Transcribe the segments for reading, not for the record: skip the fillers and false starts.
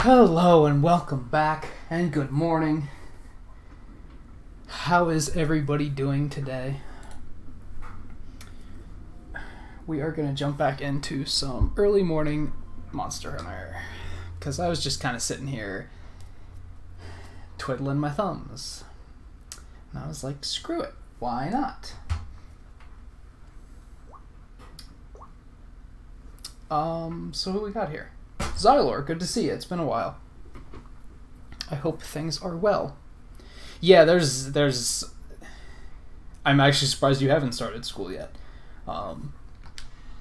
Hello and welcome back, and good morning. How is everybody doing today? We are going to jump back into some early morning Monster Hunter, because I was just kind of sitting here twiddling my thumbs. And I was like, screw it, why not? So who we got here? Xylor, good to see you. It's been a while. I hope things are well. Yeah, there's... I'm actually surprised you haven't started school yet.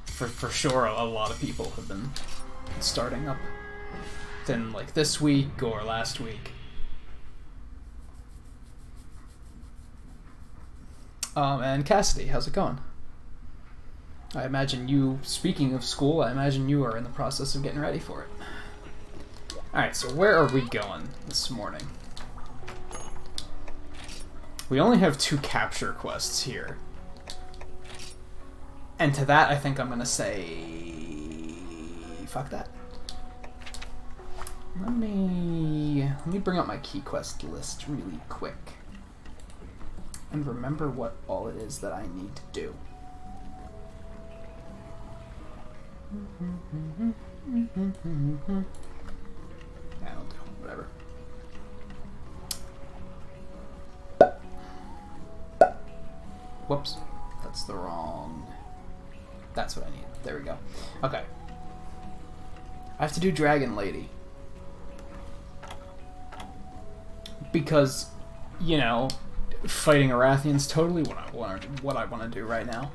For sure, a lot of people have been starting up within, like, this week or last week. And Cassidy, how's it going? I imagine you, speaking of school, I imagine you are in the process of getting ready for it. Alright, so where are we going this morning? We only have 2 capture quests here. And to that, I think I'm gonna say... fuck that. Let me bring up my key quest list really quick. And remember what all it is that I need to do. I'll do whatever. Whoops, that's the wrong. That's what I need. There we go. Okay. I have to do Dragon Lady because, you know, fighting Arathian's totally what I want to do right now.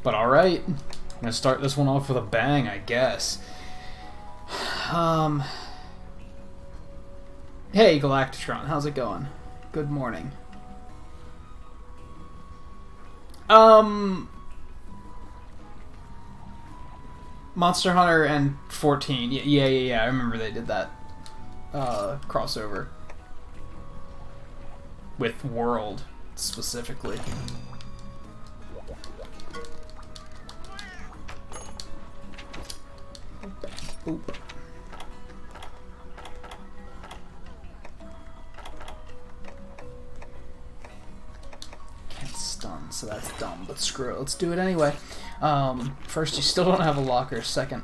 But alright, I'm gonna start this one off with a bang, I guess. Hey, Galactitron, how's it going? Good morning. Monster Hunter and 14, yeah, I remember they did that, crossover. With World, specifically. Oop. Can't stun, so that's dumb, but screw it, let's do it anyway. First, you still don't have a locker. Second,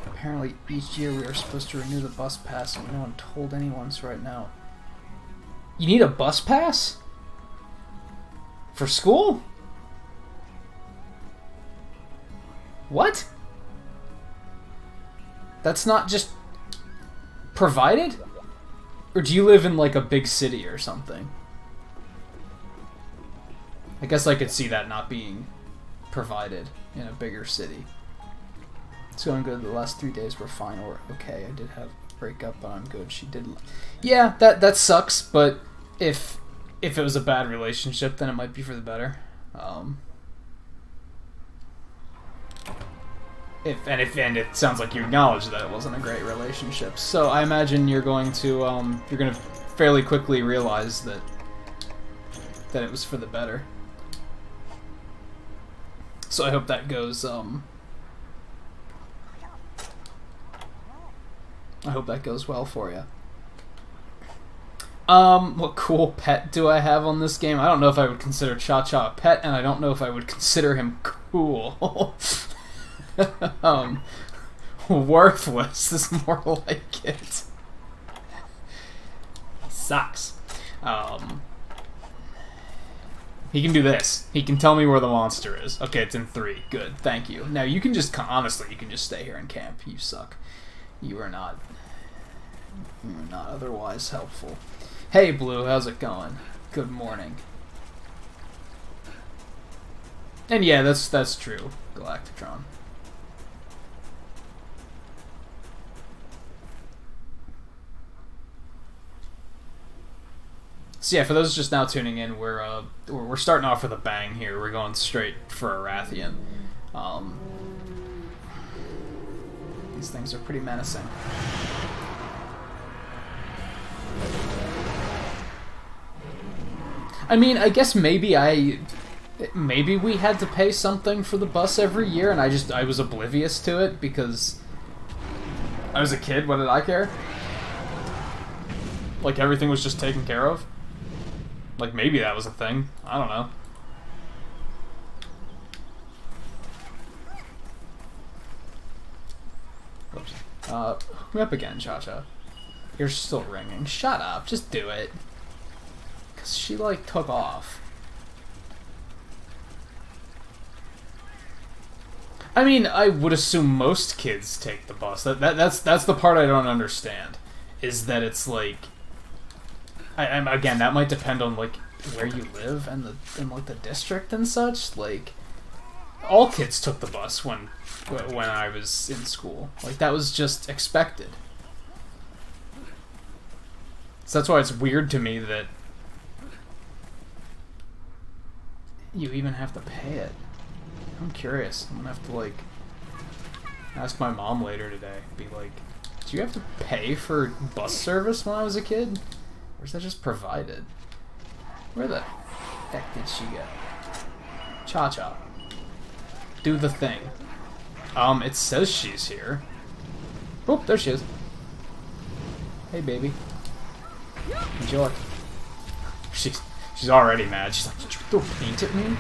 apparently each year we are supposed to renew the bus pass, and no one told anyone, so right now... You need a bus pass? For school? What? That's not just provided? Or do you live in, like, a big city or something? I guess I could see that not being provided in a bigger city. It's going good. The last 3 days were fine or okay. I did have a breakup, but I'm good. She did... Yeah, that sucks, but if it was a bad relationship, then it might be for the better. And it sounds like you acknowledge that it wasn't a great relationship. So I imagine you're going to fairly quickly realize that it was for the better. So I hope that goes I hope that goes well for you. What cool pet do I have on this game? I don't know if I would consider Cha-Cha a pet, and I don't know if I would consider him cool. Worthless is more like it. Sucks. He can do this. He can tell me where the monster is. Okay, it's in 3. Good, thank you. Now you can just, honestly, you can just stay here and camp. You suck. You are not otherwise helpful. Hey, Blue, how's it going? Good morning. And yeah, that's true, Galactitron. So yeah, for those just now tuning in, we're starting off with a bang here. We're going straight for Arathian. These things are pretty menacing. I mean, I guess maybe we had to pay something for the bus every year, and I was oblivious to it because I was a kid, what did I care? Like everything was just taken care of? Like maybe that was a thing. I don't know. Oops. Hook me up again, Cha-Cha. You're still ringing. Shut up, just do it. Cause she like took off. I mean, I would assume most kids take the bus. That's the part I don't understand. Is that it's like, again, that might depend on like where you live and like the district and such. Like, all kids took the bus when I was in school. Like that was just expected. So that's why it's weird to me that you even have to pay it. I'm curious. I'm gonna have to, like, ask my mom later today. Be like, do you have to pay for bus service when I was a kid? Or is that just provided? Where the heck did she go? Cha-Cha. Do the thing. It says she's here. Oh, there she is. Hey, baby. Enjoy. She's already mad. She's like, did you throw paint at me?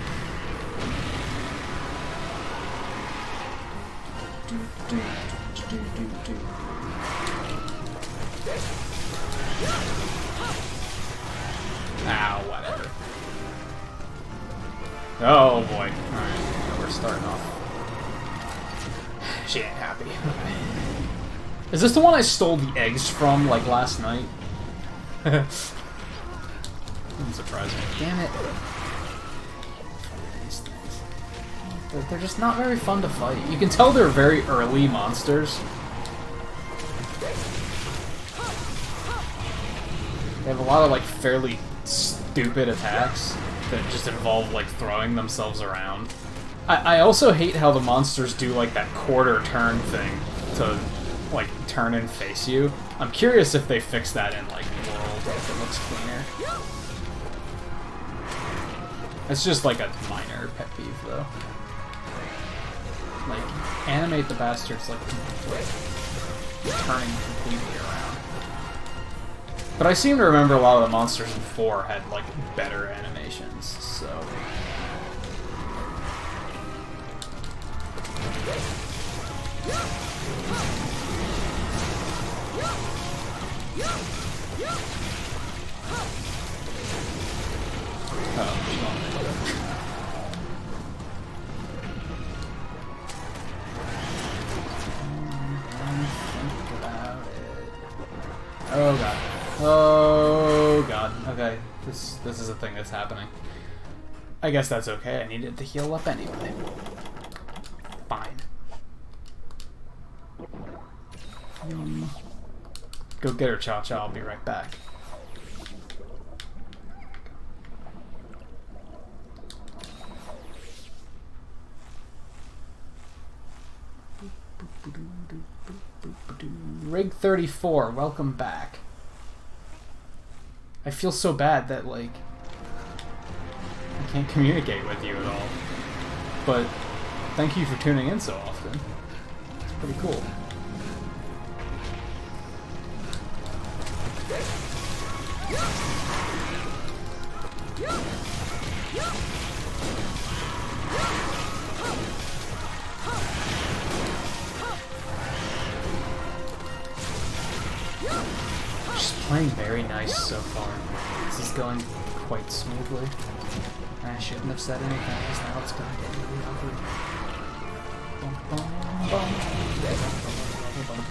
Ow, whatever. Oh boy. Alright, we're starting off. She ain't happy. Okay. Is this the one I stole the eggs from, like, last night? Doesn't surprise me. Damn it. They're just not very fun to fight. You can tell they're very early monsters. They have a lot of, like, fairly stupid attacks that just involve, like, throwing themselves around. I also hate how the monsters do, like, that quarter turn thing to, like, turn and face you. I'm curious if they fix that in, like, World, if it looks cleaner. It's just, like, a minor pet peeve, though. Like, animate the bastards, like turning completely around. But I seem to remember a lot of the monsters in 4 had, like, better animations, so... Oh god. Oh god. Okay, this is a thing that's happening. I guess that's okay. I needed to heal up anyway. Fine. Go get her, Cha-Cha. I'll be right back. Rig 34, welcome back. I feel so bad that, like, I can't communicate with you at all. But thank you for tuning in so often. It's pretty cool. She's playing very nice so far. This is going quite smoothly. I shouldn't have said anything because now it's going to get really ugly. Bum, bum, bum. Bum, bum.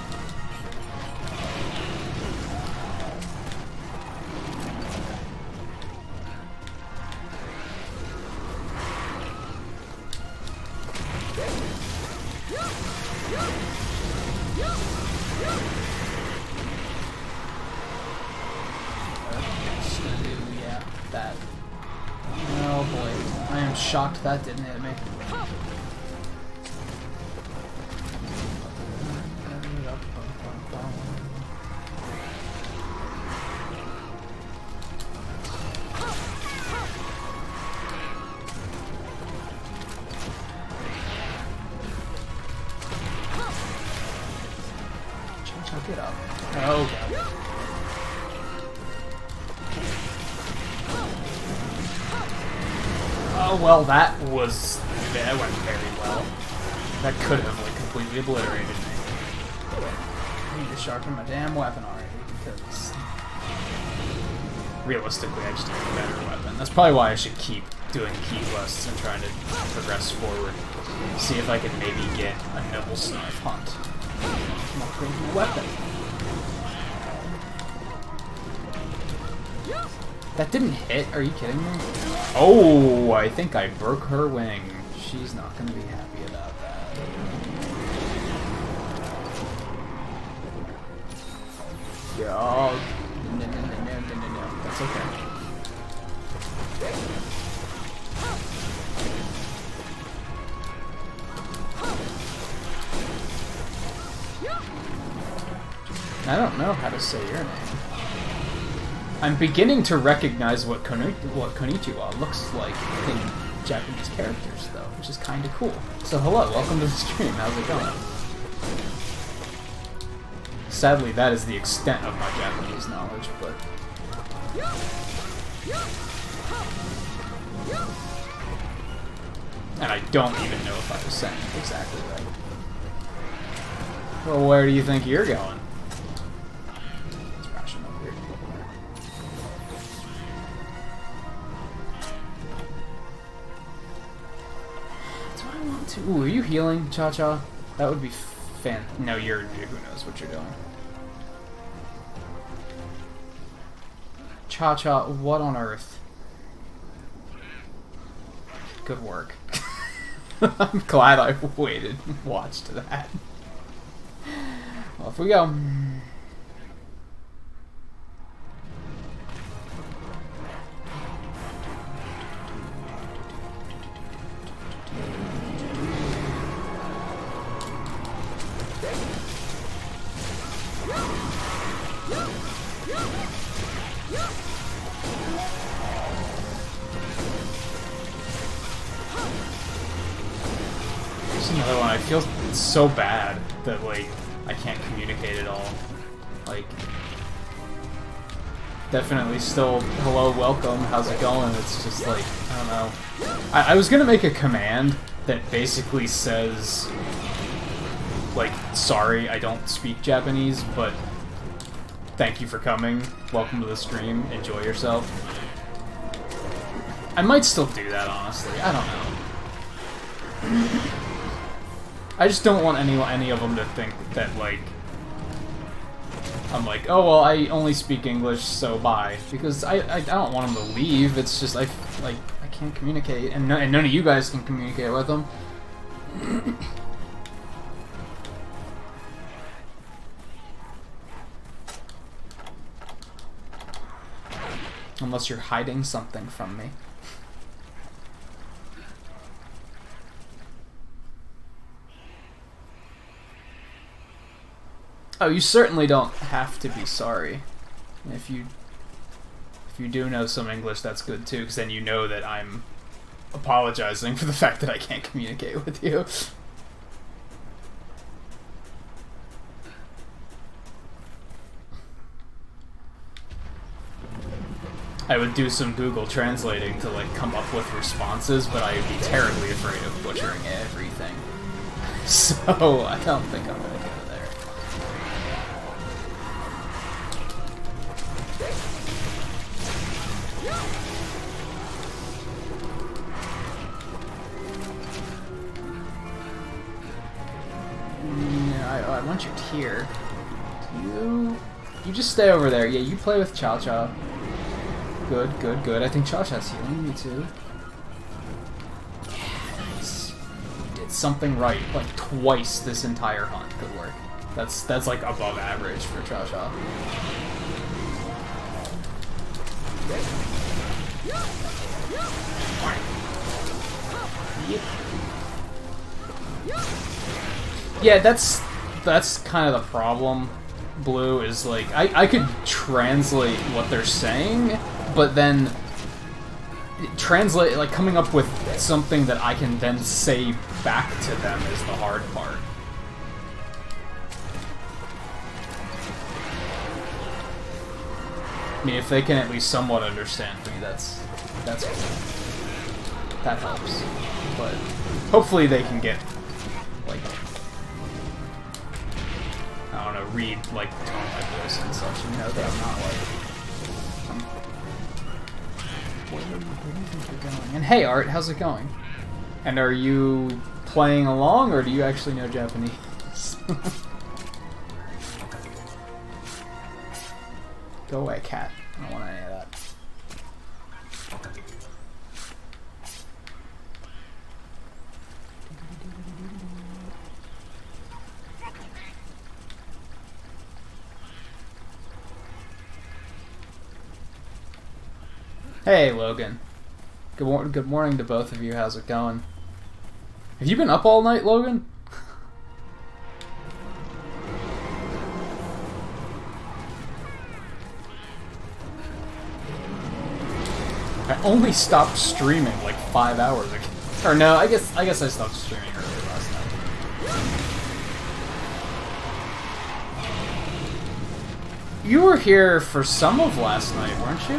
Yeah, that. Oh boy, I am shocked that didn't hit me. Oh, get up. Oh, God. Oh, well, that went very well. That could have, like, completely obliterated me. I need to sharpen my damn weapon already, because realistically, I just need a better weapon. That's probably why I should keep doing key quests and trying to progress forward. See if I can maybe get a Nibble Snipe hunt. I'm upgrading my weapon. That didn't hit? Are you kidding me? Oh, I think I broke her wing. She's not going to be happy about that. Oh, no. That's okay. I don't know how to say your name. I'm beginning to recognize what Konnichiwa looks like in Japanese characters, though, which is kind of cool. So hello, welcome to the stream. How's it going? Sadly, that is the extent of my Japanese knowledge, but... And I don't even know if I was saying it exactly right. Well, where do you think you're going? Let's ration up here. That's what I want to... Ooh, are you healing, Cha-Cha? That would be no, you're... Who knows what you're doing. Cha-Cha, what on earth? Good work. I'm glad I waited and watched that. Off we go. There's another one. I feel so bad that, like, I can't communicate at all. Like, definitely still, hello, welcome, how's it going? It's just like, I don't know. I was gonna make a command that basically says, like, sorry, I don't speak Japanese, but thank you for coming, welcome to the stream, enjoy yourself. I might still do that, honestly, I don't know. I just don't want any of them to think that, like, I'm like, oh, well, I only speak English, so bye. Because I don't want them to leave, it's just, I can't communicate, and none of you guys can communicate with them. Unless you're hiding something from me. Oh, you certainly don't have to be sorry. If you do know some English, that's good too, because then you know that I'm apologizing for the fact that I can't communicate with you. I would do some Google translating to, like, come up with responses, but I would be terribly afraid of butchering everything. So, I don't think I'm gonna go there. I want your tier. You just stay over there. Yeah, you play with Cha-Cha. Good, good, good. I think Cha-Cha's healing me too. Yes. You did something right, like twice this entire hunt. Good work. That's like above average for Cha-Cha. Yeah, that's kind of the problem, Blue, is like, I could translate what they're saying, but then translate, like, coming up with something that I can then say back to them is the hard part. I mean, if they can at least somewhat understand me, that's cool. That helps. But hopefully they can get, like, I don't know, read, like, the tone of my voice and such, and know that I'm not, like, where do you think you're going? And hey, Art, how's it going? And are you playing along, or do you actually know Japanese? Go away, cat. I don't want any of that. Hey, Logan. Good morning to both of you. How's it going? Have you been up all night, Logan? I only stopped streaming like 5 hours ago. Or no, I guess I stopped streaming early last night. You were here for some of last night, weren't you?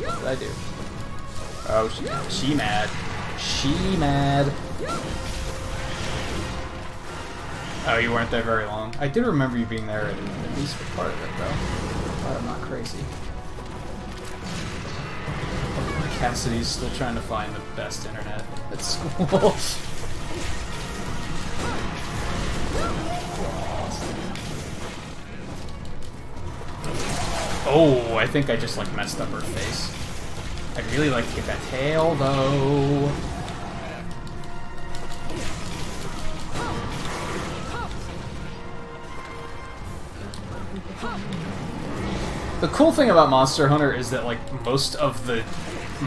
What did I do? Oh, she mad. She mad. Oh, you weren't there very long. I did remember you being there at least for part of it, though. Glad I'm not crazy. Cassidy's still trying to find the best internet at school. Oh, I think I just, like, messed up her face. I'd really like to get that tail, though. The cool thing about Monster Hunter is that, like, most of the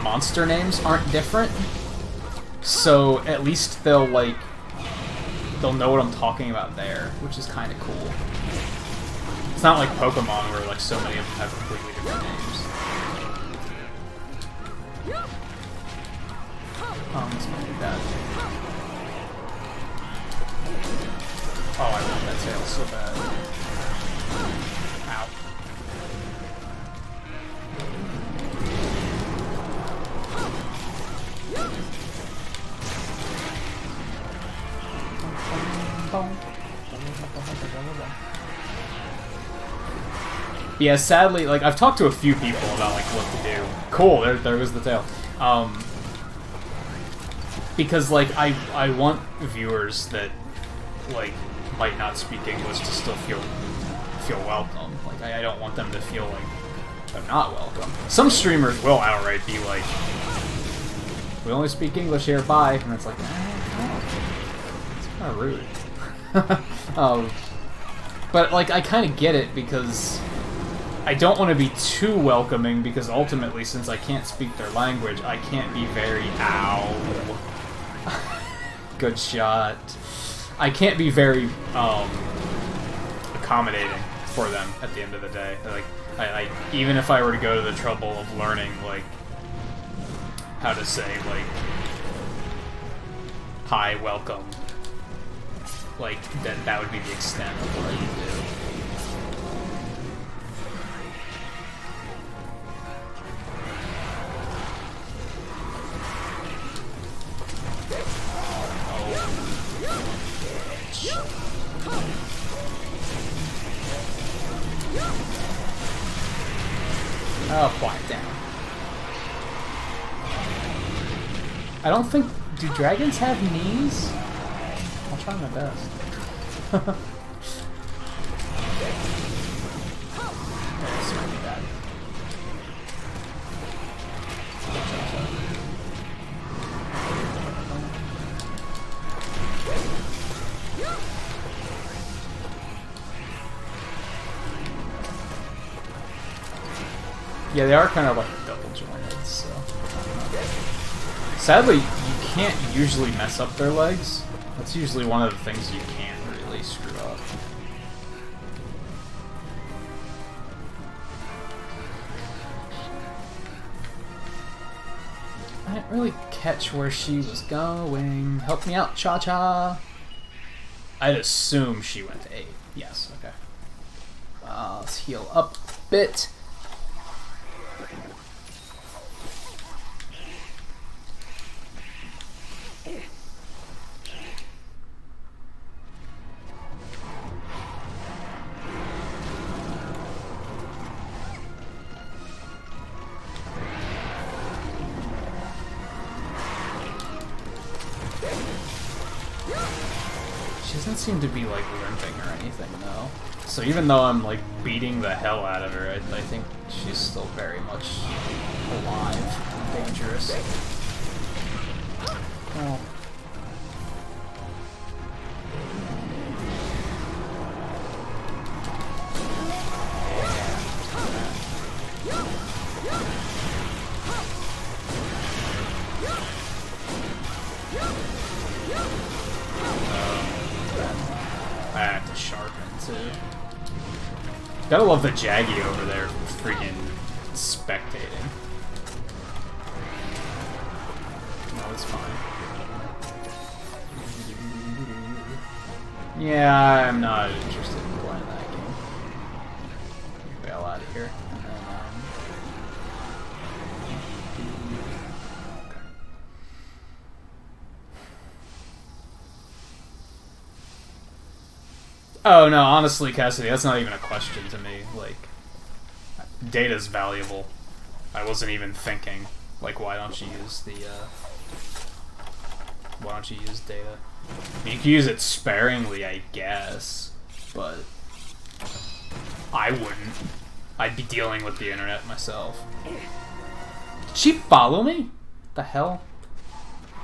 monster names aren't different. So, at least they'll know what I'm talking about there, which is kind of cool. It's not like Pokemon where, like, so many of them have completely different names. This might be bad. Oh, I want that tail so bad. Ow. Yeah, sadly, like, I've talked to a few people about, like, what to do. Cool, there was the tail. Because, like, I want viewers that, like, might not speak English to still feel welcome. Like, I don't want them to feel like they're not welcome. Some streamers will outright be like, we only speak English here, bye. And it's like, it's kind of rude. But, like, I kind of get it because I don't want to be too welcoming because ultimately, since I can't speak their language, I can't be very, ow. Good shot. I can't be very, accommodating for them at the end of the day. Like, I even if I were to go to the trouble of learning, like, how to say, like, hi, welcome, like, then that would be the extent of what I would do. Oh, quiet down. I don't think... Do dragons have knees? I'll try my best. This might be bad. Yeah, they are kind of like double jointed, so... Sadly, you can't usually mess up their legs. That's usually one of the things you can't really screw up. I didn't really catch where she was going. Help me out, Cha-Cha! I'd assume she went to 8. Yes, okay. Let's heal up a bit. She doesn't seem to be like limping or anything though. So even though I'm like beating the hell out of her, I think she's still very much alive and dangerous. Oh. I have to sharpen too. Gotta love the Jaggy over there freaking spectating. No, it's fine. Yeah, I'm not interested in playing that game. Bail out of here. And then, oh no, honestly, Cassidy, that's not even a question to me. Like, data's valuable. I wasn't even thinking, like, why don't you use the, why don't you use data? I mean, you can use it sparingly, I guess, but I wouldn't. I'd be dealing with the internet myself. Did she follow me? The hell?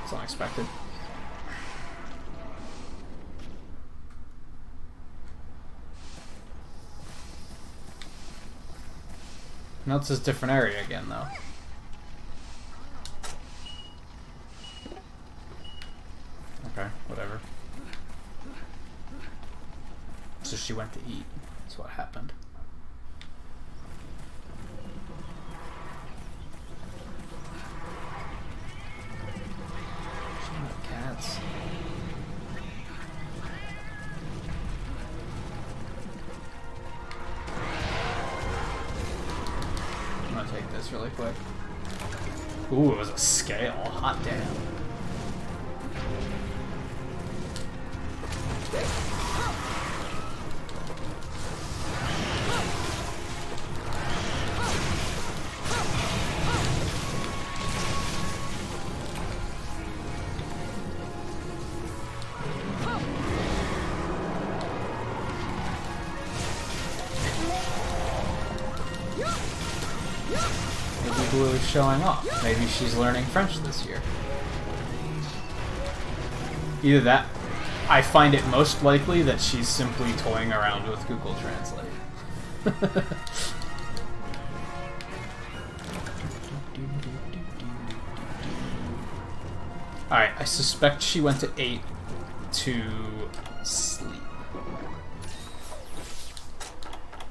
It's unexpected. No, it's a different area again, though. Okay, whatever. So she went to eat. That's what happened. Cats. I'm gonna take this really quick. Ooh, it was a scale. Hot damn. Maybe Blue is showing off. Maybe she's learning French this year. Either that, I find it most likely that she's simply toying around with Google Translate. Alright, I suspect she went to 8 to sleep.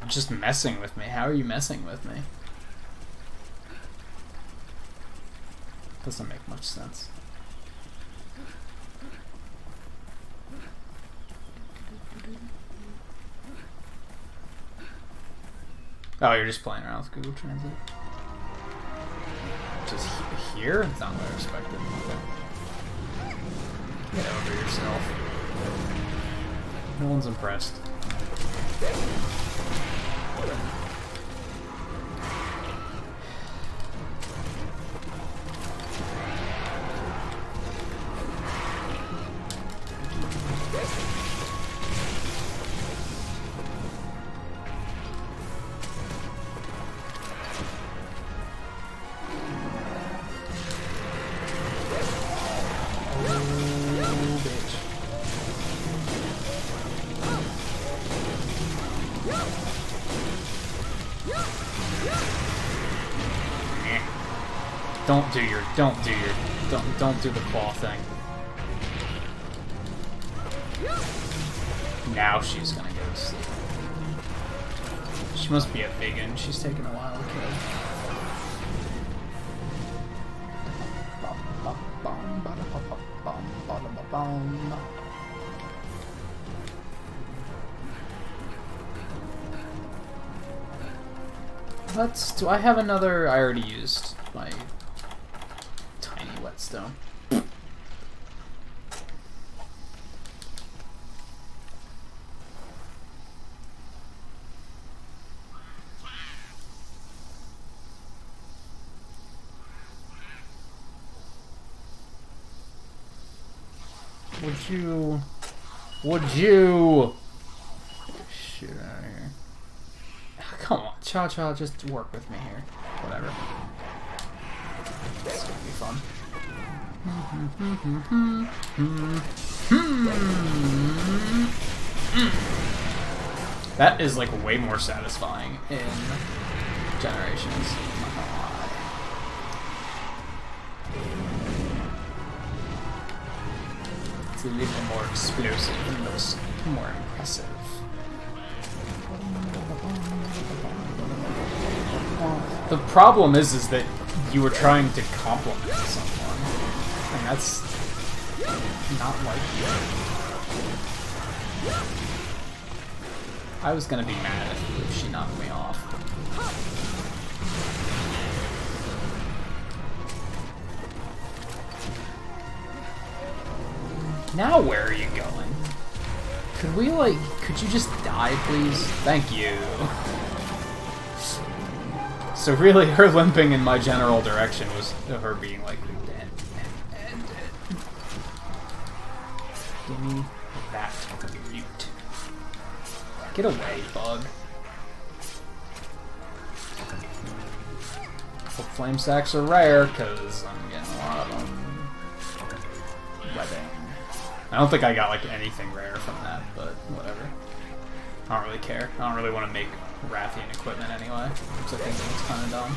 Just messing with me. How are you messing with me? Doesn't make much sense. Oh, you're just playing around with Google Translate? Just here? It's not what I expected. Okay. Get over yourself. No one's impressed. Don't do the claw thing. Now she's gonna go to sleep. She must be a vegan. She's taking a while to kill. Do I have another? I already used my tiny whetstone. Would you shoot out of here? Come on, Cha-Cha, just work with me here. Whatever. It's gonna be fun. That is like way more satisfying in Generations. I'm not gonna lie. It's a little more explosive and looks more impressive. The problem is that you were trying to compliment someone, and that's not like you. I was gonna be mad if she knocked me off. Now where are you going? Could you just die, please? Thank you. So really, her limping in my general direction was her being like, give me that mute. Get away, bug. Hope flame sacks are rare, because I'm getting a lot of them. Webbing. I don't think I got like anything rare from that, but whatever. I don't really care. I don't really want to make Rathian equipment anyway, so I think it's kind of dumb.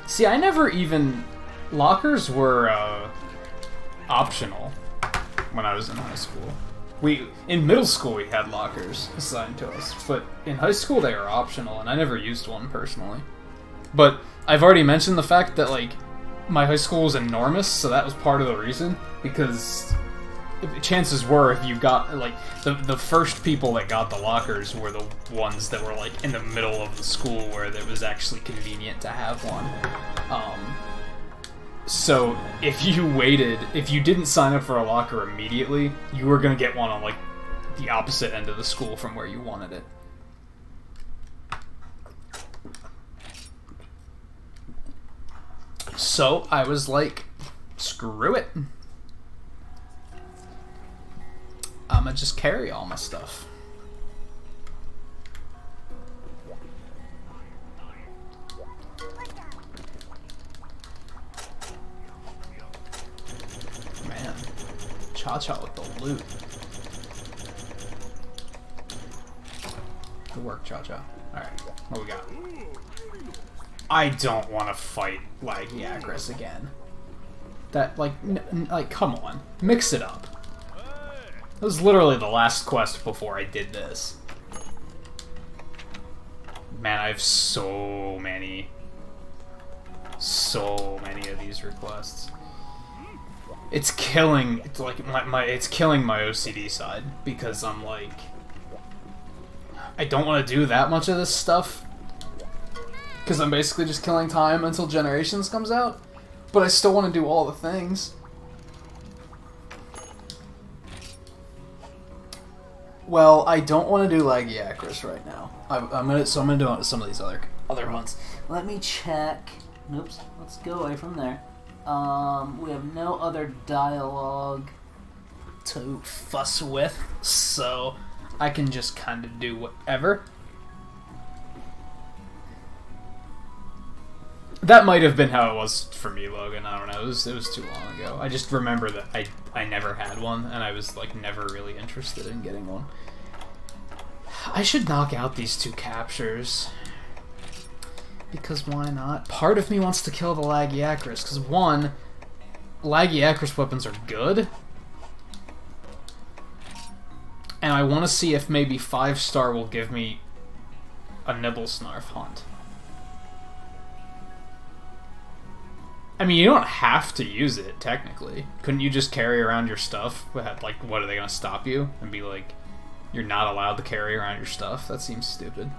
See, I never even... Lockers were optional when I was in high school. In middle school we had lockers assigned to us, but in high school they were optional, and I never used one personally. But I've already mentioned the fact that, like, my high school was enormous, so that was part of the reason, because chances were if you got, like, the first people that got the lockers were the ones that were, like, in the middle of the school where it was actually convenient to have one. So if you didn't sign up for a locker immediately, you were going to get one on, like, the opposite end of the school from where you wanted it. So I was like, screw it. I'ma just carry all my stuff. Man, Cha-Cha with the loot. Good work, Cha-Cha. Alright, what we got? I don't want to fight Nintagious again. That, like, come on. Mix it up. That was literally the last quest before I did this. Man, I have so many of these requests. It's killing, it's killing my OCD side, because I'm like, I don't want to do that much of this stuff, because I'm basically just killing time until Generations comes out, but I still want to do all the things. Well, I don't want to do Nintagious right now. So I'm gonna do some of these other ones. Let me check. Oops, let's go away from there. We have no other dialogue to fuss with, so I can just kind of do whatever. That might have been how it was for me, Logan. I don't know. It was too long ago. I just remember that I never had one, and I was like never really interested in getting one. I should knock out these two captures. Because why not? Part of me wants to kill the Nintagious, because one, Nintagious weapons are good. And I want to see if maybe 5-star will give me a Nibblesnarf hunt. I mean, you don't have to use it, technically. Couldn't you just carry around your stuff? Like, what, are they going to stop you? And be like, you're not allowed to carry around your stuff? That seems stupid.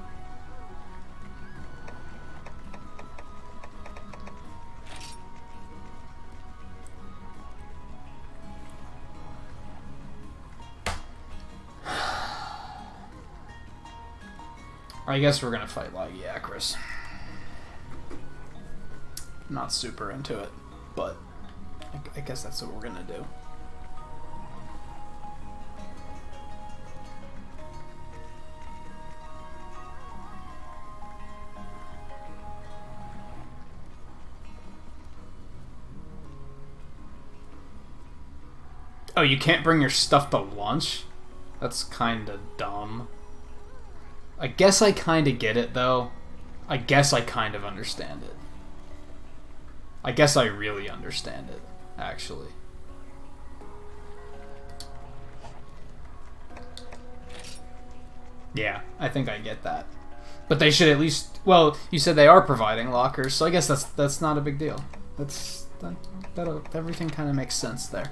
I guess we're gonna fight Lagiacrus. Not super into it, but I guess that's what we're gonna do. Oh, you can't bring your stuff to lunch? That's kinda dumb. I guess I kind of get it, though. I guess I kind of understand it. I guess I really understand it, actually. Yeah, I think I get that. But they should at least... Well, you said they are providing lockers, so I guess that's not a big deal. Everything kind of makes sense there.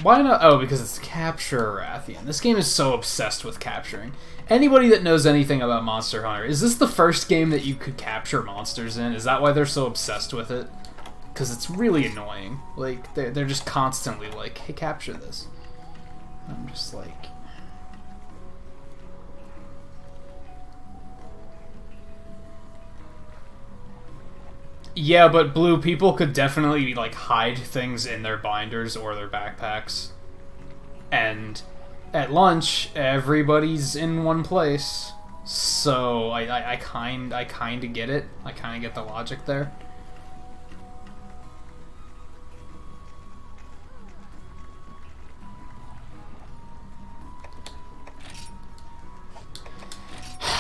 Why not? Oh, because it's Capture Rathian. This game is so obsessed with capturing. Anybody that knows anything about Monster Hunter, is this the first game that you could capture monsters in? Is that why they're so obsessed with it? Because it's really annoying. Like, they're just constantly like, hey, capture this. I'm just like... Yeah, but Blue, people could definitely like hide things in their binders or their backpacks. And at lunch, everybody's in one place. So I kind of get it. I kind of get the logic there.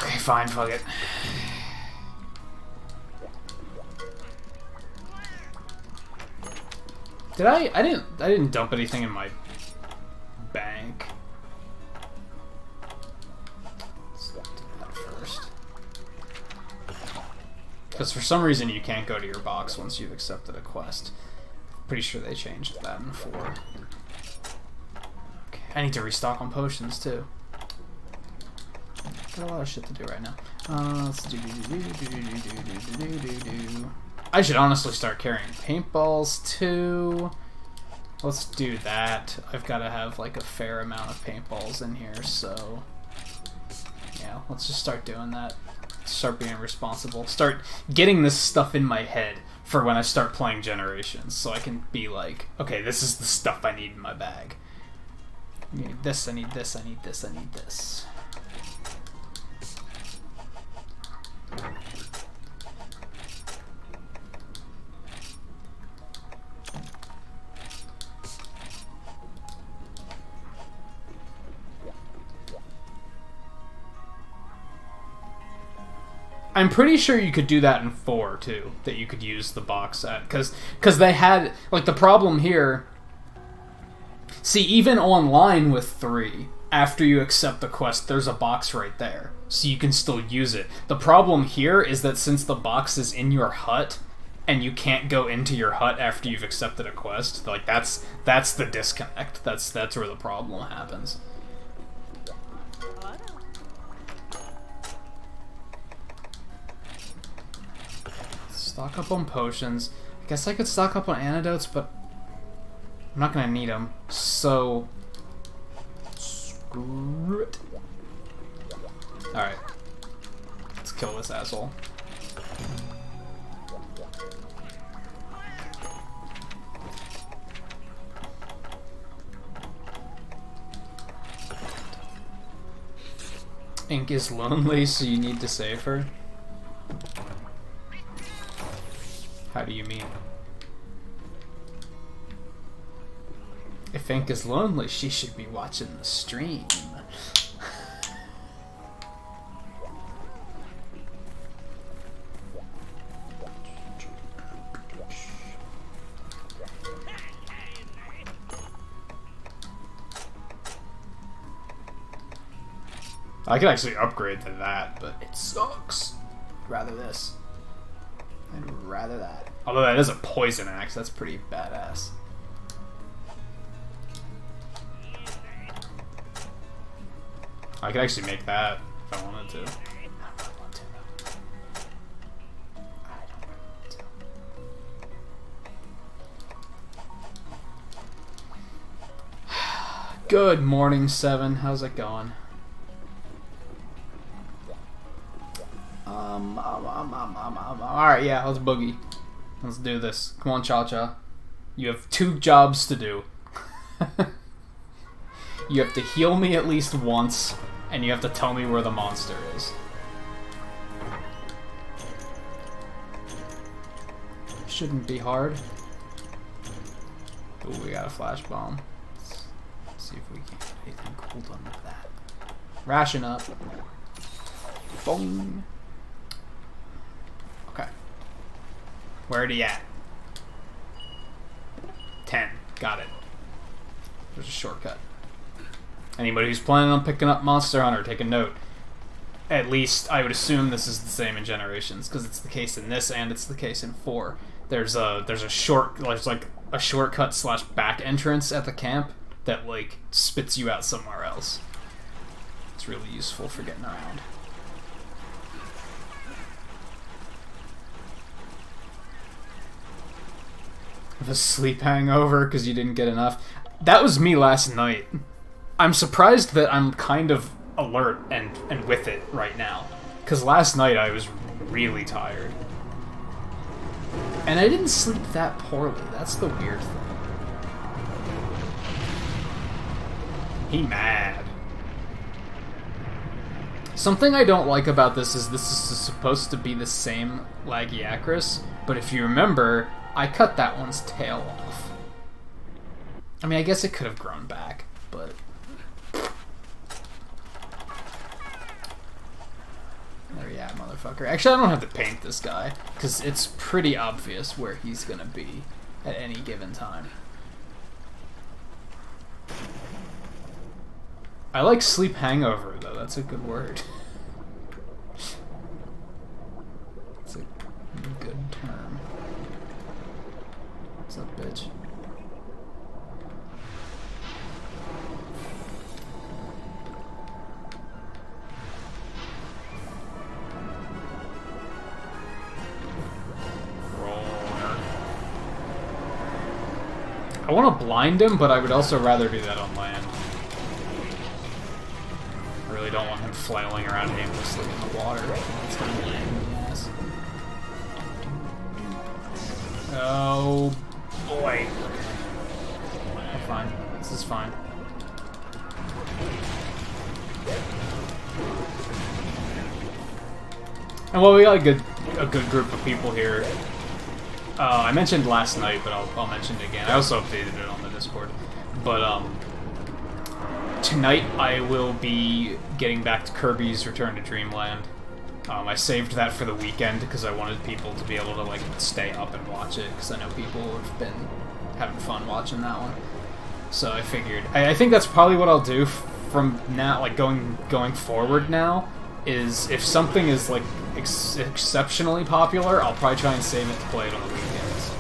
Okay, fine, fuck it. Did I didn't dump anything in my bank. Let's do that first. Because for some reason you can't go to your box once you've accepted a quest. Pretty sure they changed that in 4. Okay, I need to restock on potions too. Got a lot of shit to do right now. Let's do. I should honestly start carrying paintballs too. Let's do that. I've got to have like a fair amount of paintballs in here, so yeah, let's just start doing that. Start being responsible. Start getting this stuff in my head for when I start playing Generations, so I can be like, okay, this is the stuff I need in my bag. I need this, I need this, I need this, I need this. I'm pretty sure you could do that in 4 too, that you could use the box at, because they had, like, the problem here, see, even online with 3, after you accept the quest, there's a box right there, so you can still use it. The problem here is that since the box is in your hut, and you can't go into your hut after you've accepted a quest, like, that's the disconnect. That's where the problem happens. Stock up on potions. I guess I could stock up on antidotes, but I'm not gonna need them. So screw it. All right, let's kill this asshole. Ink is lonely, so you need to save her. How do you mean? If Ink is lonely, she should be watching the stream. I could actually upgrade to that, but it sucks. I'd rather this. I'd rather that. Although that is a poison axe, that's pretty badass. I could actually make that if I wanted to. I don't really want to, though. I don't really want to. Good morning, Seven. How's it going? Alright, yeah, let's boogie. Let's do this. Come on, Cha-Cha. You have 2 jobs to do. You have to heal me at least once, and you have to tell me where the monster is. Shouldn't be hard. Ooh, we got a flash bomb. Let's see if we can get anything cool done with that. Ration up. Boom. Okay. Where are you at? 10. Got it. There's a shortcut. Anybody who's planning on picking up Monster Hunter, take a note. At least, I would assume this is the same in Generations, because it's the case in this and it's the case in 4. There's like a shortcut slash back entrance at the camp that like spits you out somewhere else. It's really useful for getting around. The sleep hangover because you didn't get enough. That was me last night. I'm surprised that I'm kind of alert and with it right now. Because last night I was really tired. And I didn't sleep that poorly. That's the weird thing. He mad. Something I don't like about this is supposed to be the same Lagiacrus, but if you remember, I cut that one's tail off. I mean, I guess it could have grown back, but... There you at, motherfucker. Actually, I don't have to paint this guy, because it's pretty obvious where he's gonna be at any given time. I like sleep hangover, though. That's a good word. It's a good term. What's up, bitch? I want to blind him, but I would also rather do that on land. I really don't want him flailing around aimlessly in the water. It's gonna be in the ass. Oh boy. I'm fine. This is fine. And well, we got a good group of people here. I mentioned last night, but I'll mention it again. I also updated it on the Discord. But tonight I will be getting back to Kirby's Return to Dreamland. I saved that for the weekend because I wanted people to be able to like stay up and watch it, because I know people have been having fun watching that one. So I figured I think that's probably what I'll do from now, like going forward now. Is if something is like exceptionally popular, I'll probably try and save it to play it on the weekends.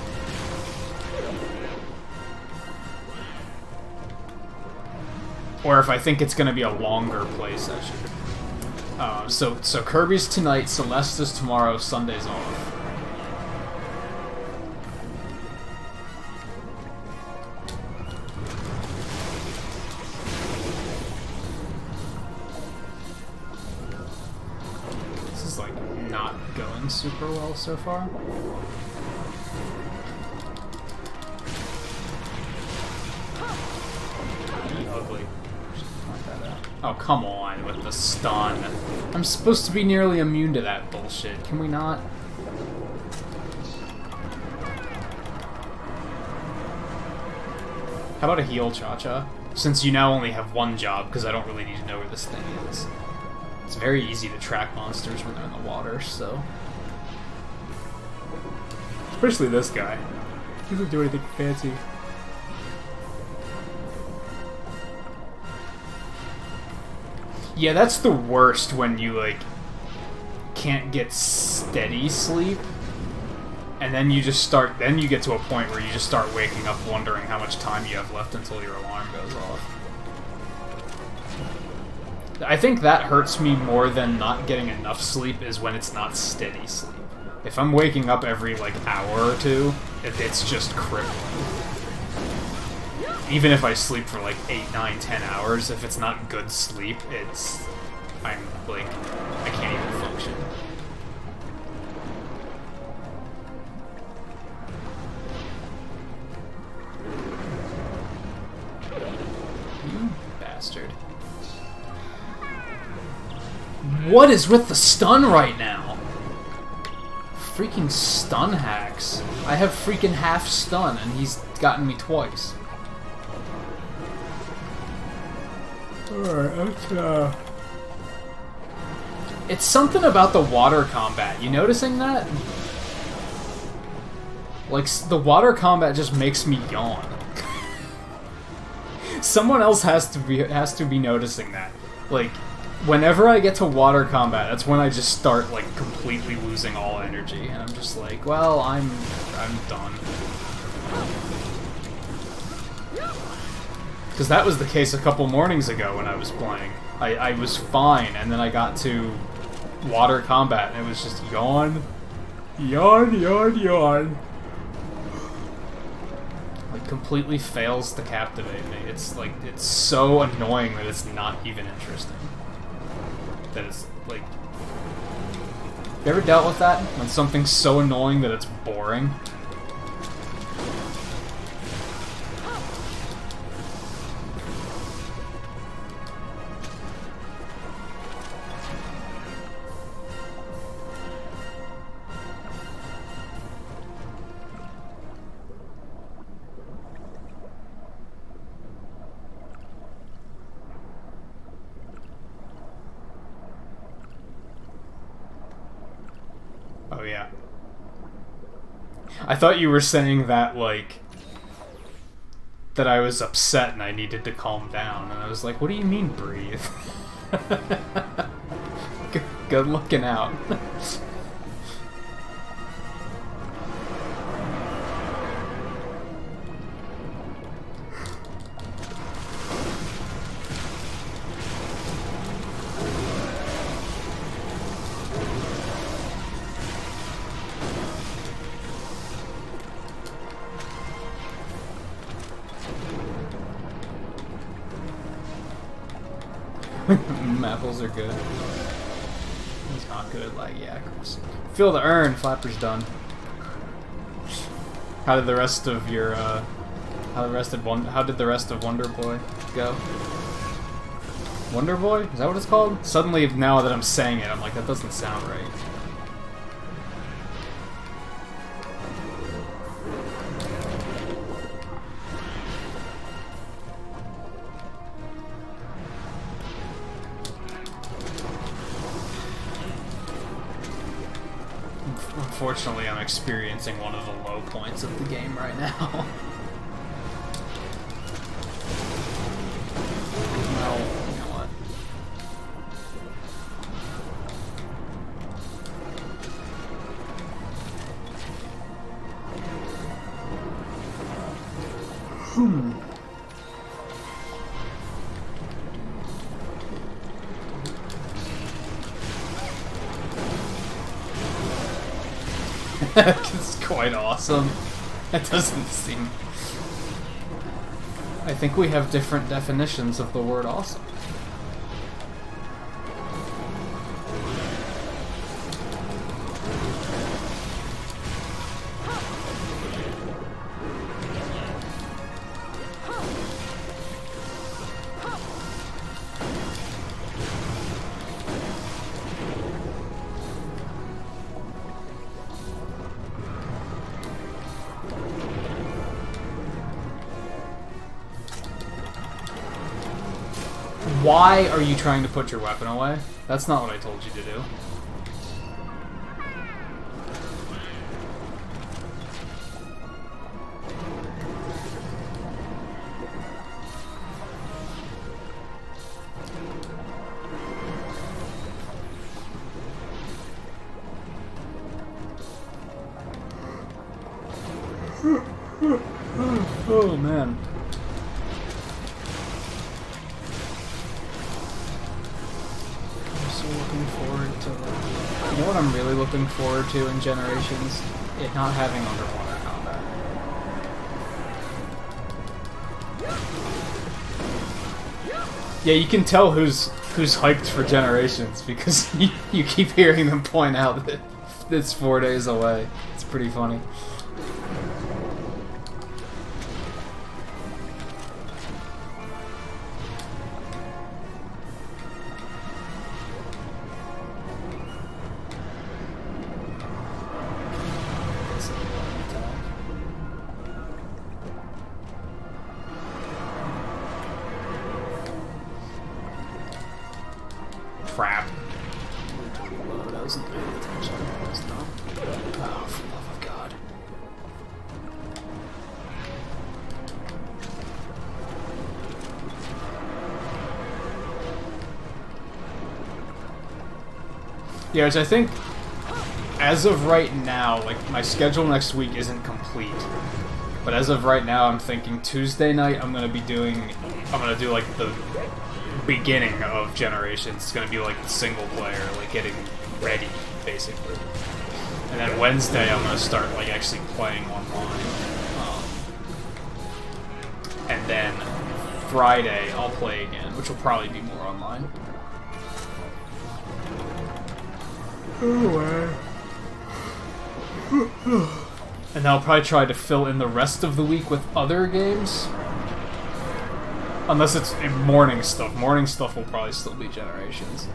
Or if I think it's going to be a longer play session. So Kirby's tonight, Celeste's tomorrow, Sunday's off. Super well so far. Ugly. Oh, come on with the stun. I'm supposed to be nearly immune to that bullshit. Can we not? How about a heal, Cha-Cha? Since you now only have one job, because I don't really need to know where this thing is. It's very easy to track monsters when they're in the water, so... Especially this guy. He doesn't do anything fancy. Yeah, that's the worst when you, like, can't get steady sleep. And then you just start, then you get to a point where you just start waking up wondering how much time you have left until your alarm goes off. I think that hurts me more than not getting enough sleep is when it's not steady sleep. If I'm waking up every, like, hour or two, it's just crippling. Even if I sleep for, like, 8, 9, 10 hours, if it's not good sleep, I'm, like, I can't even function. You bastard. What is with the stun right now? Freaking stun hacks. I have freaking half stun and he's gotten me twice. Alright, let's It's something about the water combat. You noticing that? Like, the water combat just makes me yawn. Someone else has to be noticing that. Like, whenever I get to water combat, that's when I just start, like, completely losing all energy, and I'm just like, well, I'm done. Because that was the case a couple mornings ago when I was playing. I was fine, and then I got to water combat, and it was just yawn, yawn, yawn, yawn. Like, completely fails to captivate me. It's, like, it's so annoying that it's not even interesting. That it's, like... You ever dealt with that? When something's so annoying that it's boring? Oh, yeah. I thought you were saying that, like, that I was upset and I needed to calm down, and I was like, what do you mean, breathe? Good looking out. Apples are good. He's not good at like yakos. Feel the urn. Flapper's done. How did the rest of your how did the rest of Wonder Boy go? Wonder Boy? Is that what it's called? Suddenly, now that I'm saying it, I'm like, that doesn't sound right. Unfortunately, I'm experiencing one of the low points of the game right now. Well, you know what? It's quite awesome. That doesn't seem... I think we have different definitions of the word awesome. Why are you trying to put your weapon away? That's not what I told you to do. Oh man. I'm so looking forward to, you know what I'm really looking forward to in Generations? It not having underwater combat. Yeah, you can tell who's hyped for Generations because you keep hearing them point out that it's 4 days away. It's pretty funny. Crap. I wasn't paying attention. That was dumb. Oh, for the love of God. Yeah, which I think, as of right now, like, my schedule next week isn't complete. But as of right now, I'm thinking Tuesday night I'm gonna do, like, the beginning of Generations. It's gonna be like the single player, like getting ready, basically. And then Wednesday I'm gonna start like actually playing online. And then Friday I'll play again, which will probably be more online. And I'll probably try to fill in the rest of the week with other games. Unless it's morning stuff. Morning stuff will probably still be Generations.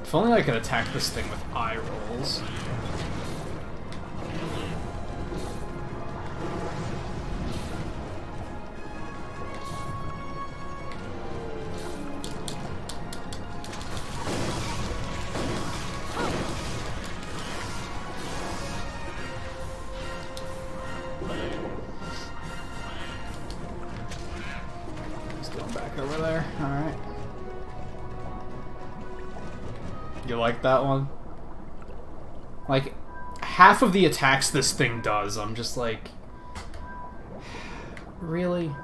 If only I could attack this thing with eye rolls. Over there, alright. You like that one? Like, half of the attacks this thing does, I'm just like... Really?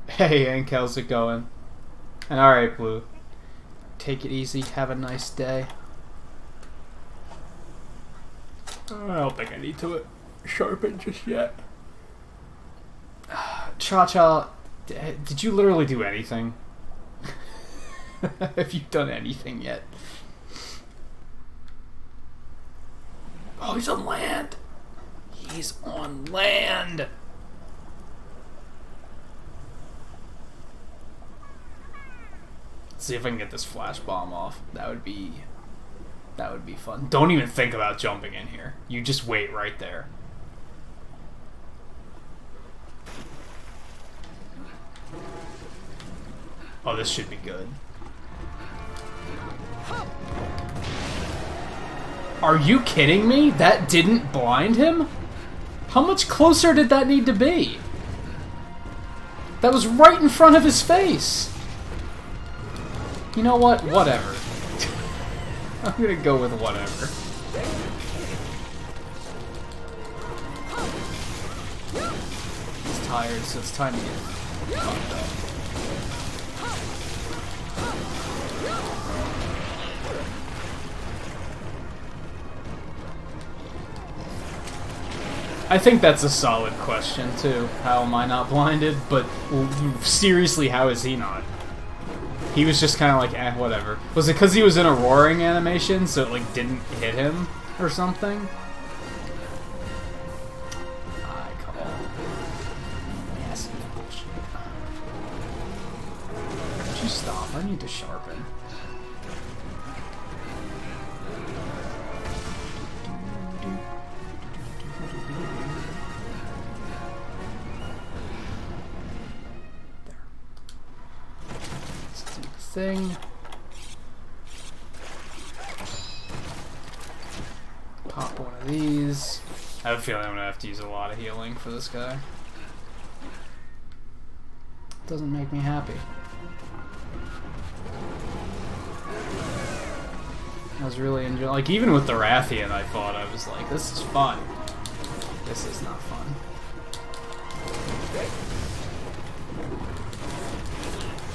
Hey, Hank, how's it going? And alright, Blue. Take it easy, have a nice day. I don't think I need to sharpen just yet. Cha-Cha, did you literally do anything? Have you done anything yet? Oh, he's on land! He's on land! Let's see if I can get this flash bomb off. That would be fun. Don't even think about jumping in here. You just wait right there. Oh, this should be good. Are you kidding me? That didn't blind him? How much closer did that need to be? That was right in front of his face. You know what? Whatever. I'm gonna go with whatever. He's tired, so it's time to get fucked up. I think that's a solid question, too. How am I not blinded? But seriously, how is he not? He was just kind of like, eh, whatever. Was it because he was in a roaring animation, so it, like, didn't hit him or something? I call. Massive bullshit. Would you stop? I need to sharpen. Thing. of these. I have a feeling I'm gonna have to use a lot of healing for this guy. Doesn't make me happy. I was really enjoying, like, even with the Rathian, I thought, I was like, this is fun. This is not fun.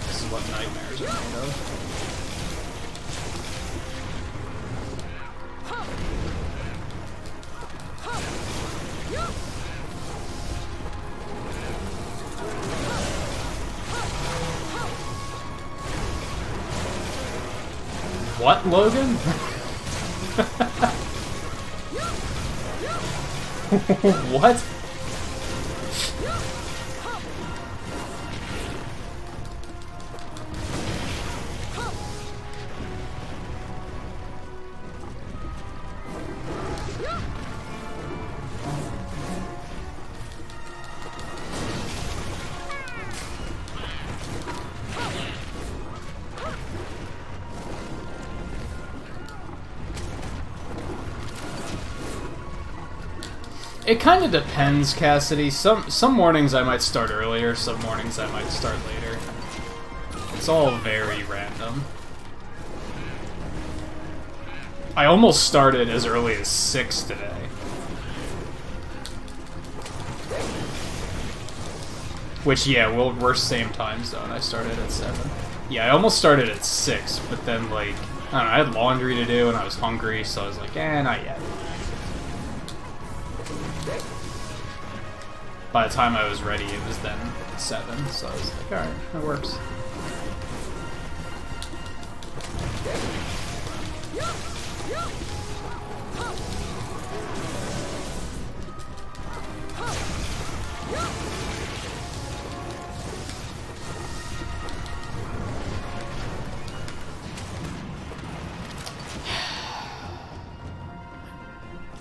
This is what nightmares are made of. What, Logan? What? It kind of depends, Cassidy. Some mornings I might start earlier, some mornings I might start later. It's all very random. I almost started as early as 6 today. Which, yeah, we're same time zone. I started at 7. Yeah, I almost started at 6, but then, like, I don't know, I had laundry to do and I was hungry, so I was like, eh, not yet. By the time I was ready, it was then 7, so I was like, alright, that works.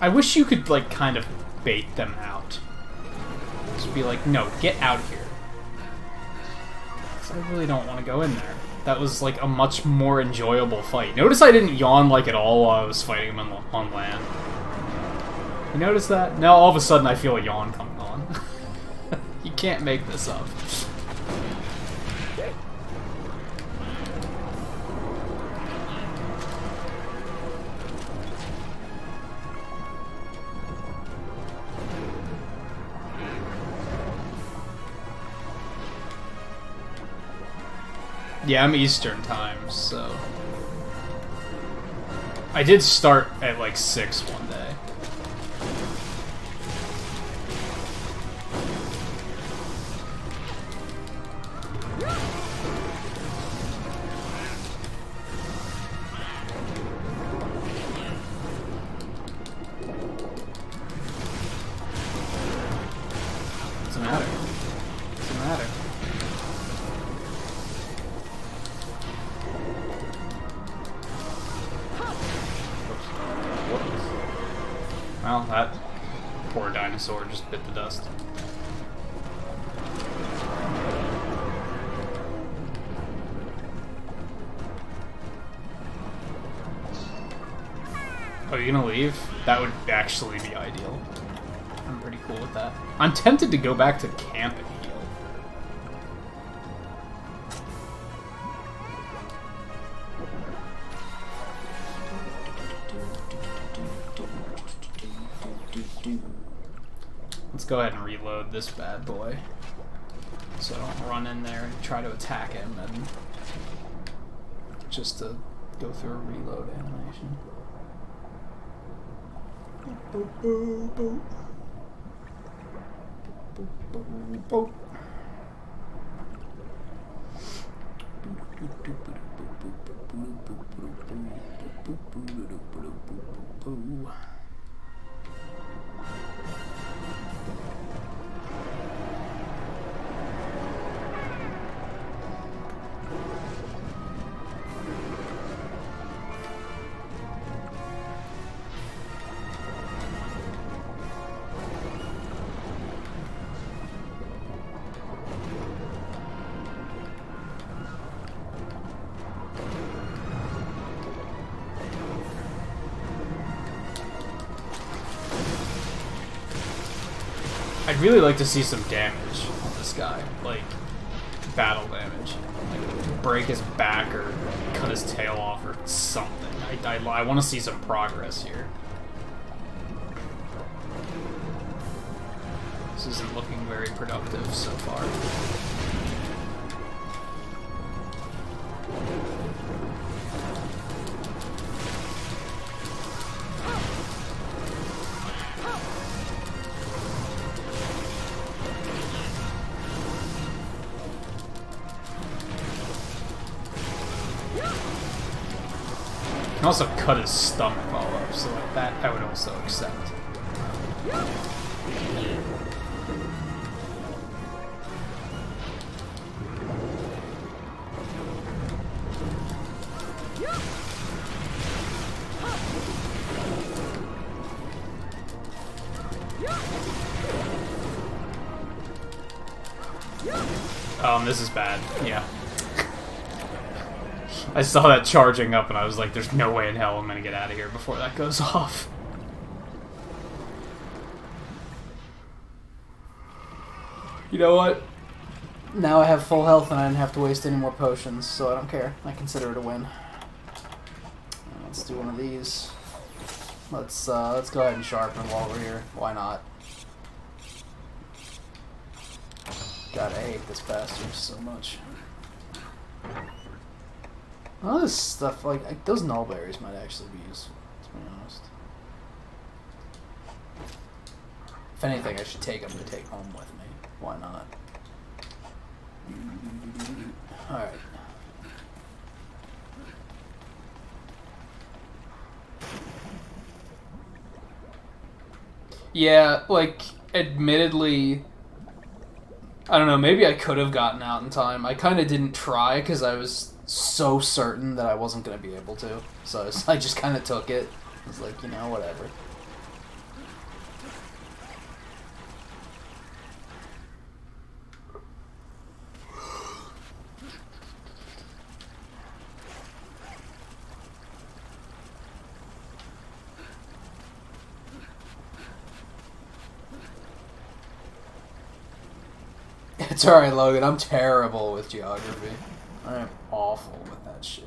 I wish you could, like, kind of bait them out. Just be like, no, get out of here. Because I really don't want to go in there. That was, like, a much more enjoyable fight. Notice I didn't yawn, like, at all while I was fighting him on land. You notice that? Now all of a sudden I feel a yawn coming on. You can't make this up. Yeah, I'm Eastern time, so... I did start at like 6 one day. Doesn't matter. Doesn't matter. Well, that poor dinosaur just bit the dust. Oh, you're gonna leave? That would actually be ideal. I'm pretty cool with that. I'm tempted to go back to camp and heal. Let's go ahead and reload this bad boy. So I don't run in there and try to attack him and just to go through a reload animation. I'd really like to see some damage on this guy, like battle damage, like break his back or cut his tail off or something. I want to see some progress here. This isn't looking very productive so far. Can also cut his stomach all up, so like that I would also accept. This is bad. Yeah. I saw that charging up and I was like, there's no way in hell I'm gonna get out of here before that goes off. You know what? Now I have full health and I didn't have to waste any more potions, so I don't care. I consider it a win. Let's do one of these. Let's go ahead and sharpen while we're here. Why not? God, I hate this bastard so much. All this stuff, like those nullberries might actually be useful, to be honest. If anything, I should take them to take home with me. Why not? Alright. Yeah, like, admittedly, I don't know, maybe I could have gotten out in time. I kind of didn't try because I was so certain that I wasn't going to be able to. So I just kind of took it. I was like, you know, whatever. It's alright, Logan. I'm terrible with geography. I am awful with that shit.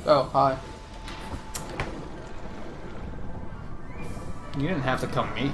Oh, hi. You didn't have to come meet me.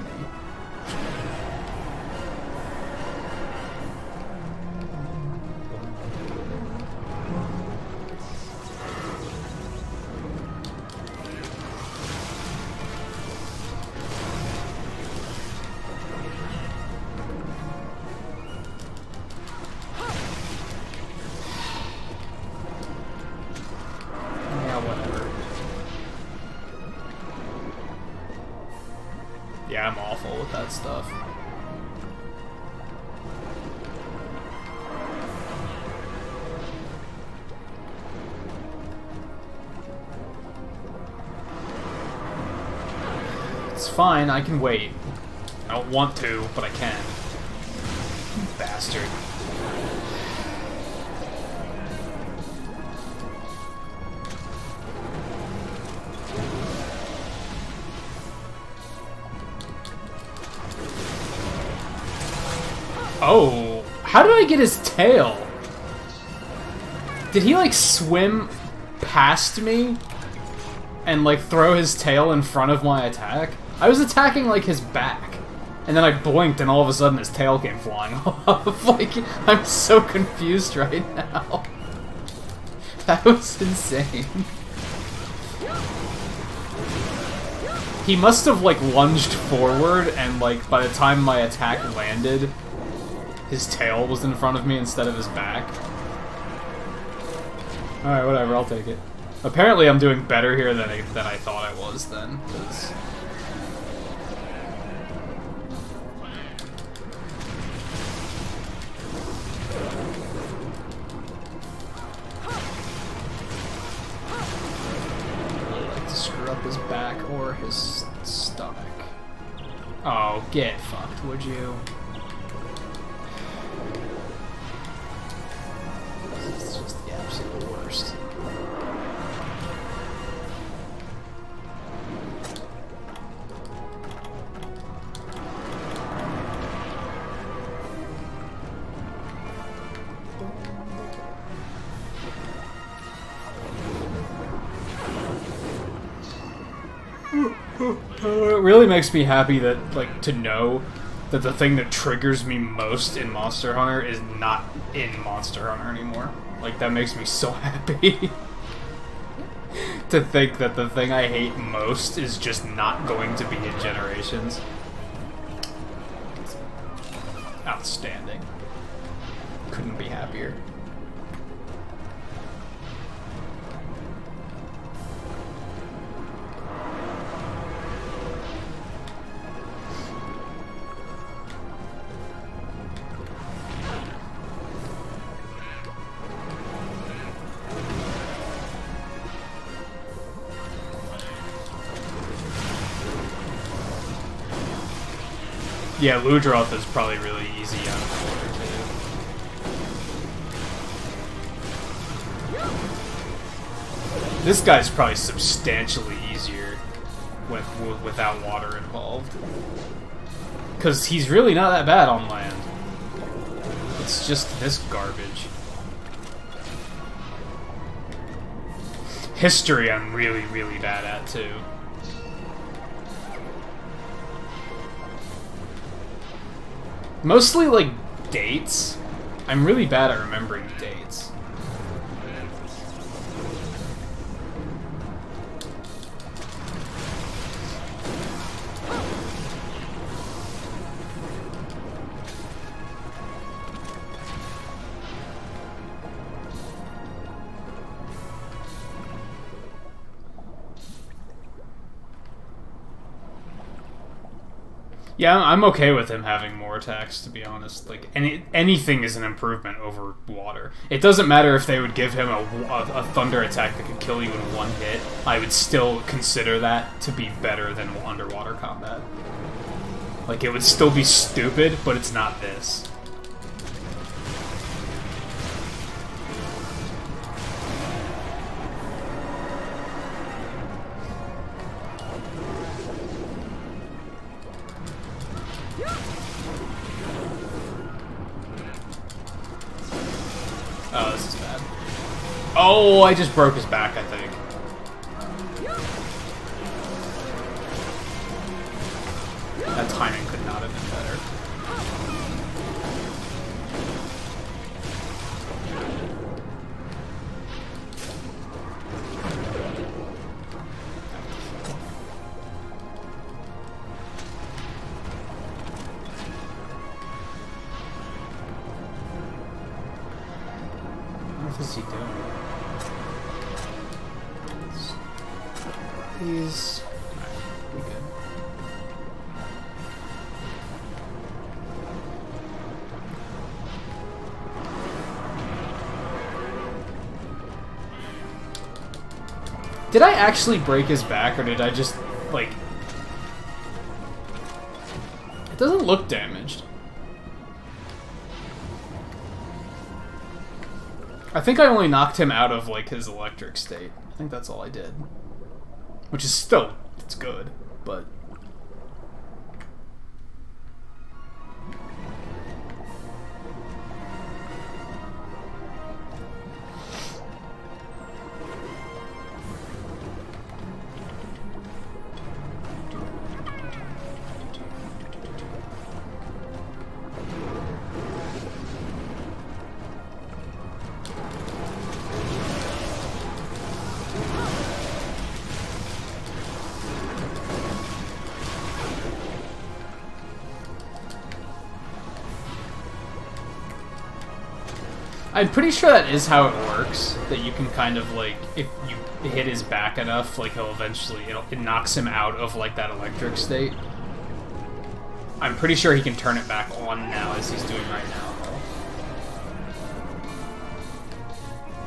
Yeah, I'm awful with that stuff. It's fine, I can wait. I don't want to, but I can. Bastard. Oh, how did I get his tail? Did he like swim past me and like throw his tail in front of my attack? I was attacking like his back, and then I blinked and all of a sudden his tail came flying off. Like, I'm so confused right now. That was insane. He must have like lunged forward and like by the time my attack landed, his tail was in front of me instead of his back. Alright, whatever, I'll take it. Apparently I'm doing better here than I thought I was then, because... I'd like to screw up his back or his stomach. Oh, get fucked, would you? It really makes me happy that, like, to know that the thing that triggers me most in Monster Hunter is not in Monster Hunter anymore. Like, that makes me so happy. To think that the thing I hate most is just not going to be in Generations. Outstanding. Couldn't be happier. Yeah, Ludroth is probably really easy out of the water, too. This guy's probably substantially easier without water involved. Because he's really not that bad on land. It's just this garbage. History I'm really, really bad at, too. Mostly, like, dates. I'm really bad at remembering dates. Yeah, I'm okay with him having more attacks, to be honest. Like, anything is an improvement over water. It doesn't matter if they would give him a thunder attack that could kill you in one hit. I would still consider that to be better than underwater combat. Like, it would still be stupid, but it's not this. Oh, this is bad. Oh, I just broke his back, I think. That timing could not have been better. What is he doing? He's... Alright, we good. Did I actually break his back, or did I just, like... It doesn't look damaged. I think I only knocked him out of, like, his electric state. I think that's all I did. Which is still, it's good, but... I'm pretty sure that is how it works, that you can kind of, like, if you hit his back enough, like, he'll eventually, it knocks him out of, like, that electric state. I'm pretty sure he can turn it back on now, as he's doing right now, though.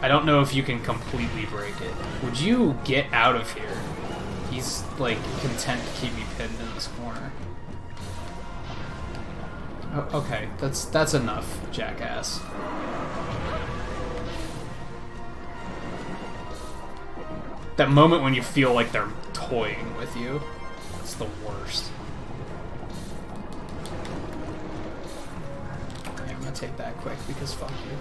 I don't know if you can completely break it. Would you get out of here? He's, like, content to keep me pinned in this corner. Oh, okay, that's enough, jackass. That moment when you feel like they're toying with you, it's the worst. Yeah, I'm gonna take that quick because fuck you.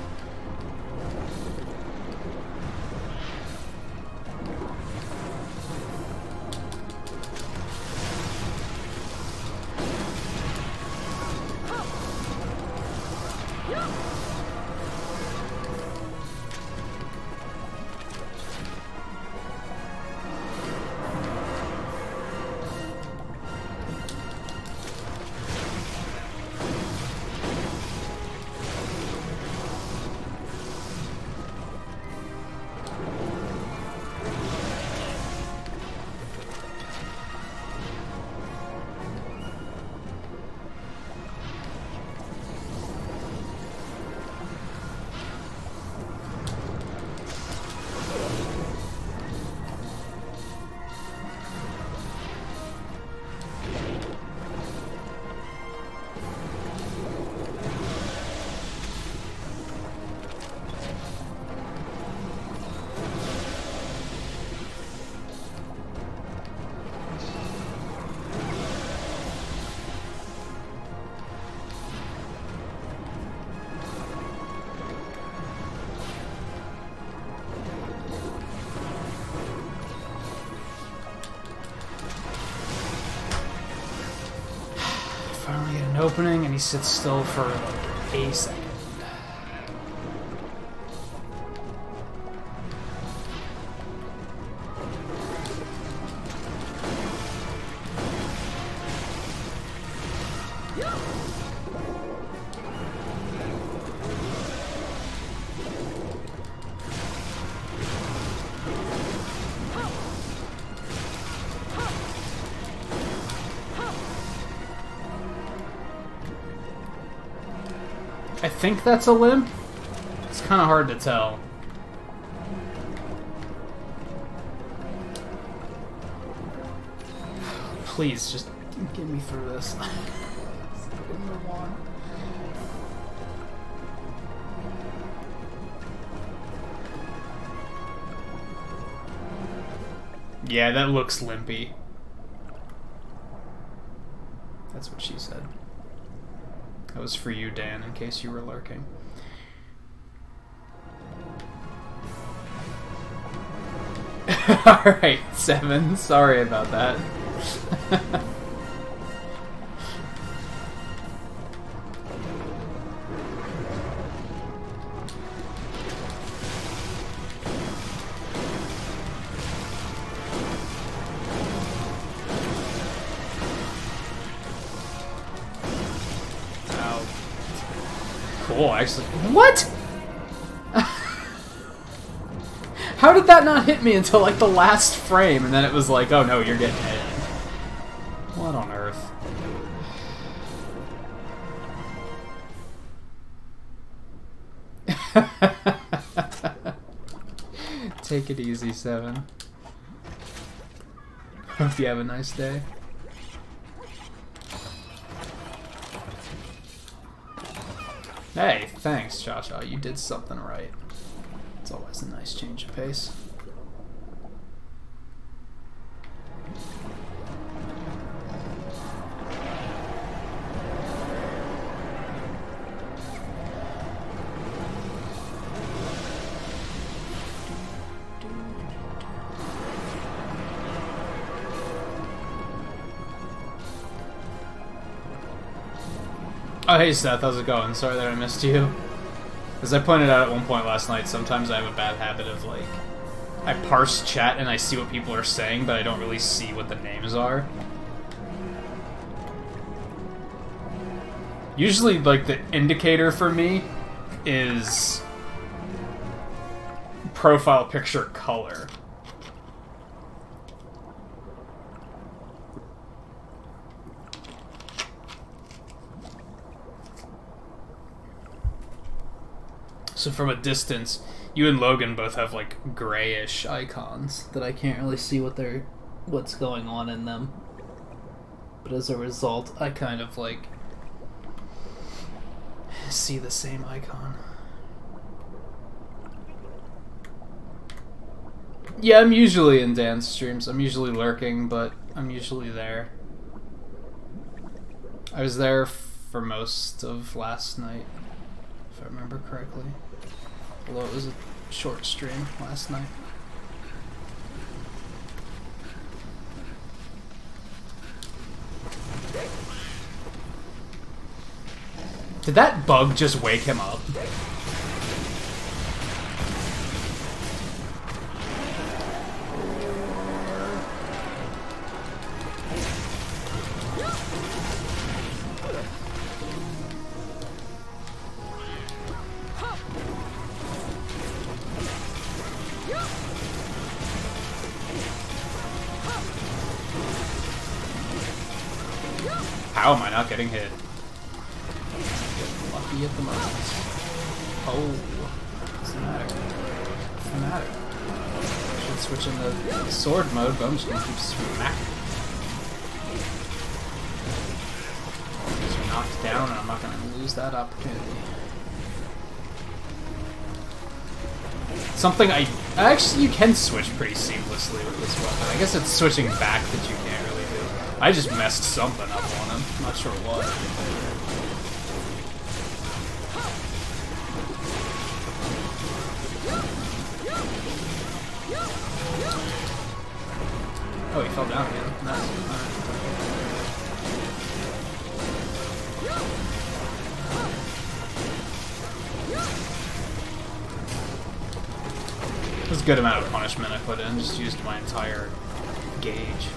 opening, and he sits still for like a second. I think that's a limp. It's kind of hard to tell. Please, just get me through this. Move on. Yeah, that looks limpy. That's what she said. That was for you, Dan, in case you were lurking. Alright, 7. Sorry about that. Cool, actually. What? How did that not hit me until like the last frame, and then it was like, oh no, you're getting hit. What on earth? Take it easy, 7. Hope you have a nice day. Hey, thanks, Cha-Cha. You did something right. It's always a nice change of pace. Oh, hey Seth, how's it going? Sorry that I missed you. As I pointed out at one point last night, sometimes I have a bad habit of, like, I parse chat and I see what people are saying, but I don't really see what the names are. Usually, like, the indicator for me is profile picture color. So from a distance, you and Logan both have like grayish icons that I can't really see what's going on in them. But as a result, I kind of like see the same icon. Yeah, I'm usually in Dan's streams. I'm usually lurking, but I'm usually there. I was there for most of last night, if I remember correctly. Although it was a short stream last night. Did that bug just wake him up? How am I not getting hit? Get lucky at the moment. Oh, what's the matter? What's the matter? Should switch into sword mode, but I'm just gonna keep smacking. Just knocked down, and I'm not gonna lose that opportunity. Something actually you can switch pretty seamlessly with this weapon. I guess it's switching back that you can't really do. I just messed something up on him. Not sure what. Oh, he fell down again. Nice. was a good amount of punishment I put in. Just used my entire gauge.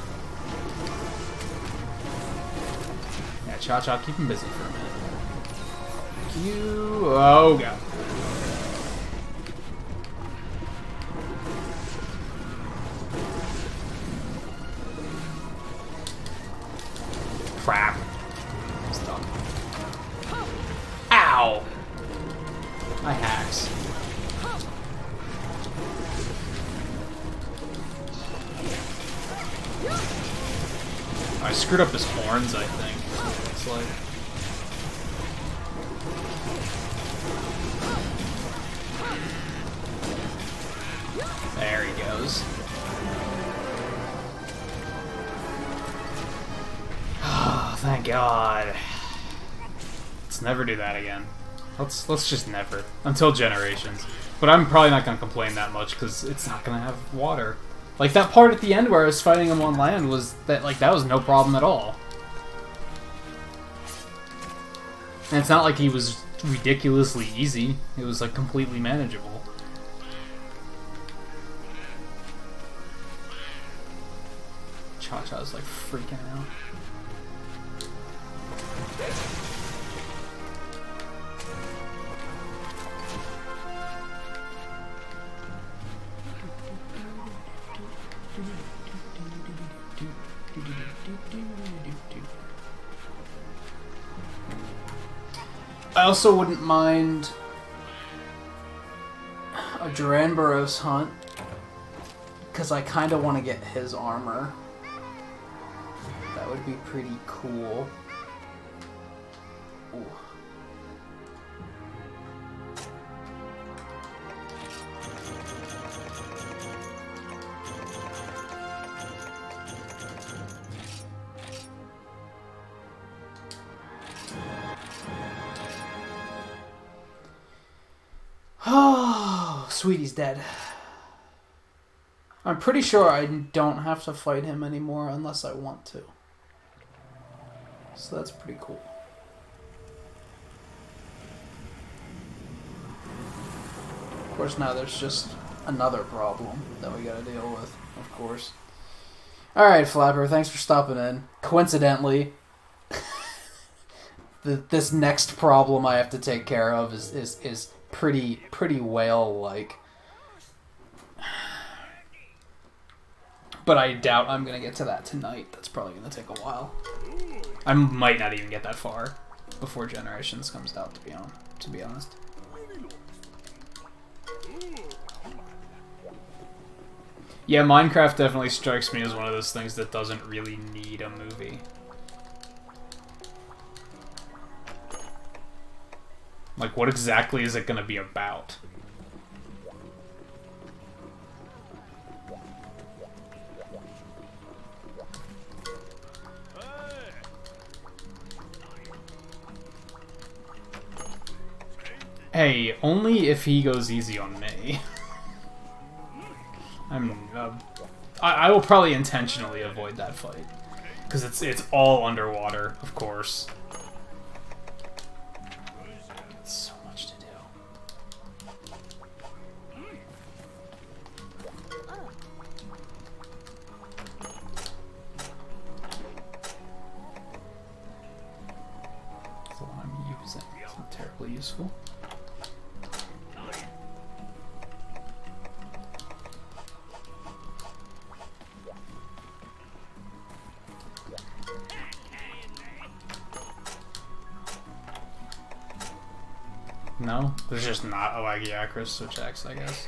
Yeah, Cha-Cha, keep him busy for a minute. You... Oh, God. Crap. Stop. Ow! My hacks. I screwed up his horns, I think. It's like... There he goes. Oh, thank God. Let's never do that again. Let's just never. Until Generations. But I'm probably not going to complain that much, because it's not going to have water. Like, that part at the end where I was fighting him on land was, that was no problem at all. And it's not like he was ridiculously easy. It was, like, completely manageable. Cha-Cha's, like, freaking out. I also wouldn't mind a Duranboros hunt, because I kind of want to get his armor. That would be pretty cool. Ooh. Oh, Sweetie's dead. I'm pretty sure I don't have to fight him anymore unless I want to. So that's pretty cool. Of course, now there's just another problem that we gotta deal with, of course. Alright, Flapper, thanks for stopping in. Coincidentally, this next problem I have to take care of is pretty whale-like. But I doubt I'm gonna get to that tonight. That's probably gonna take a while. I might not even get that far before Generations comes out, to be honest. Yeah, Minecraft definitely strikes me as one of those things that doesn't really need a movie. Like, what exactly is it gonna be about? Hey, only if he goes easy on me. I will probably intentionally avoid that fight, because it's all underwater, of course. So much to do. That's the one I'm using. It's not terribly useful. No? There's just not a Lagiacrus switch X, I guess.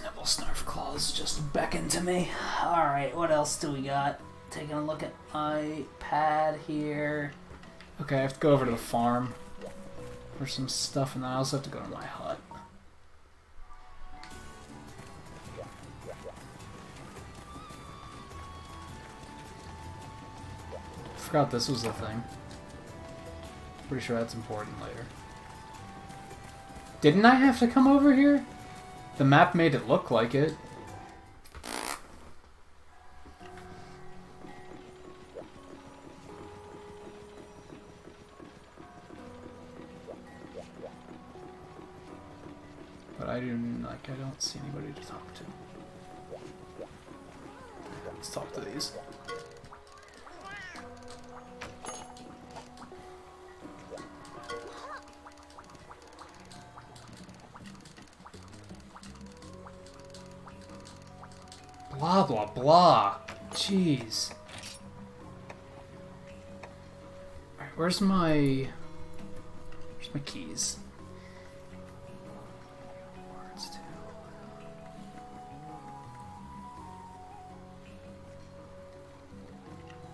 Nibble Snarf Claws just beckon to me. Alright, what else do we got? Taking a look at my pad here. Okay, I have to go over to the farm for some stuff, and then I also have to go to my hut. Forgot this was the thing. Pretty sure that's important later. Didn't I have to come over here? The map made it look like it. But I don't see anybody to talk to. Let's talk to these. Blah, blah, blah. Jeez. Alright, where's my keys?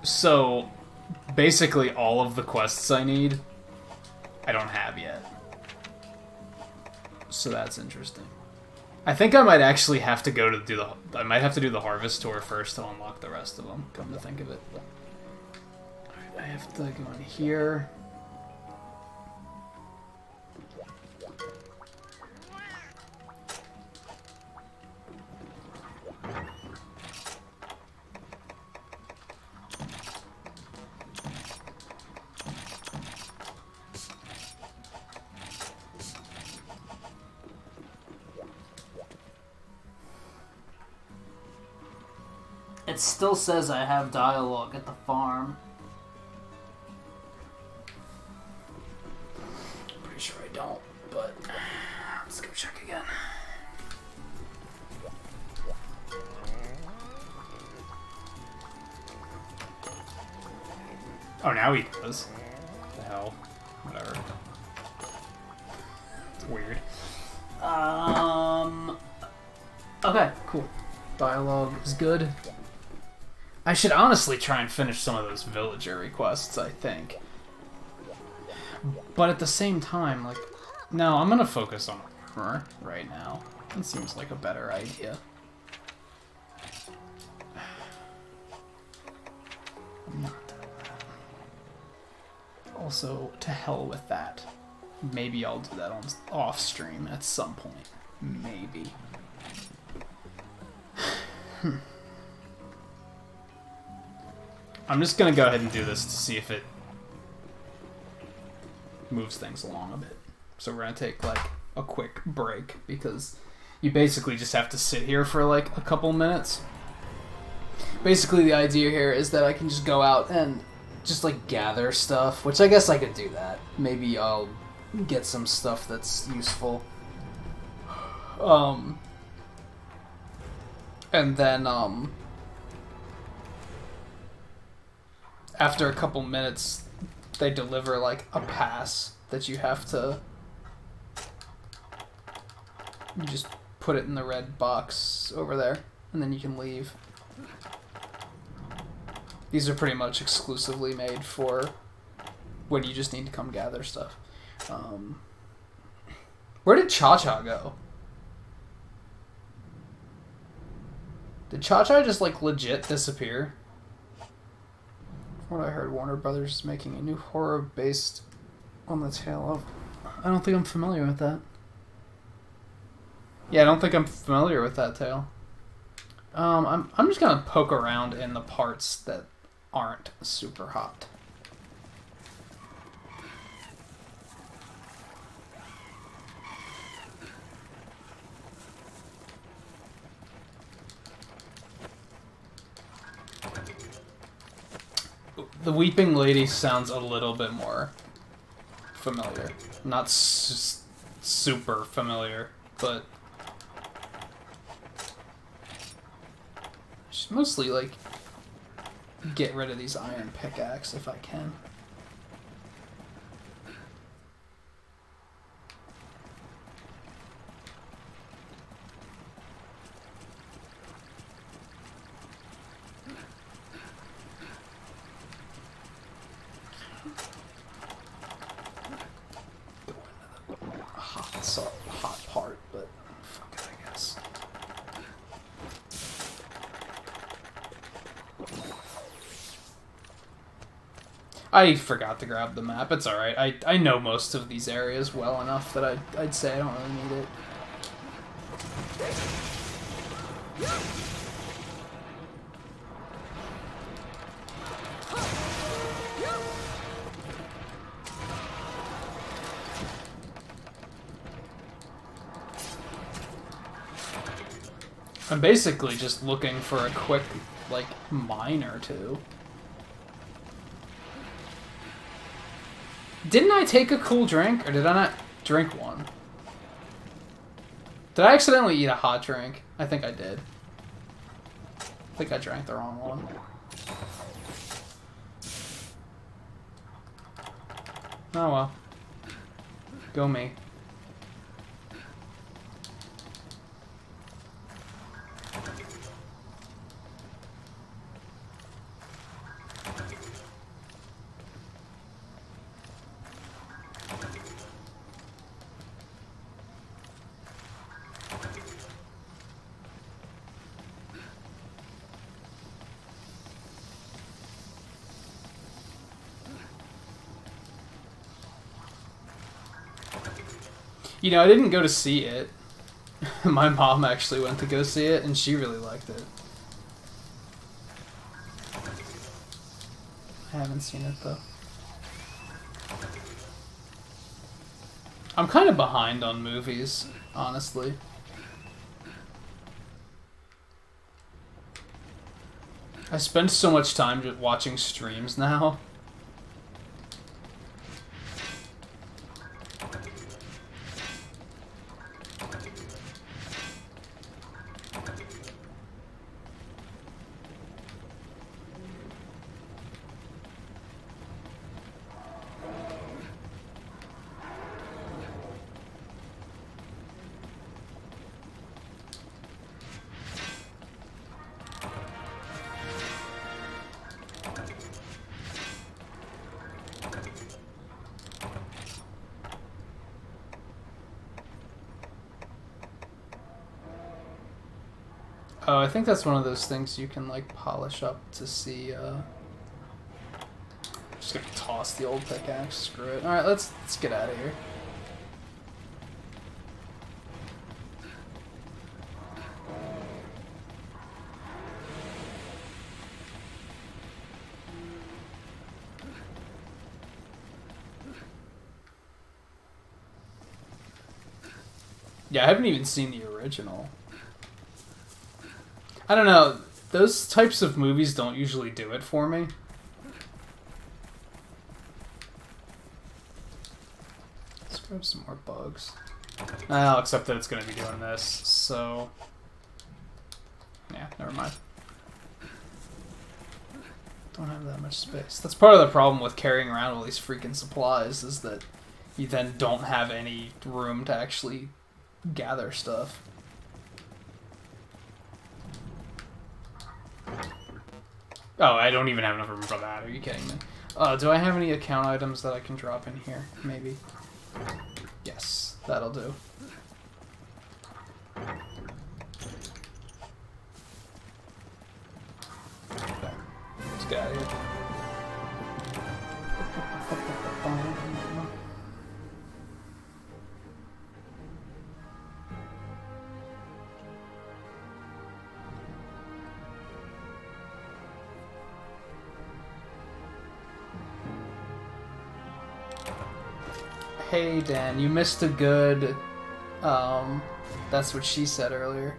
So, basically all of the quests I need, I don't have yet. So that's interesting. I think I might actually have to go to do the... I might have to do the Harvest Tour first to unlock the rest of them, come to think of it. Alright, I have to go in here. It still says I have dialogue at the farm. Pretty sure I don't, but let's go check again. Oh, now he does. What the hell? Whatever. It's weird. Okay, cool. Dialogue is good. I should honestly try and finish some of those villager requests, I think. But at the same time, like, no, I'm gonna focus on her right now. That seems like a better idea. I'm not doing that. Also, to hell with that. Maybe I'll do that on off stream at some point. Maybe. I'm just gonna go ahead and do this to see if it moves things along a bit. So we're gonna take like a quick break because you basically just have to sit here for like a couple minutes. Basically the idea here is that I can just go out and just like gather stuff, which I guess I could do that. Maybe I'll get some stuff that's useful. And then after a couple minutes, they deliver like a pass that you have to... You just put it in the red box over there, and then you can leave. These are pretty much exclusively made for when you just need to come gather stuff. Where did Cha-Cha go? Did Cha-Cha just like legit disappear? From what I heard, Warner Brothers is making a new horror based on the tale of... I don't think I'm familiar with that. Yeah, I don't think I'm familiar with that tale. I'm just gonna poke around in the parts that aren't super hot. The Weeping Lady sounds a little bit more familiar. Not super familiar, but... Just mostly, like, get rid of these iron pickaxe if I can. Hot part, but fuck it, I guess. I forgot to grab the map. It's alright. I know most of these areas well enough that I'd say I don't really need it. I'm basically just looking for a quick, like, mine or two. Didn't I take a cool drink, or did I not drink one? Did I accidentally eat a hot drink? I think I did. I think I drank the wrong one. Oh well. Go me. You know, I didn't go to see it. My mom actually went to go see it, and she really liked it. I haven't seen it, though. I'm kind of behind on movies, honestly. I spend so much time just watching streams now. Oh, I think that's one of those things you can, like, polish up to see, Just gonna toss the old pickaxe, screw it. Alright, let's get out of here. Yeah, I haven't even seen the original. I don't know, those types of movies don't usually do it for me. Let's grab some more bugs. I'll accept that it's going to be doing this, so... Yeah, never mind. Don't have that much space. That's part of the problem with carrying around all these freaking supplies, is that you then don't have any room to actually gather stuff. Oh, I don't even have enough room for that. Are you kidding me? Do I have any account items that I can drop in here? Maybe. Yes, that'll do. Okay. Let's get out of here. Hey Dan, you missed a good, that's what she said earlier.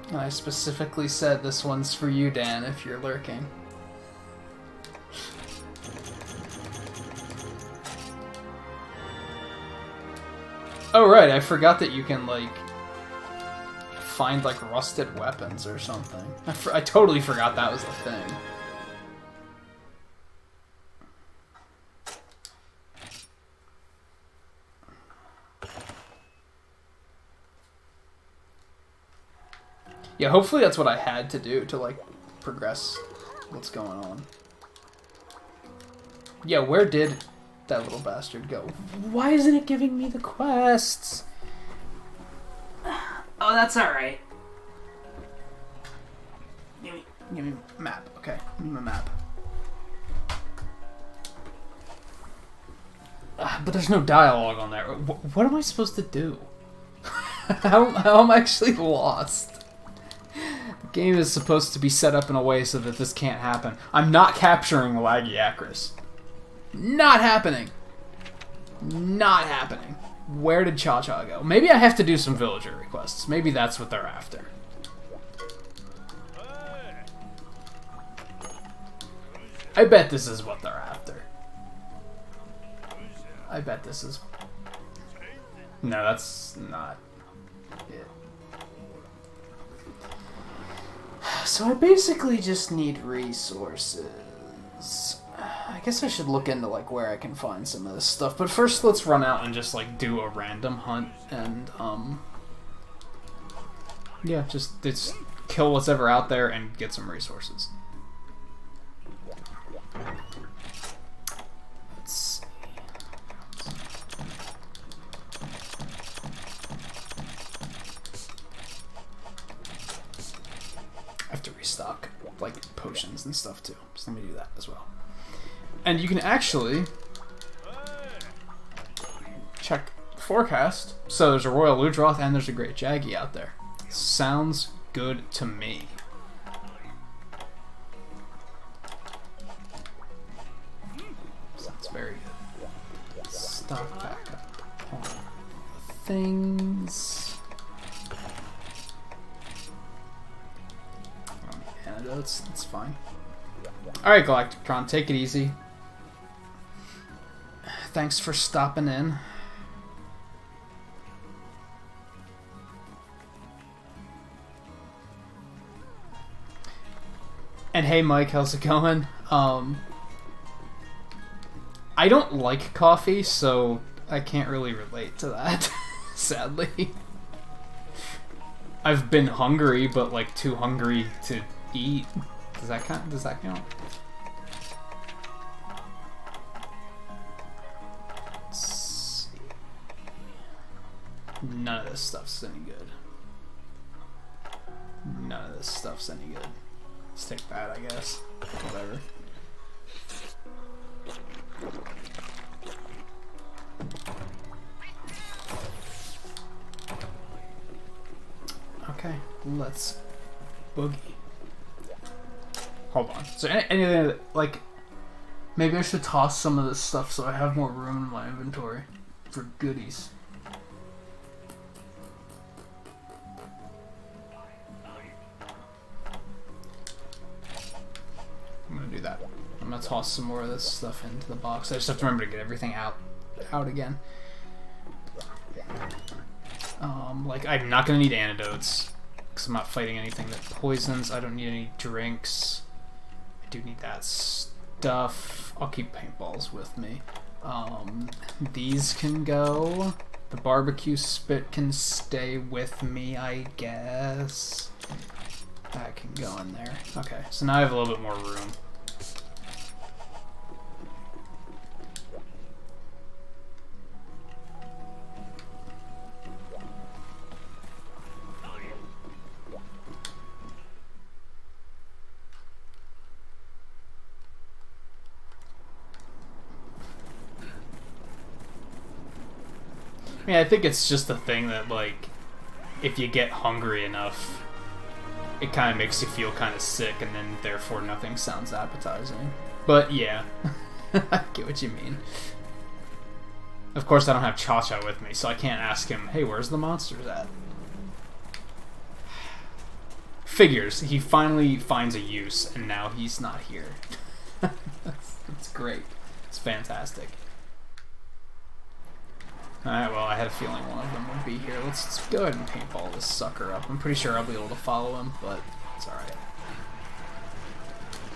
And I specifically said this one's for you, Dan, if you're lurking. Oh right, I forgot that you can, like, find, like, rusted weapons or something. I totally forgot that was a thing. Yeah, hopefully that's what I had to do to, like, progress what's going on. Yeah, where did that little bastard go? Why isn't it giving me the quests? Oh, that's alright. Give me a map, okay. Give me a map. But there's no dialogue on there. What am I supposed to do? how am I actually lost? The game is supposed to be set up in a way so that this can't happen. I'm not capturing Laggy Acris. Not happening. Not happening. Where did Cha-Cha go? Maybe I have to do some villager requests. Maybe that's what they're after. I bet this is what they're after. I bet this is... No, that's not it. So I basically just need resources. I guess I should look into like where I can find some of this stuff. But first let's run out and just like do a random hunt and yeah, just kill what's ever out there and get some resources. Let's see. I have to restock like potions and stuff too, so let me do that as well. And you can actually check forecast. So there's a Royal Ludroth and there's a Great Jaggy out there. Sounds good to me. Sounds very good. Stock back up on things. Antidotes, that's fine. Alright, Galacticron, take it easy. Thanks for stopping in. And hey Mike, how's it going? I don't like coffee, so I can't really relate to that, sadly. I've been hungry, but like too hungry to eat. Does that count? Does that count? None of this stuff's any good. None of this stuff's any good. Let's take that, I guess. Whatever. Okay, let's boogie. Hold on. So anything that, like, maybe I should toss some of this stuff so I have more room in my inventory for goodies. I'm gonna do that. I'm gonna toss some more of this stuff into the box. I just have to remember to get everything out again. Like, I'm not gonna need antidotes because I'm not fighting anything that poisons. I don't need any drinks. I do need that stuff. I'll keep paintballs with me. These can go. The barbecue spit can stay with me, I guess. That can go in there. Okay, so now I have a little bit more room. I mean, I think it's just a thing that, like, if you get hungry enough, it kind of makes you feel kind of sick, and then therefore nothing sounds appetizing. But yeah, I get what you mean. Of course, I don't have Cha-Cha with me, so I can't ask him, hey, where's the monsters at? Figures. He finally finds a use, and now he's not here. That's great. It's fantastic. Alright, well, I had a feeling one of them would be here. Let's go ahead and paintball this sucker up. I'm pretty sure I'll be able to follow him, but it's alright.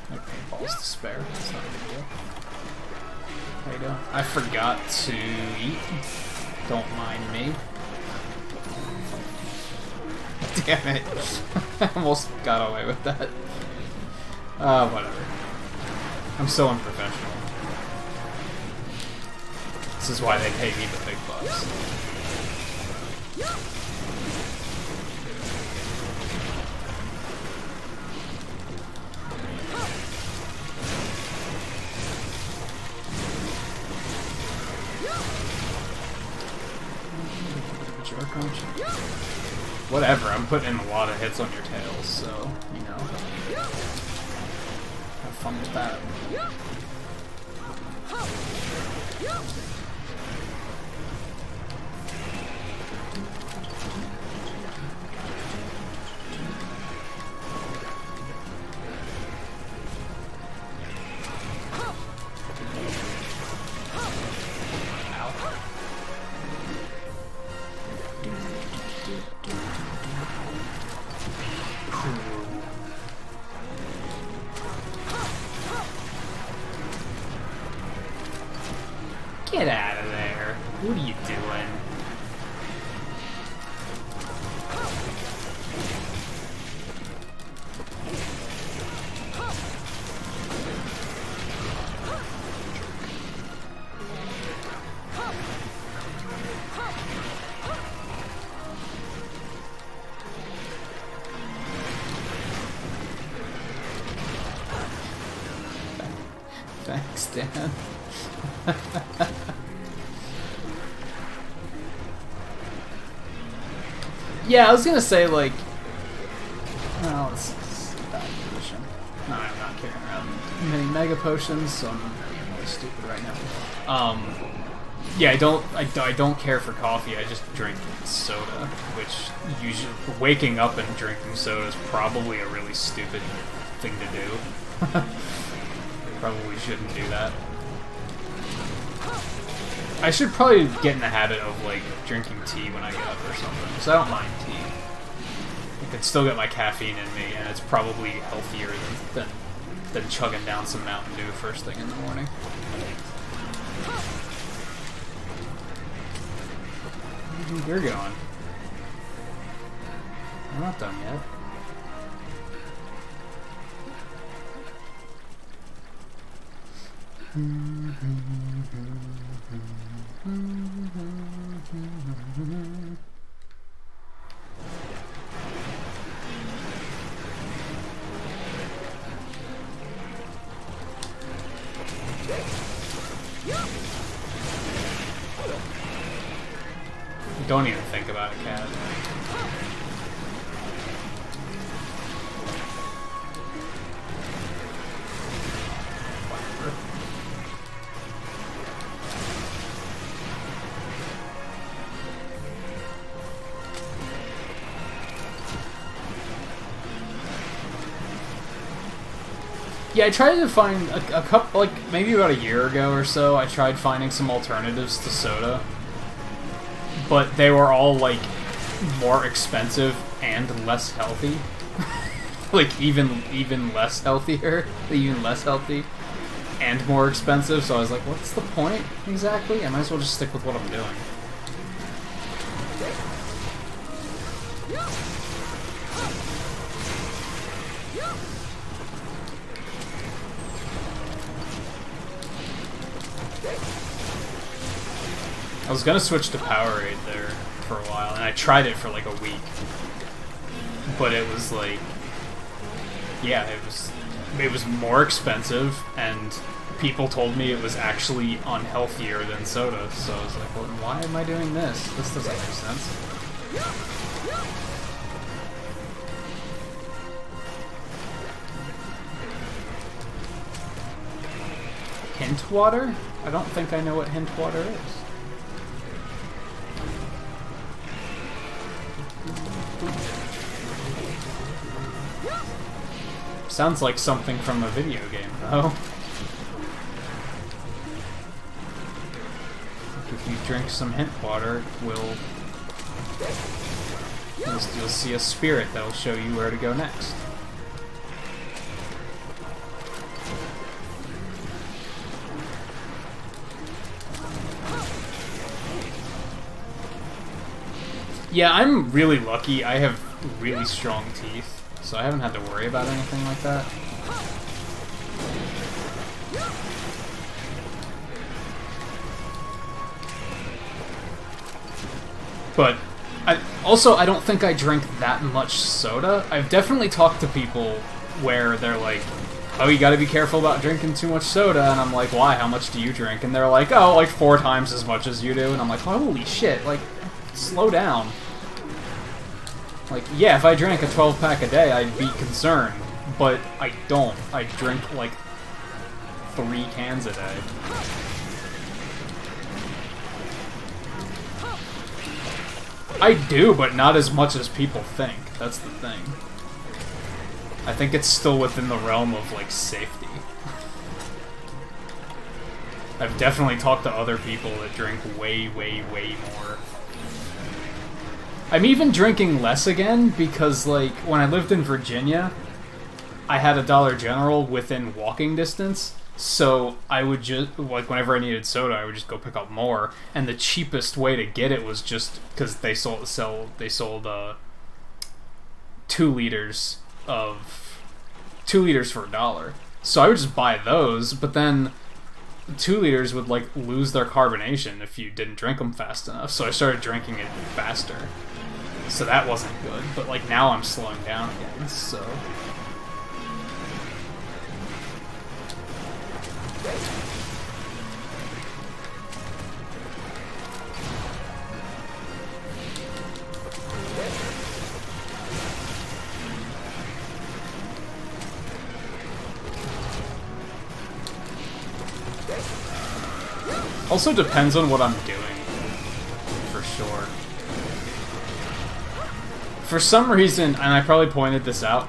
My paintballs to spare. It's not a big deal. How you doing? I forgot to eat. Don't mind me. Damn it. I almost got away with that. Whatever. I'm so unprofessional. This is why they pay me the big bucks. Jerk, aren't you? Whatever, I'm putting in a lot of hits on your tails, so, you know. Have fun with that. Stan. Yeah, I was gonna say, like... No, this is a bad position. No, I'm not carrying around many mega potions, so I'm really stupid right now. Yeah, I don't care for coffee, I just drink soda, which usually... Waking up and drinking soda is probably a really stupid thing to do. Probably shouldn't do that. I should probably get in the habit of, like, drinking tea when I get up or something, because I don't mind tea. I can still get my caffeine in me, and it's probably healthier than chugging down some Mountain Dew first thing in the morning. Where do you think you're going? I'm not done yet. Don't even think about it, Cat. Yeah, I tried to find a couple, like, maybe about a year ago or so, I tried finding some alternatives to soda. But they were all, like, more expensive and less healthy. Like, even less healthier, even less healthy, and more expensive, so I was like, what's the point, exactly? I might as well just stick with what I'm doing. I was gonna switch to Powerade there for a while, and I tried it for like a week. But it was like, yeah, it was more expensive, and people told me it was actually unhealthier than soda. So I was like, well, why am I doing this? This doesn't make sense. Hint water? I don't think I know what hint water is. Sounds like something from a video game, though. If you drink some hint water, you'll see a spirit that'll show you where to go next. Yeah, I'm really lucky. I have really strong teeth. So I haven't had to worry about anything like that. But I don't think I drink that much soda. I've definitely talked to people where they're like, oh, you gotta be careful about drinking too much soda, and I'm like, why? How much do you drink? And they're like, oh, like 4 times as much as you do, and I'm like, holy shit, like, slow down. Like, yeah, if I drank a 12-pack a day, I'd be concerned, but I don't. I drink, like, 3 cans a day. I do, but not as much as people think. That's the thing. I think it's still within the realm of, like, safety. I've definitely talked to other people that drink way, way, way more. I'm even drinking less again because, like, when I lived in Virginia, I had a Dollar General within walking distance, so I would just, like, whenever I needed soda, I would just go pick up more, and the cheapest way to get it was just, because they sold 2 liters for $1. So I would just buy those, but then 2 liters would, like, lose their carbonation if you didn't drink them fast enough, so I started drinking it faster. So that wasn't good, but, like, now I'm slowing down again, so... Also depends on what I'm doing, for sure. For some reason, and I probably pointed this out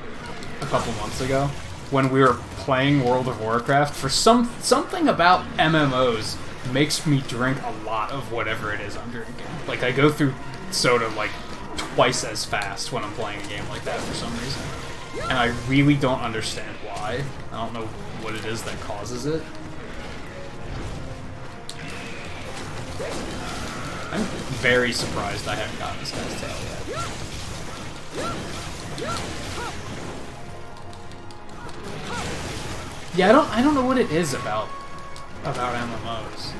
a couple months ago, when we were playing World of Warcraft, for something about MMOs makes me drink a lot of whatever it is I'm drinking. Like, I go through soda, like, twice as fast when I'm playing a game like that for some reason. And I really don't understand why. I don't know what it is that causes it. I'm very surprised I haven't gotten this guy's tail yet. Yeah, I don't know what it is about MMOs.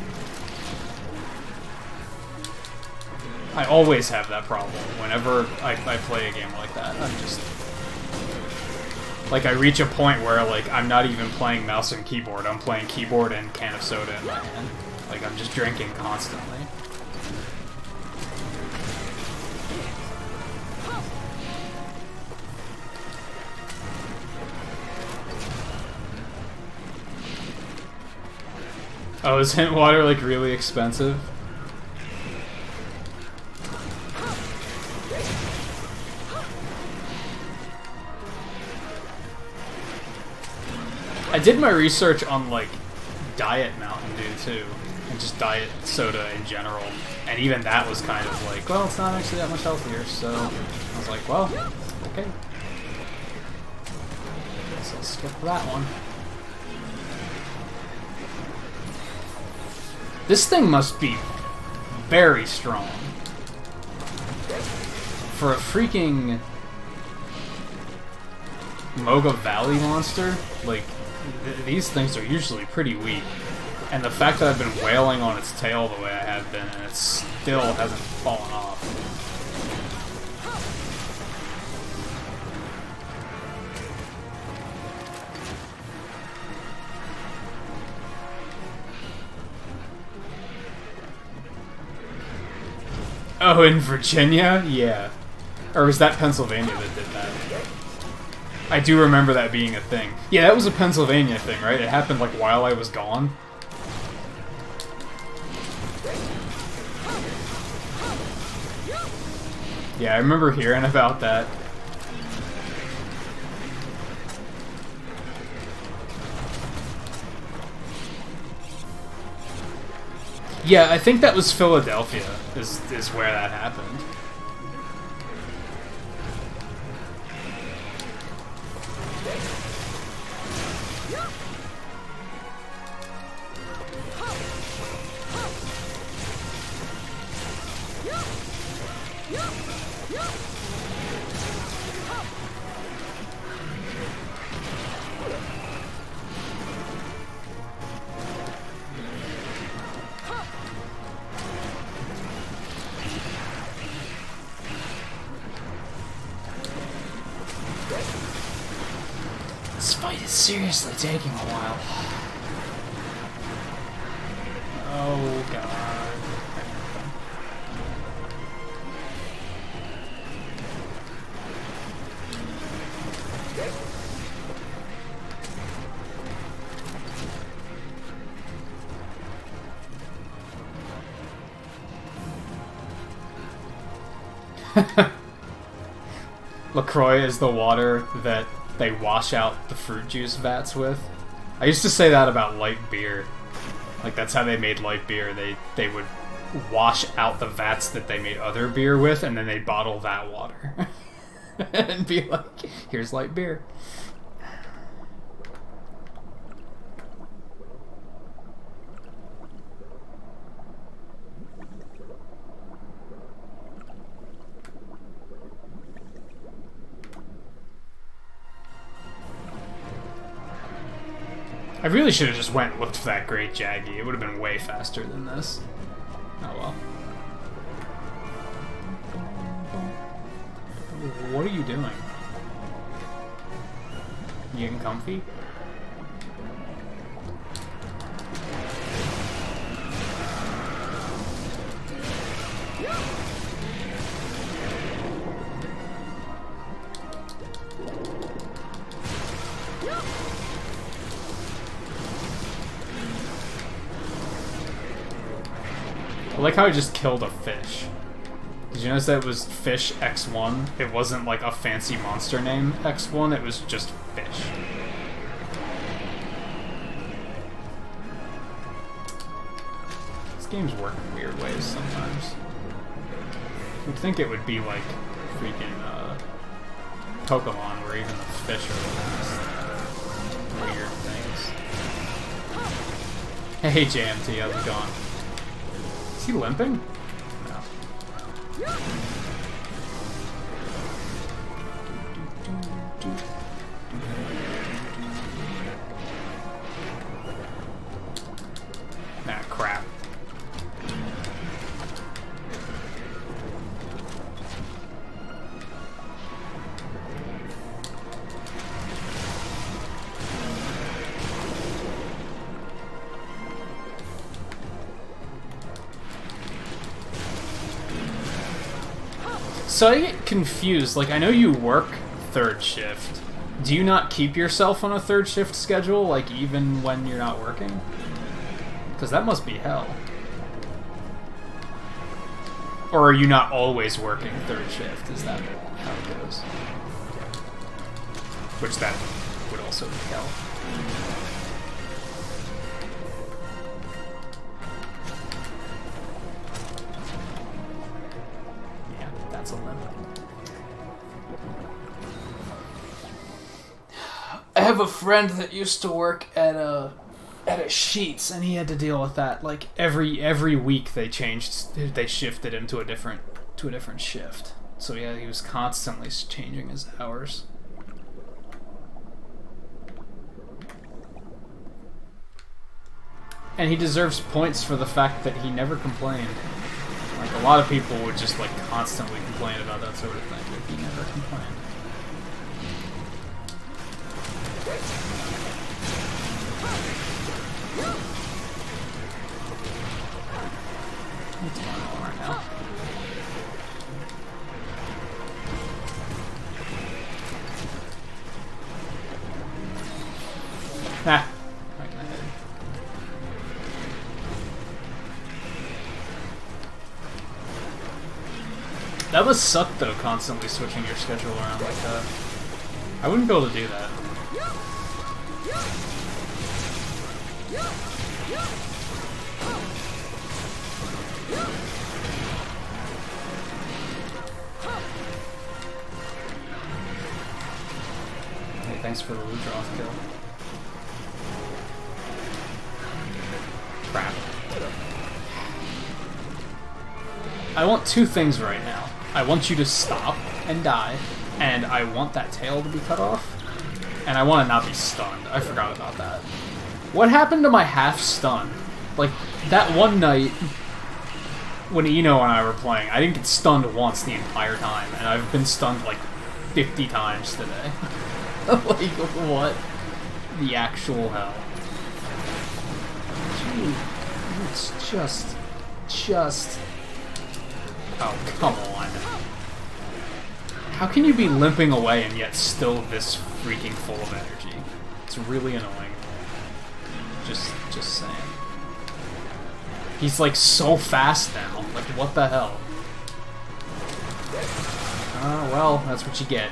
I always have that problem whenever I play a game like that. I'm just like, I reach a point where, like, I'm not even playing mouse and keyboard. I'm playing keyboard and can of soda in my hand. Like, I'm just drinking constantly. Oh, is hint water, like, really expensive? I did my research on, like, Diet Mountain Dew, too. And just diet soda in general. And even that was kind of like, well, it's not actually that much healthier, so I was like, well, okay. Guess I'll skip that one. This thing must be very strong. For a freaking Moga Valley monster, like, these things are usually pretty weak. And the fact that I've been wailing on its tail the way I have been, and it still hasn't fallen off. Oh, in Virginia? Yeah. Or was that Pennsylvania that did that? I do remember that being a thing. Yeah, that was a Pennsylvania thing, right? It happened, like, while I was gone. Yeah, I remember hearing about that. Yeah, I think that was Philadelphia, is where that happened. This fight is seriously taking a while. Oh god. LaCroix is the water that they wash out the fruit juice vats with. I used to say that about light beer. Like, that's how they made light beer. They would wash out the vats that they made other beer with, and then they'd bottle that water. And be like, here's light beer. I really should have just went and looked for that Great Jaggy. It would have been way faster than this. Oh well. What are you doing? You getting comfy? like how I just killed a fish. Did you notice that it was Fish X1? It wasn't like a fancy monster name X1, it was just fish. This game's work in weird ways sometimes. You'd think it would be like freaking Pokemon, where even the fish are like weird things. Hey JMT, how's it going? Is he limping? No. Nah, crap. So I get confused, like I know you work third shift. Do you not keep yourself on a third shift schedule, like even when you're not working? Because that must be hell. Or are you not always working third shift? Is that how it goes? Which that would also be hell. That's a limp. I have a friend that used to work at a Sheetz, and he had to deal with that. Like every week, they shifted him to a different shift. So yeah, he was constantly changing his hours. And he deserves points for the fact that he never complained. Like, a lot of people would just, like, constantly complain about that sort of thing, but he never complained. What's going on right now? Ah. Right in the head. That would suck, though, constantly switching your schedule around like that. I wouldn't be able to do that. Hey, thanks for the loot off kill. Crap. I want two things right now. I want you to stop and die, and I want that tail to be cut off, and I want to not be stunned. I forgot about that. What happened to my half stun? Like, that one night when Eno and I were playing, I didn't get stunned once the entire time, and I've been stunned like 50 times today. Like, what the actual hell? Gee, it's just... Oh, come on. How can you be limping away and yet still this freaking full of energy? It's really annoying. Just saying. He's like so fast now. Like, what the hell? Well, that's what you get.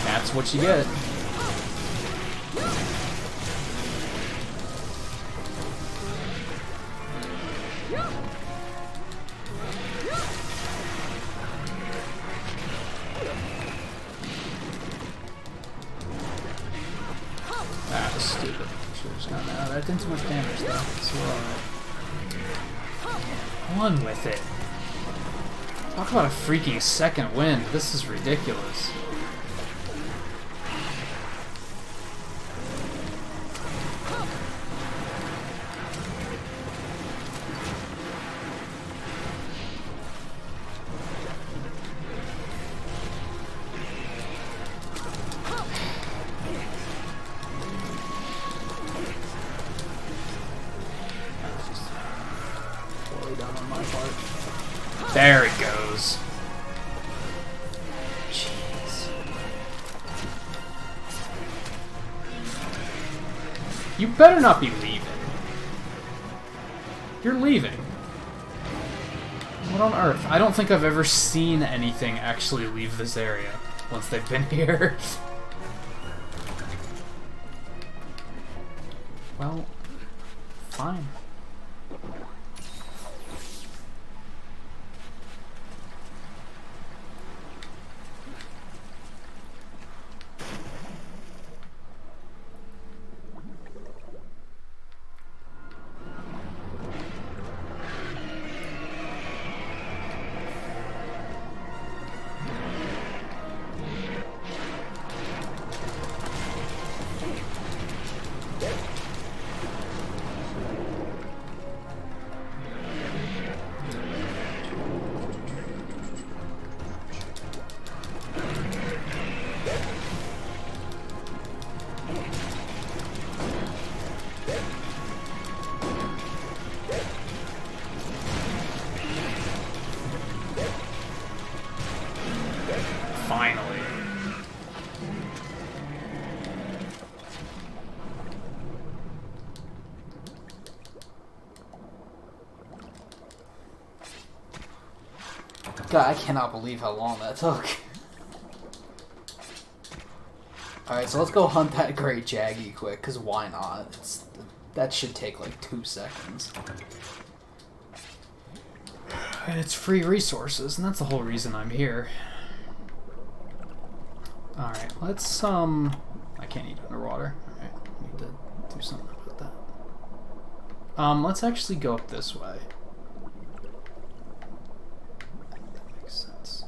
That's what you get. That was stupid. Should've just gone out. That did too much damage though, so we're alright. On with it. Talk about a freaking second wind. This is ridiculous. There it goes. Jeez. You better not be leaving. You're leaving. What on earth? I don't think I've ever seen anything actually leave this area once they've been here. Well, fine. Finally. God, I cannot believe how long that took. Alright, so let's go hunt that great Jaggy quick, because why not? That should take like 2 seconds. And it's free resources, and that's the whole reason I'm here. Alright, let's, I can't eat underwater. Alright, I need to do something about that. Let's actually go up this way. That makes sense.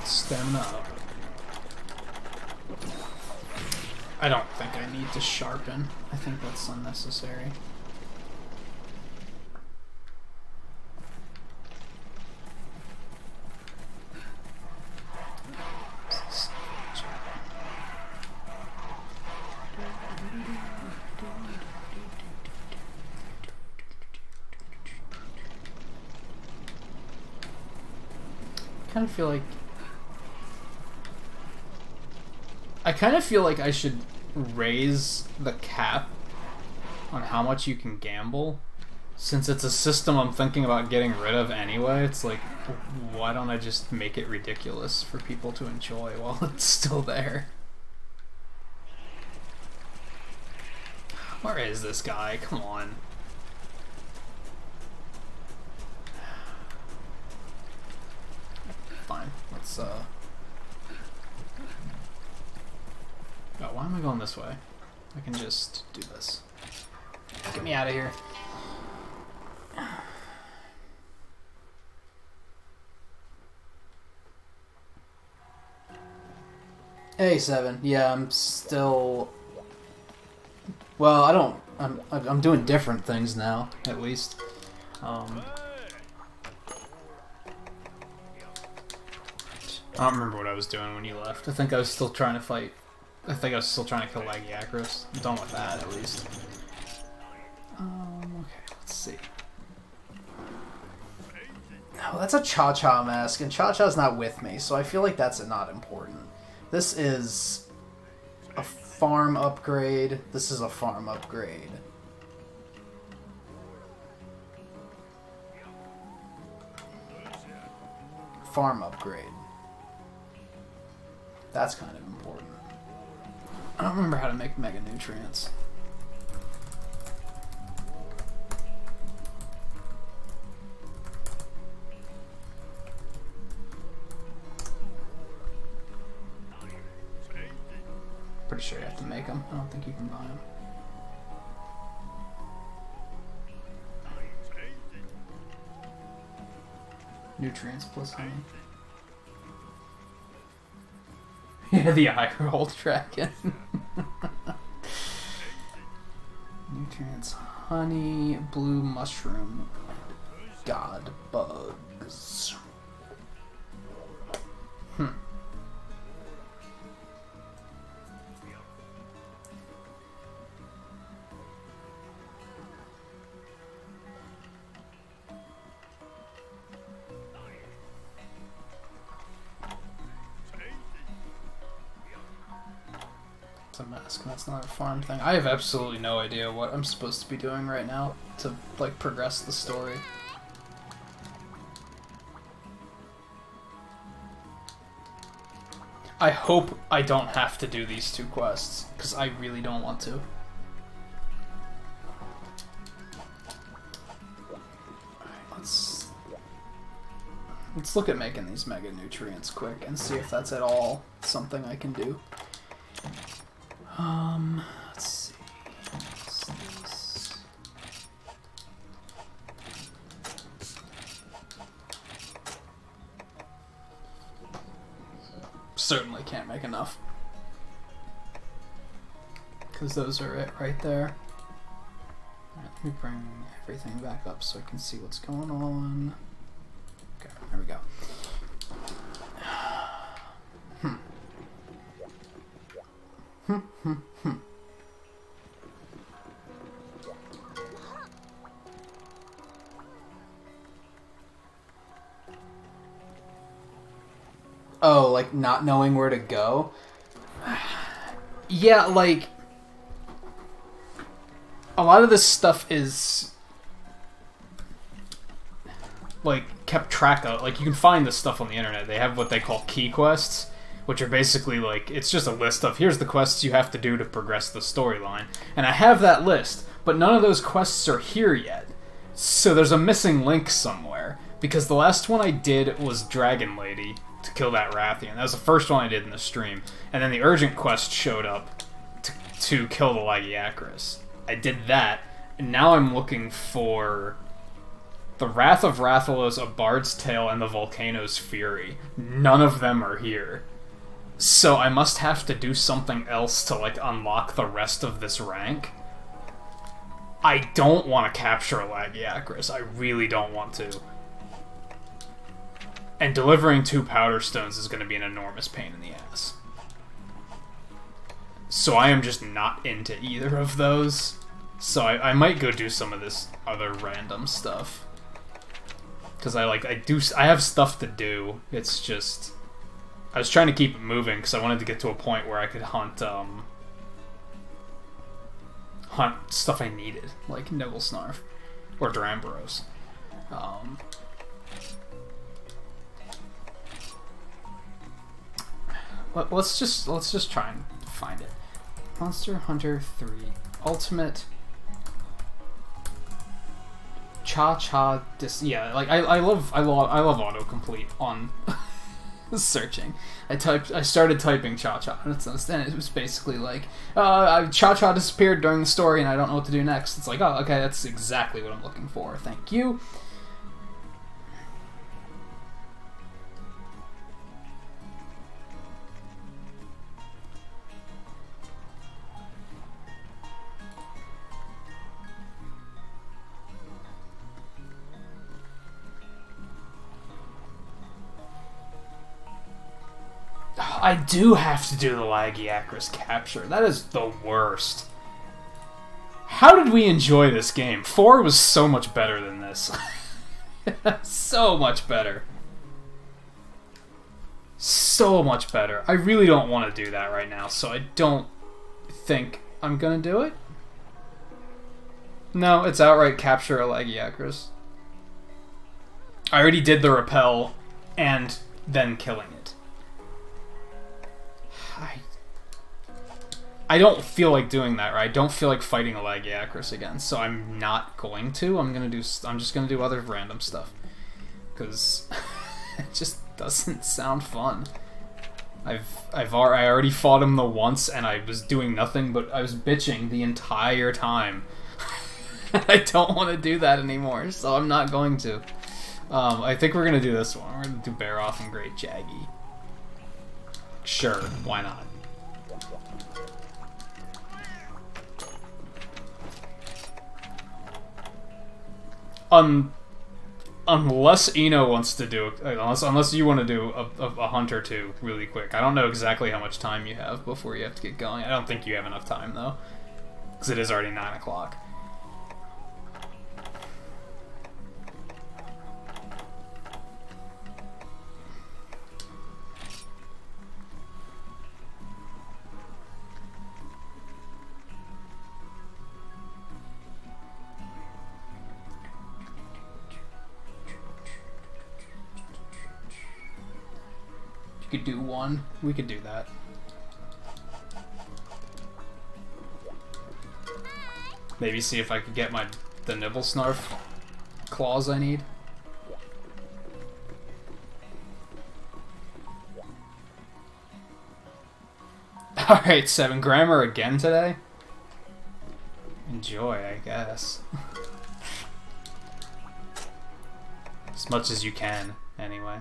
Stamina up. I don't think I need to sharpen. I think that's unnecessary. I kind of feel like I should raise the cap on how much you can gamble, since it's a system I'm thinking about getting rid of anyway. It's like, why don't I just make it ridiculous for people to enjoy while it's still there? Where is this guy? Come on. Fine, let's oh, why am I going this way? I can just do this. Get me out of here. Hey, 7. Yeah, I'm still... Well, I don't... I'm doing different things now, at least. I don't remember what I was doing when you left. I think I was still trying to fight. I think I was still trying to kill Lagiacrus. I'm done with that, at least. Okay, let's see. Oh, that's a Cha-Cha mask, and Cha-Cha's not with me, so I feel like that's not important. This is a farm upgrade. This is a farm upgrade. Farm upgrade. That's kind of important. I don't remember how to make mega nutrients. Pretty sure you have to make them. I don't think you can buy them. Nutrients plus honey. Yeah, the eye roll dragon. Nutrients, honey, blue mushroom, god bugs. It's a mask, that's not a farm thing. I have absolutely no idea what I'm supposed to be doing right now to, like, progress the story. I hope I don't have to do these 2 quests, because I really don't want to. Alright, let's look at making these mega nutrients quick and see if that's at all something I can do. Let's see. What's this? Certainly can't make enough. Because those are it right there. Alright, let me bring everything back up so I can see what's going on. Okay, there we go. Oh, like not knowing where to go? Yeah, like a lot of this stuff is like kept track of. Like you can find this stuff on the internet. They have what they call key quests, which are basically like, it's just a list of here's the quests you have to do to progress the storyline. And I have that list, but none of those quests are here yet. So there's a missing link somewhere. Because the last one I did was Dragon Lady, to kill that Rathian. That was the first one I did in the stream. And then the urgent quest showed up to kill the Lagiacrus. I did that, and now I'm looking for the Wrath of Rathalos, A Bard's Tale, and the Volcano's Fury. None of them are here. So I must have to do something else to, like, unlock the rest of this rank. I don't want to capture a Lagiacrus. I really don't want to. And delivering 2 Powder Stones is going to be an enormous pain in the ass. So I am just not into either of those. So I might go do some of this other random stuff. Because I have stuff to do. It's just... I was trying to keep it moving because I wanted to get to a point where I could hunt stuff I needed, like Nibblesnarf or Dramboros. Let's just try and find it. Monster Hunter 3 Ultimate Cha-Cha yeah, like I love autocomplete on searching. I started typing Cha-Cha and it was basically like Cha-Cha disappeared during the story and I don't know what to do next. It's like, oh, okay, that's exactly what I'm looking for. Thank you. I do have to do the Lagiacrus capture. That is the worst. How did we enjoy this game? 4 was so much better than this. So much better. So much better. I really don't want to do that right now, so I don't think I'm gonna do it. No, it's outright capture a Lagiacrus. I already did the repel and then killing it. I don't feel like doing that, right? I don't feel like fighting a Lagiacrus again, so I'm not going to. I'm just gonna do other random stuff. Because it just doesn't sound fun. I already fought him the once and I was doing nothing but I was bitching the entire time. I don't want to do that anymore, so I'm not going to. I think we're gonna do this one. We're gonna do Baroth and Great Jaggy. Sure, why not? Unless Eno wants to do, unless you want to do a hunt or two really quick. I don't know exactly how much time you have before you have to get going. I don't think you have enough time though, because it is already 9 o'clock. Could do one. We could do that. Maybe see if I could get the nibble snarf claws I need. Alright, 7 grammar again today? Enjoy, I guess. As much as you can, anyway.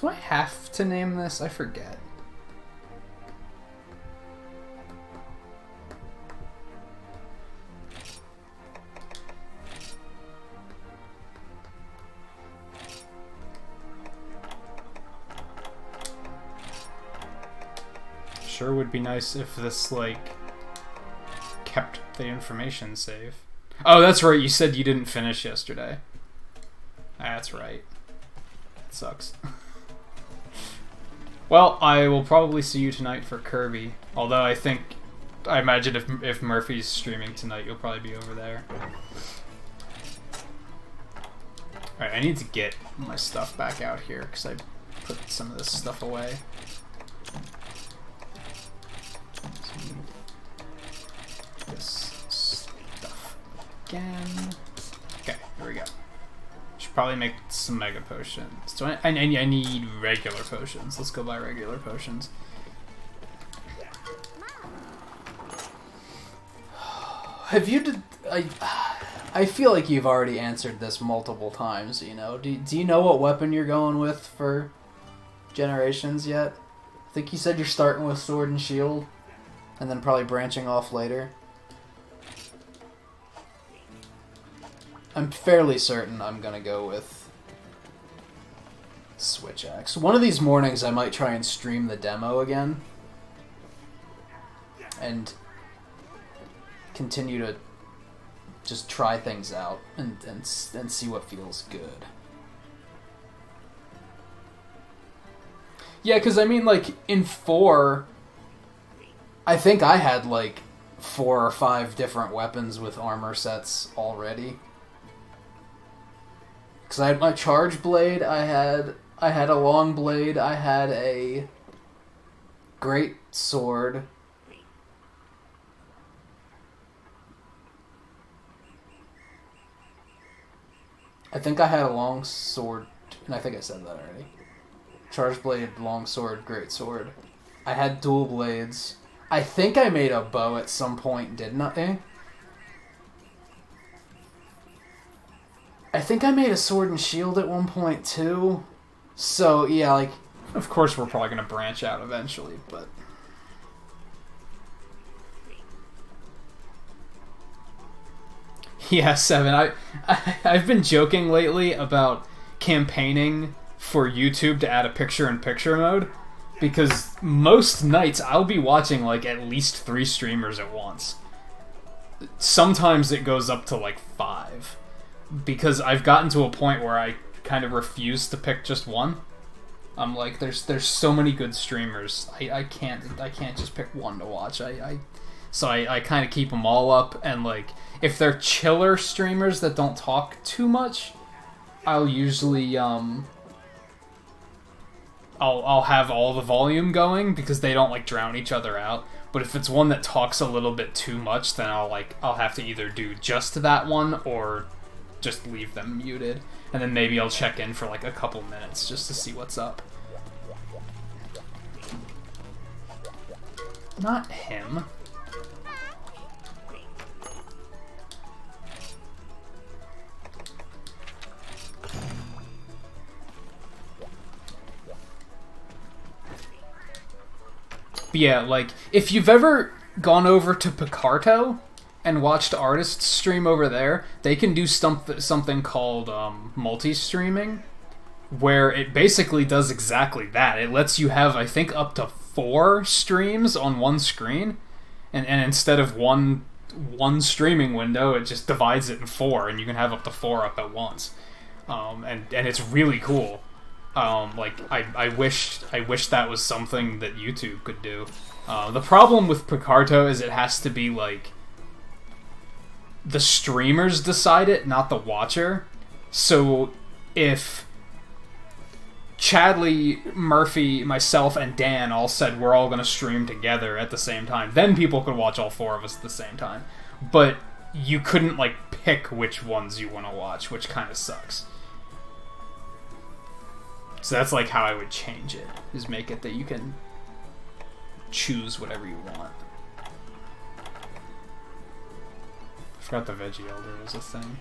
Do I have to name this? I forget. Sure would be nice if this, like, kept the information safe. Oh, that's right, you said you didn't finish yesterday. That's right. That sucks. Well, I will probably see you tonight for Kirby. Although I imagine if Murphy's streaming tonight, you'll probably be over there. Alright, I need to get my stuff back out here, because I put some of this stuff away. This stuff again. Okay, here we go. Should probably make some mega potions. So I need regular potions. Let's go buy regular potions. Have you I feel like you've already answered this multiple times, you know. Do you know what weapon you're going with for Generations yet? I think you said you're starting with Sword and Shield, and then probably branching off later. I'm fairly certain I'm gonna go with Switch Axe. One of these mornings I might try and stream the demo again. And continue to just try things out and see what feels good. Yeah, because I mean, like, in 4, I think I had, like, 4 or 5 different weapons with armor sets already. Because I had my charge blade, I had a long blade, I had a great sword. I think I had a long sword, and I think I said that already. Charge blade, long sword, great sword. I had dual blades. I think I made a bow at some point, didn't I? I think I made a sword and shield at one point, too. So, yeah, like... Of course we're probably going to branch out eventually, but... Yeah, 7. I've been joking lately about campaigning for YouTube to add a picture-in-picture mode, because most nights I'll be watching, like, at least 3 streamers at once. Sometimes it goes up to, like, 5. Because I've gotten to a point where I kind of refuse to pick just one. I'm like, there's so many good streamers. I can't just pick one to watch. So I kind of keep them all up, and like, if they're chiller streamers that don't talk too much, I'll usually I'll have all the volume going because they don't like drown each other out. But if it's one that talks a little bit too much, then I'll have to either do just that one or just leave them muted. And then maybe I'll check in for like a couple minutes just to see what's up. Not him. But yeah, like, if you've ever gone over to Picarto and watched artists stream over there, they can do something called multi-streaming, where it basically does exactly that. It lets you have, I think, up to 4 streams on one screen, and instead of one streaming window, it just divides it in 4, and you can have up to 4 up at once. And it's really cool. Like, I wish that was something that YouTube could do. The problem with Picarto is it has to be, like, the streamers decide it, not the watcher. So, if Chadley, Murphy, myself, and Dan all said we're all going to stream together at the same time, then people could watch all 4 of us at the same time. But you couldn't, like, pick which ones you want to watch, which kind of sucks. So that's like how I would change it, is make it that you can choose whatever you want. I forgot the Veggie Elder was a thing.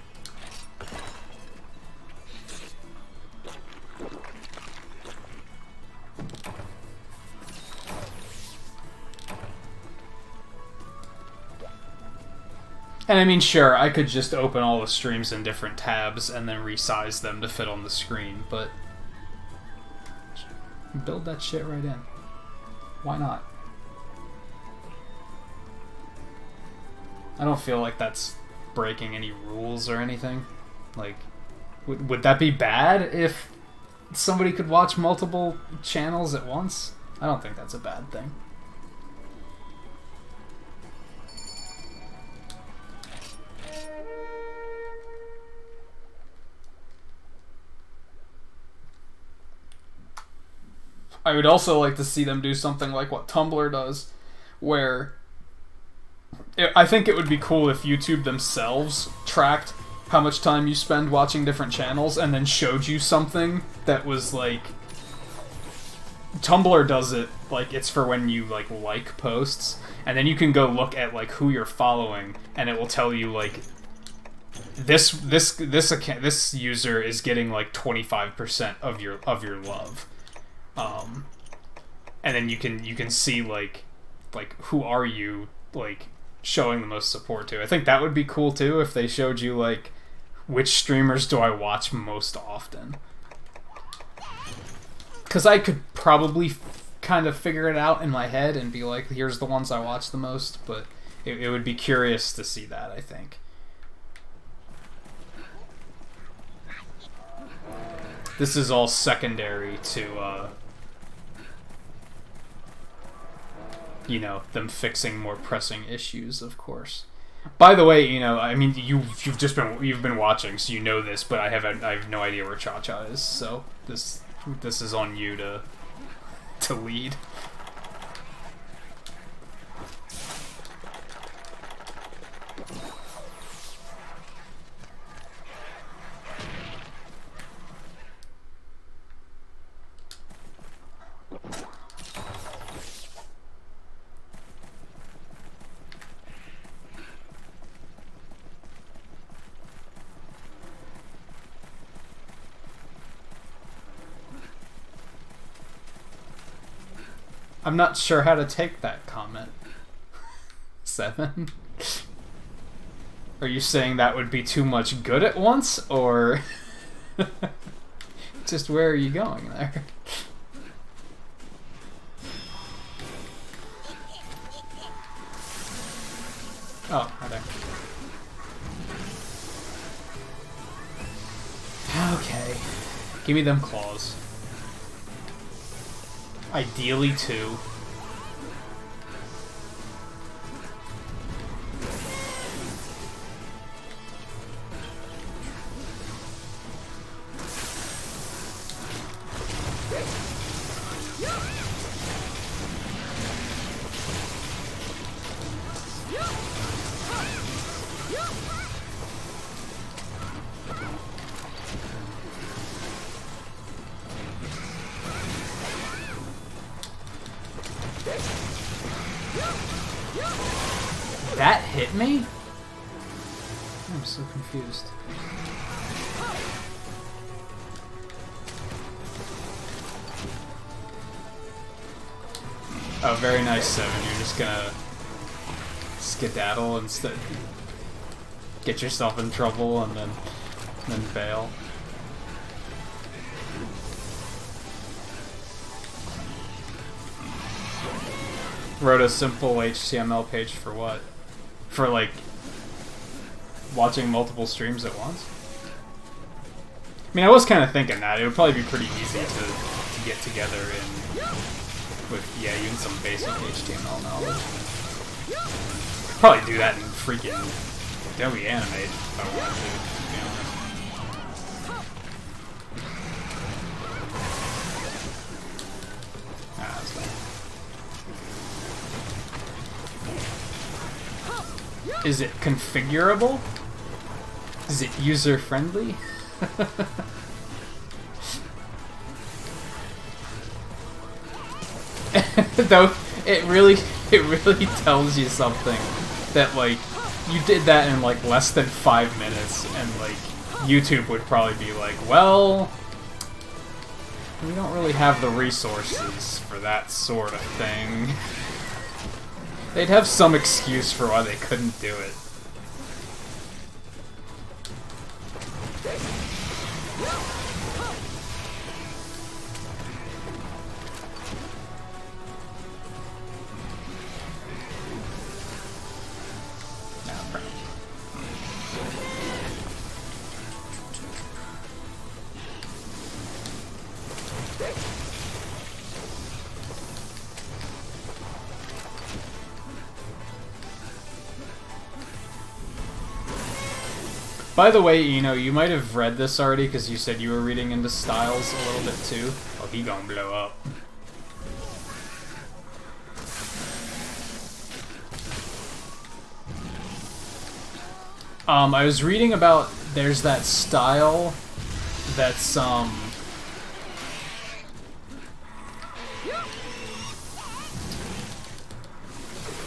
And I mean, sure, I could just open all the streams in different tabs and then resize them to fit on the screen, but build that shit right in. Why not? I don't feel like that's breaking any rules or anything. Like, would that be bad if somebody could watch multiple channels at once? I don't think that's a bad thing. I would also like to see them do something like what Tumblr does, where I think it would be cool if YouTube themselves tracked how much time you spend watching different channels and then showed you something that was like... Tumblr does it, like, it's for when you like posts, and then you can go look at like who you're following, and it will tell you like this user is getting like 25% of your love. And then you can see like who are you like showing the most support to. I think that would be cool too if they showed you like which streamers do I watch most often. Because I could probably kind of figure it out in my head and be like, here's the ones I watch the most, but it would be curious to see that, I think. This is all secondary to, you know, them fixing more pressing issues, of course. By the way, you know, I mean, you've been watching, so you know this, but I have no idea where Cha Cha is, so this is on you to lead. I'm not sure how to take that comment. 7? Are you saying that would be too much good at once, or just where are you going there? Oh, right there. Okay. Give me them claws. Ideally 2. That hit me? I'm so confused. Oh, very nice, Seven. You're just gonna skedaddle instead. Get yourself in trouble and then bail. Wrote a simple HTML page for what? For like watching multiple streams at once? I mean, I was kind of thinking that it would probably be pretty easy to get together with even some basic HTML knowledge. Probably do that in freaking Adobe Animate if I wanted to be honest. That's fine. Is it configurable? Is it user-friendly? Though it really tells you something that like you did that in like less than 5 minutes, and like YouTube would probably be like, well, we don't really have the resources for that sort of thing. They'd have some excuse for why they couldn't do it. By the way, you know, you might have read this already because you said you were reading into styles a little bit too. Oh, he gonna blow up. I was reading about there's that style that's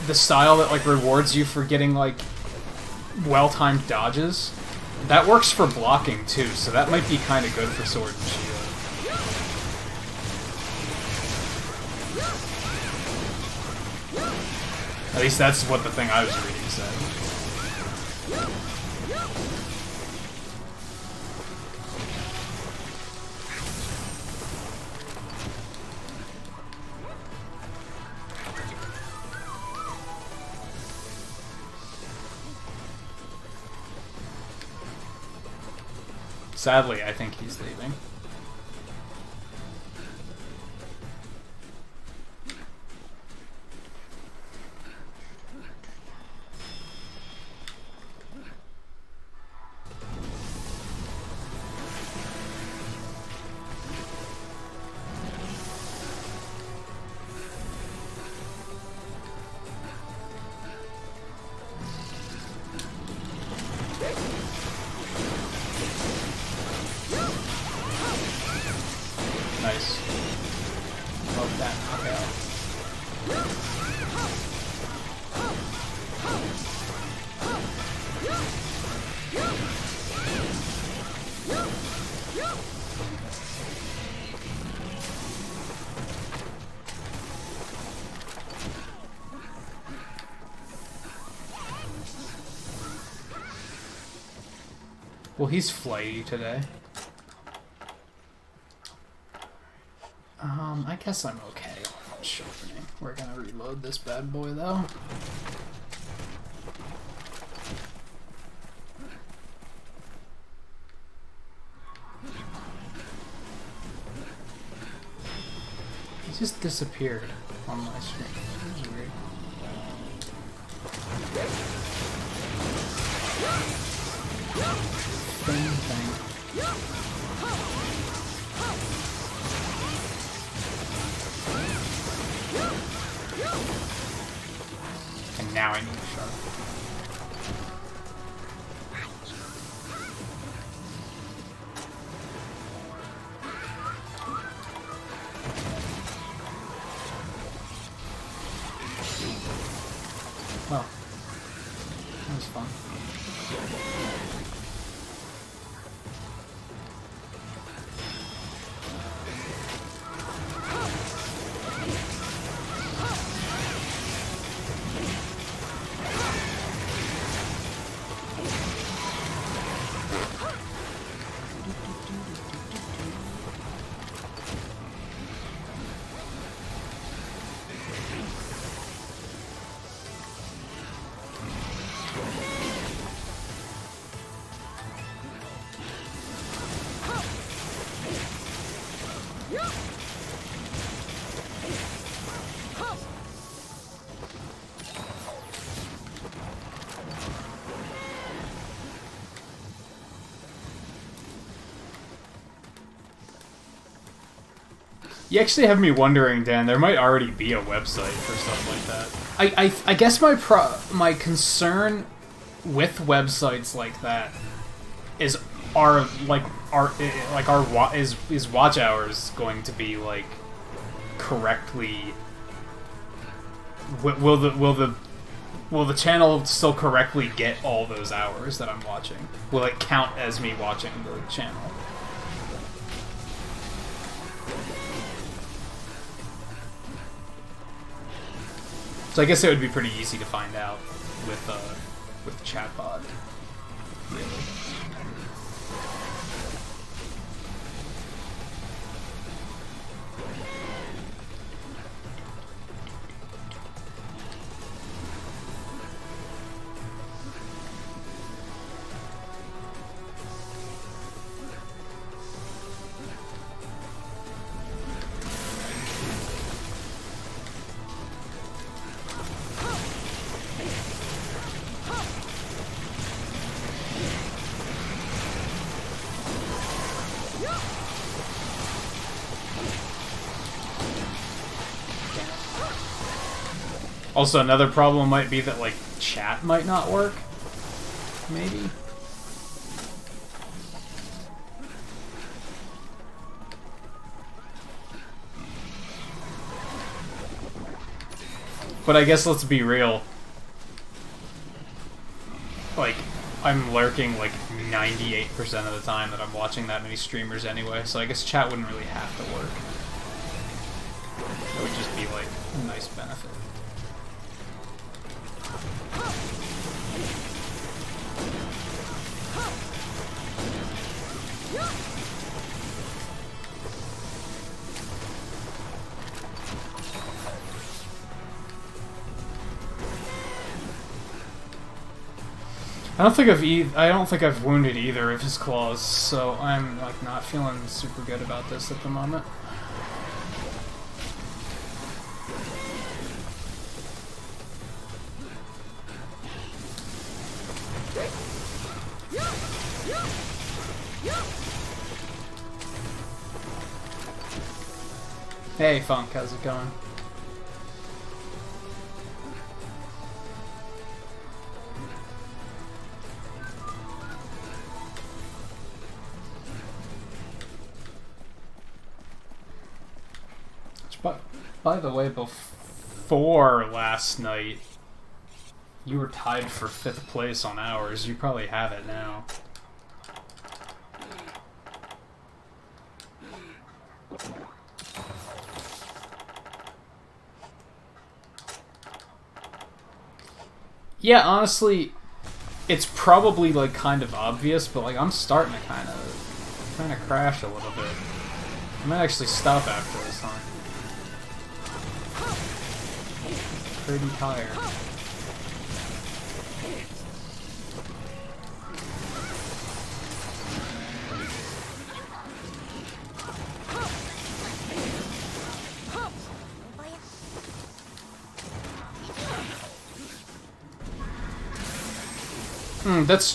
the style that like rewards you for getting like well-timed dodges. That works for blocking too, so that might be kind of good for Sword and Shield. At least that's what the thing I was reading said. Sadly, I think he's leaving. Nice. Love that knockout. Well, he's flighty today. I guess I'm okay on sharpening. We're gonna reload this bad boy though. He just disappeared on my screen. That was weird. Thing. And now I need a sharp. Well, that was fun. You actually have me wondering, Dan, there might already be a website for stuff like that. I guess my concern with websites like that is is watch hours going to be like correctly will the channel still correctly get all those hours that I'm watching? Will it count as me watching the channel? So I guess it would be pretty easy to find out with chatbot. Really. Also, another problem might be that, like, chat might not work. Maybe. But I guess let's be real. Like, I'm lurking like 98% of the time that I'm watching that many streamers anyway, so I guess chat wouldn't really have to work. It would just be like a nice benefit. I don't think I've wounded either of his claws, so I'm like not feeling super good about this at the moment. Hey Funk, how's it going? By the way, before last night, you were tied for 5th place on hours. You probably have it now. Yeah, honestly, it's probably like kind of obvious, but like I'm starting to kind of crash a little bit. I might actually stop after this time. Pretty tired.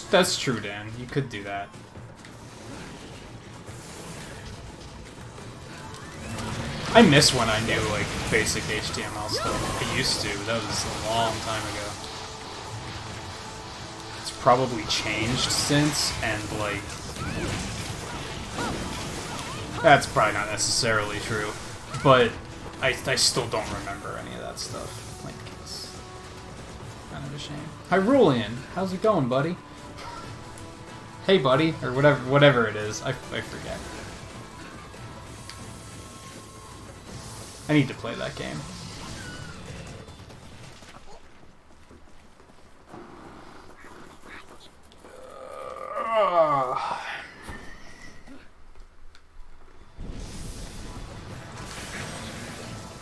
That's true, Dan. You could do that. I miss when I knew, like, basic HTML stuff. I used to. That was a long time ago. It's probably changed since, and, like... That's probably not necessarily true. But I still don't remember any of that stuff. Like, kind of a shame. Hyrulean, how's it going, buddy? Hey, buddy, or whatever it is. I forget. I need to play that game.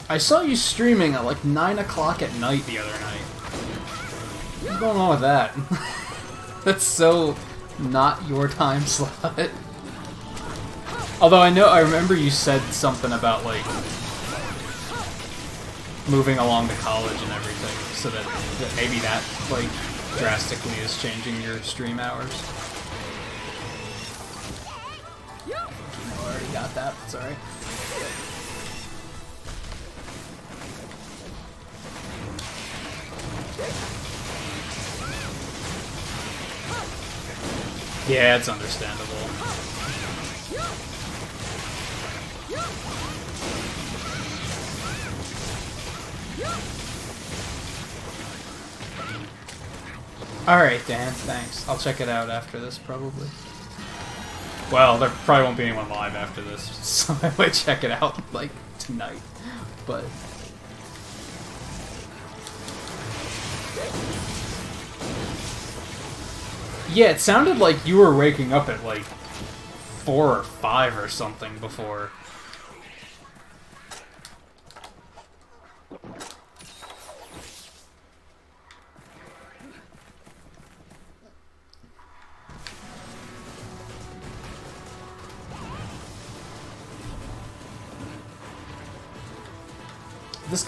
I saw you streaming at like 9 o'clock at night the other night. What's going on with that? That's so not your time slot. Although I remember you said something about like moving along to college and everything, so that maybe that like drastically is changing your stream hours. I already got that. It's alright. Yeah, it's understandable. Alright, Dan, thanks. I'll check it out after this, probably. Well, there probably won't be anyone live after this, so I might check it out, like, tonight. But... yeah, it sounded like you were waking up at, like, 4 or 5 or something before.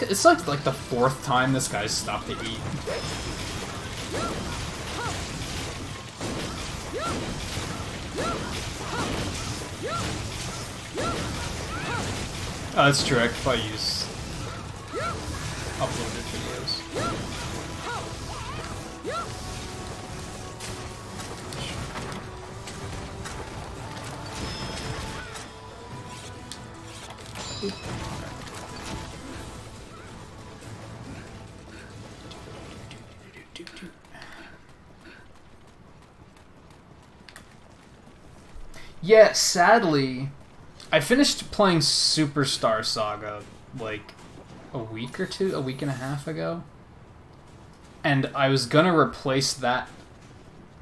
It's like the 4th time this guy's stopped to eat. Oh, that's true. I could probably use uploaded videos. Yeah, sadly, I finished playing Superstar Saga like a week and a half ago, and I was gonna replace that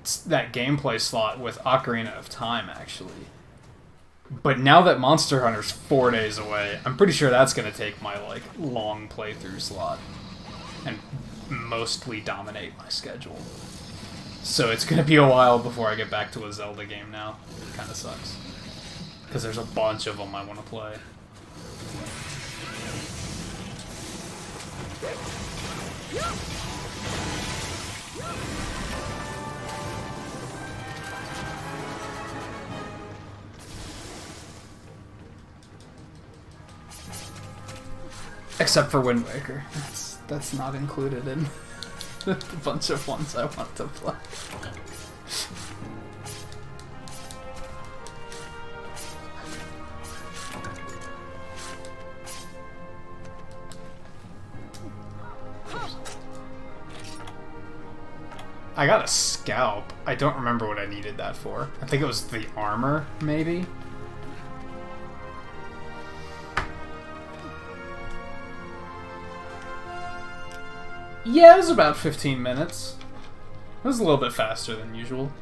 gameplay slot with Ocarina of Time, actually. But now that Monster Hunter's 4 days away, I'm pretty sure that's gonna take my like long playthrough slot and mostly dominate my schedule. So it's gonna be a while before I get back to a Zelda game now. It kinda sucks. Because there's a bunch of them I want to play. except for Wind Waker. That's not included in the bunch of ones I want to play. I got a scalp. I don't remember what I needed that for. I think it was the armor, maybe? Yeah, it was about 15 minutes. It was a little bit faster than usual.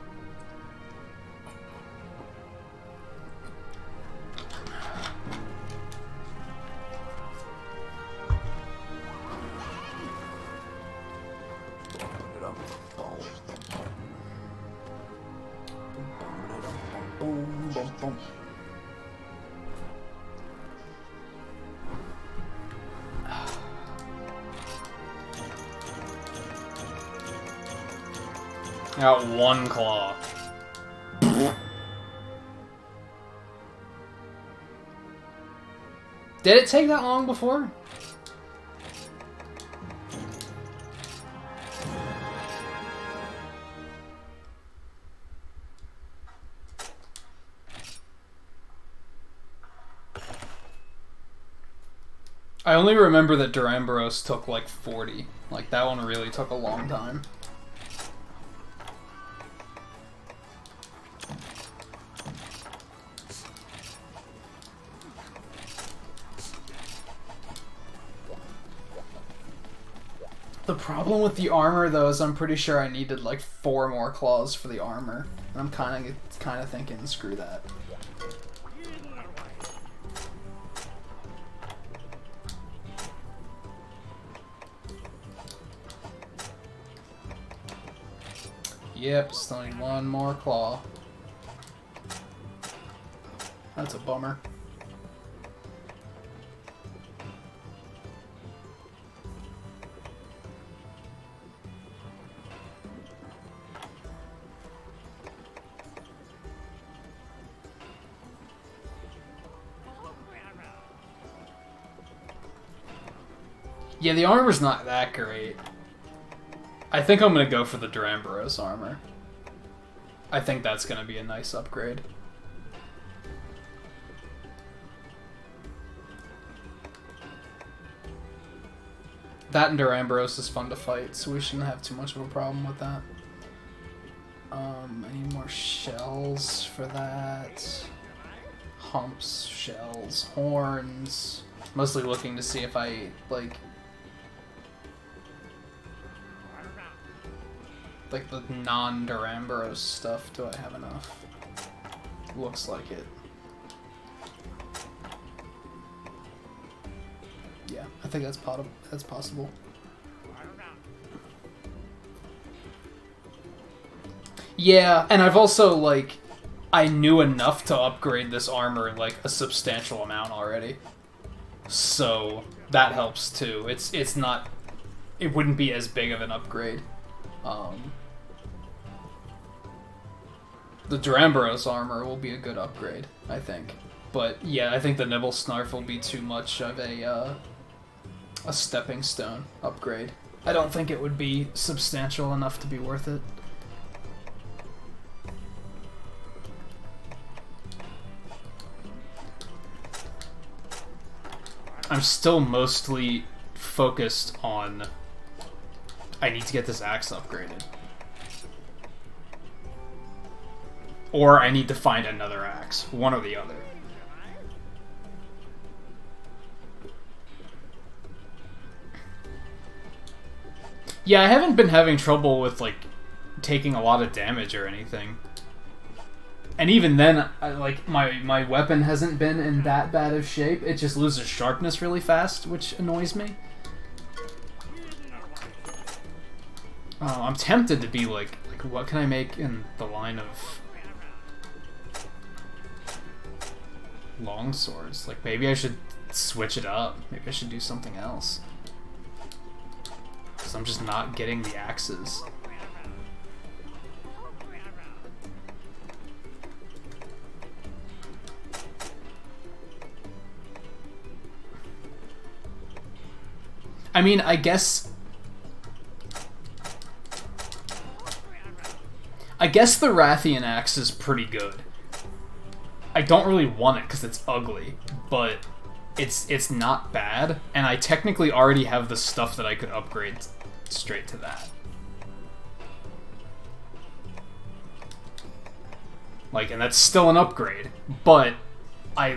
I got one claw. Did it take that long before? I only remember that Duramboros took like 40. Like, that one really took a long time. The problem with the armor, though, is I'm pretty sure I needed like 4 more claws for the armor. And I'm kind of thinking, screw that. Yep, still need 1 more claw. That's a bummer. Yeah, the armor's not that great. I think I'm gonna go for the Duramboros armor. I think that's gonna be a nice upgrade. That and Duramboros is fun to fight, so we shouldn't have too much of a problem with that. I need more shells for that. Humps, shells, horns. Mostly looking to see if I, like the non-Duramboros stuff. Do I have enough? Looks like it. Yeah, I think that's possible. Yeah, and I've also, like, I knew enough to upgrade this armor, like, a substantial amount already. So, that helps, too. It's not... It wouldn't be as big of an upgrade. The Duramboros armor will be a good upgrade, I think. But, yeah, I think the Nibble Snarf will be too much of a stepping stone upgrade. I don't think it would be substantial enough to be worth it. I'm still mostly focused on... I need to get this axe upgraded. Or I need to find another axe. One or the other. Yeah, I haven't been having trouble with, like, taking a lot of damage or anything. And even then, like, my weapon hasn't been in that bad of shape. It just loses sharpness really fast, which annoys me. I'm tempted to be like, what can I make in the line of long swords? Like, maybe I should switch it up. Maybe I should do something else. Because I'm just not getting the axes. I mean, I guess the Rathian axe is pretty good. I don't really want it because it's ugly, but it's not bad, and I technically already have the stuff that I could upgrade straight to that. Like, and that's still an upgrade, but I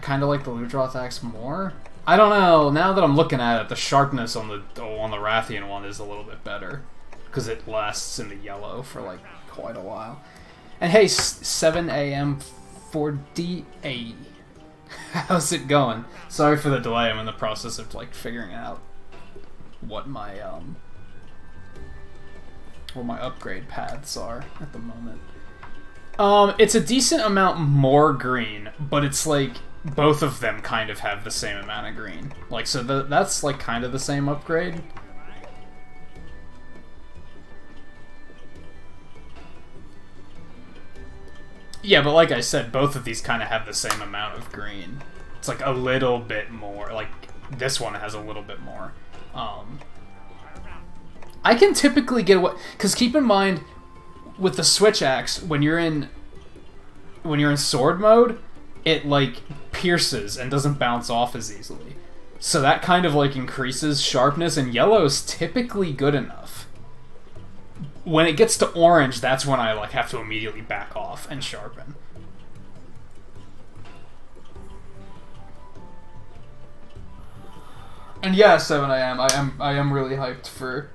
kind of like the Ludroth axe more. I don't know. Now that I'm looking at it, the sharpness on the Rathian one is a little bit better because it lasts in the yellow for like quite a while. And hey, 7 AM 4DA. How's it going? Sorry for the delay. I'm in the process of like figuring out what my upgrade paths are at the moment. It's a decent amount more green, but it's like both of them kind of have the same amount of green. Like, so that's like kind of the same upgrade. Yeah, but like I said, both of these kind of have the same amount of green. It's like a little bit more. Like, this one has a little bit more. I can typically get away... Because keep in mind, with the switch axe, when you're in sword mode, it like pierces and doesn't bounce off as easily. So that kind of like increases sharpness, and yellow is typically good enough. When it gets to orange, that's when I like have to immediately back off and sharpen. And yeah, 7 I am really hyped for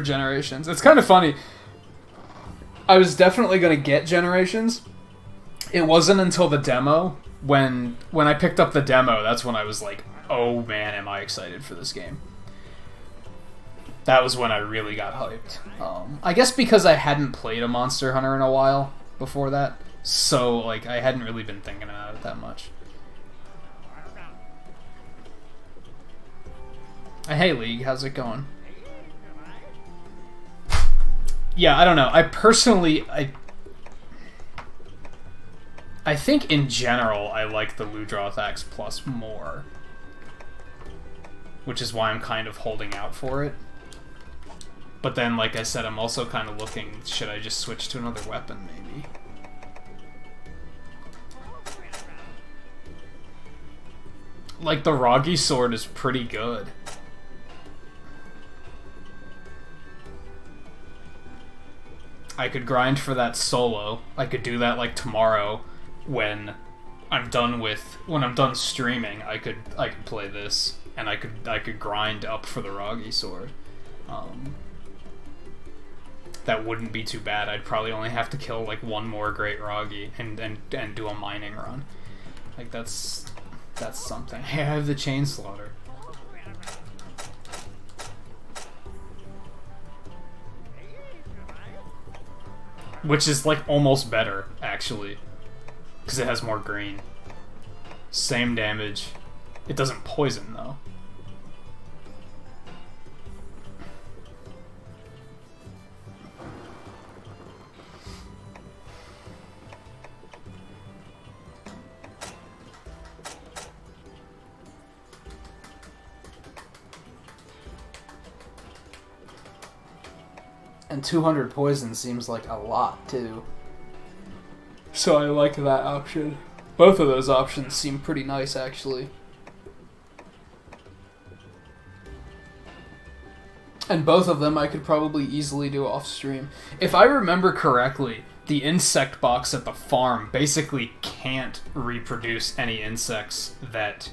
Generations. It's kind of funny. I was definitely gonna get Generations. It wasn't until the demo, when I picked up the demo, that's when I was like, oh man, am I excited for this game. That was when I really got hyped. I guess because I hadn't played a Monster Hunter in a while before that, so like I hadn't really been thinking about it that much. Hey League, how's it going? Yeah, I don't know. I personally, I think in general I like the Ludroth Axe Plus more, which is why I'm kind of holding out for it. But then, like I said, I'm also kind of looking, should I just switch to another weapon, maybe? Like, the Roggy Sword is pretty good. I could grind for that solo. I could do that, like, tomorrow when I'm done streaming. I could play this, and I could grind up for the Roggy Sword. That wouldn't be too bad. I'd probably only have to kill like one more Great Roggy and do a mining run. Like that's something. Hey, I have the Chain Slaughter. Which is like almost better, actually. Because it has more green. Same damage. It doesn't poison though. And 200 poison seems like a lot, too. So I like that option. Both of those options seem pretty nice, actually. And both of them I could probably easily do off-stream. If I remember correctly, the insect box at the farm basically can't reproduce any insects that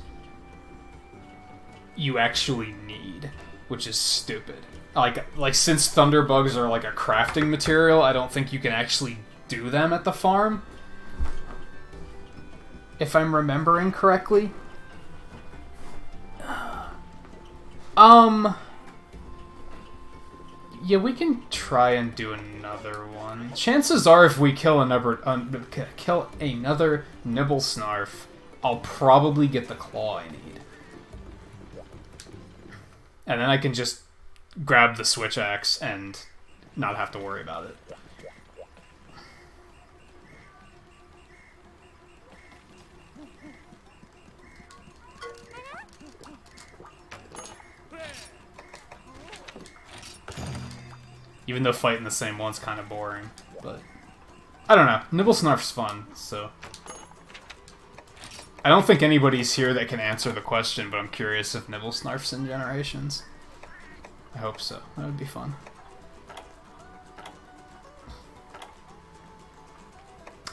you actually need, which is stupid. Like since thunderbugs are like a crafting material, I don't think you can actually do them at the farm. If I'm remembering correctly. Yeah, we can try and do another one. Chances are if we kill another Nibblesnarf, I'll probably get the claw I need. And then I can just grab the switch axe and not have to worry about it. Even though fighting the same one's kind of boring, but I don't know. Nibblesnarf's fun, so I don't think anybody's here that can answer the question, but I'm curious if Nibblesnarf's in Generations. I hope so. That would be fun.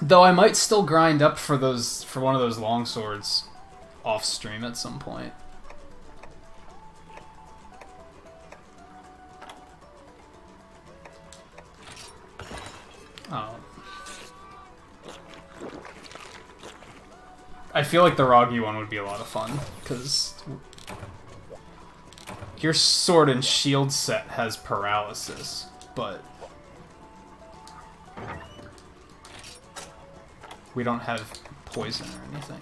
Though I might still grind up for one of those long swords off stream at some point. Oh. I feel like the Roggy one would be a lot of fun, because your sword and shield set has paralysis, but we don't have poison or anything.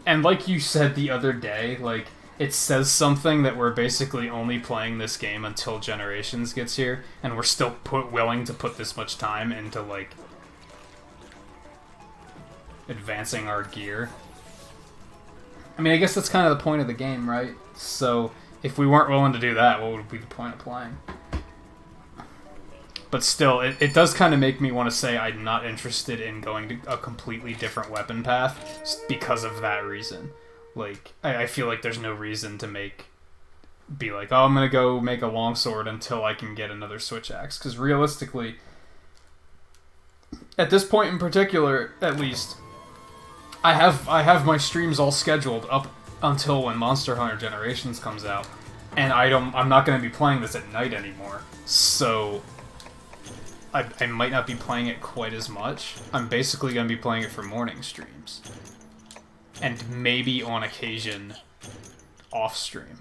And like you said the other day, like, it says something that we're basically only playing this game until Generations gets here, and we're still willing to put this much time into, like, advancing our gear. I mean, I guess that's kind of the point of the game, right? So, if we weren't willing to do that, what would be the point of playing? But still, it does kind of make me want to say I'm not interested in going to a completely different weapon path because of that reason. Like, I feel like there's no reason to be like, oh, I'm gonna go make a longsword until I can get another switch axe. Because realistically, at this point in particular, at least, I have my streams all scheduled up until when Monster Hunter Generations comes out, and I'm not gonna be playing this at night anymore. So I might not be playing it quite as much. I'm basically gonna be playing it for morning streams, and maybe on occasion off stream.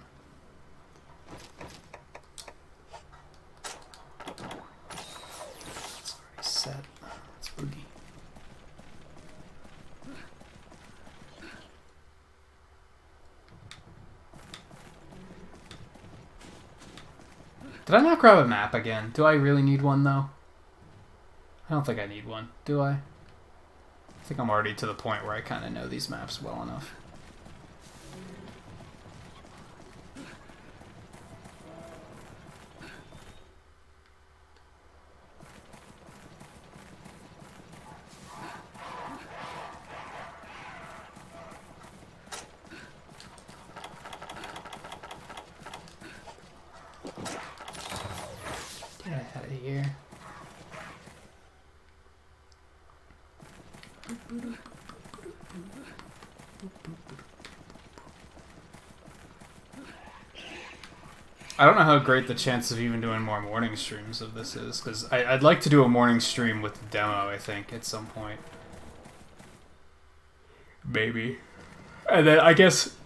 It's already set. It's boogie. Did I not grab a map again? Do I really need one though? I don't think I need one, do I? I think I'm already to the point where I kind of know these maps well enough. Get out of here. I don't know how great the chance of even doing more morning streams of this is, because I'd like to do a morning stream with the demo, I think, at some point. Maybe. And then I guess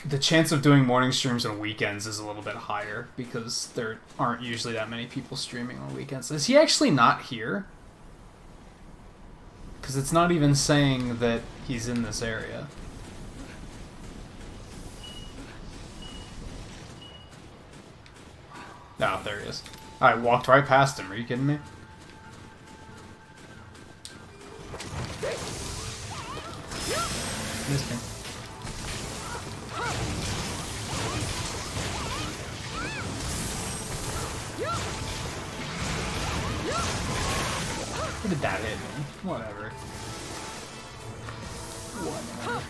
the chance of doing morning streams on weekends is a little bit higher, because there aren't usually that many people streaming on weekends. Is he actually not here? Because it's not even saying that he's in this area. Oh, there he is. I walked right past him. Are you kidding me? Missed me. Where did that hit me? Whatever. Whatever.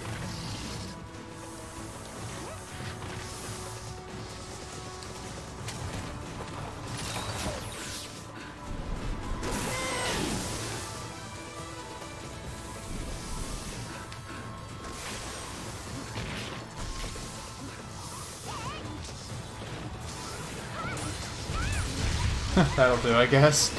That'll do, I guess.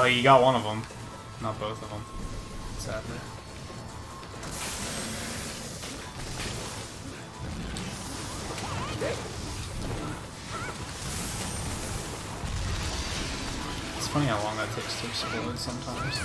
You got one of them. Not both of them. Sadly. It's funny how long that takes to explode sometimes.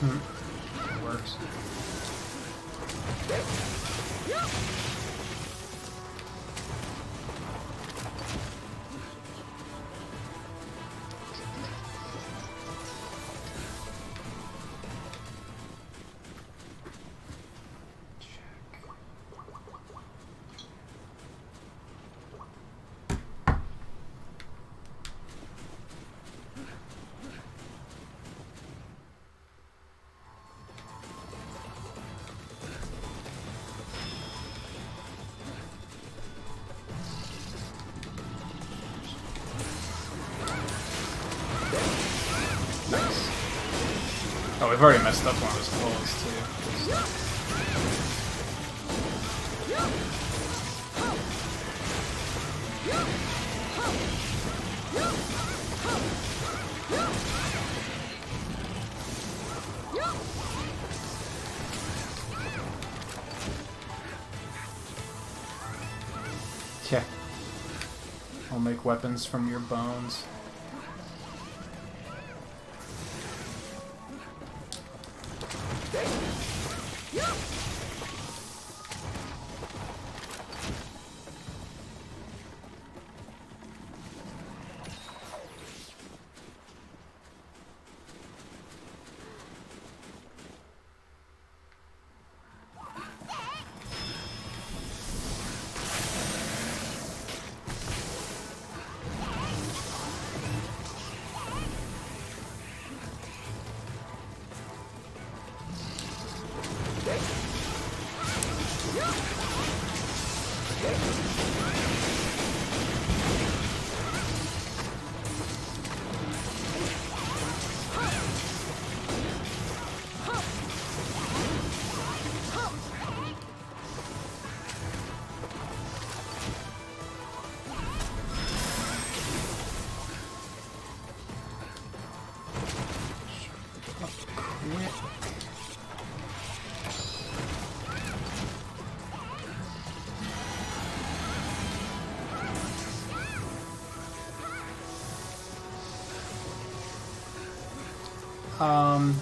It works. Oh, we've already messed up one of his clothes, too. Okay. I'll make weapons from your bones.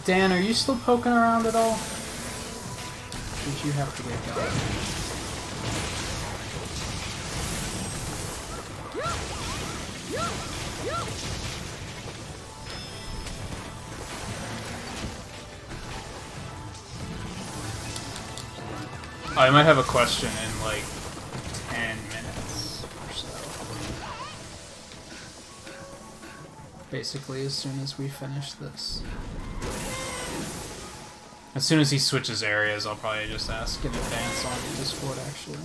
Dan, are you still poking around at all? Did you have to get going? Oh, I might have a question in like 10 minutes or so. Basically, as soon as we finish this. As soon as he switches areas, I'll probably just ask in advance on Discord, actually.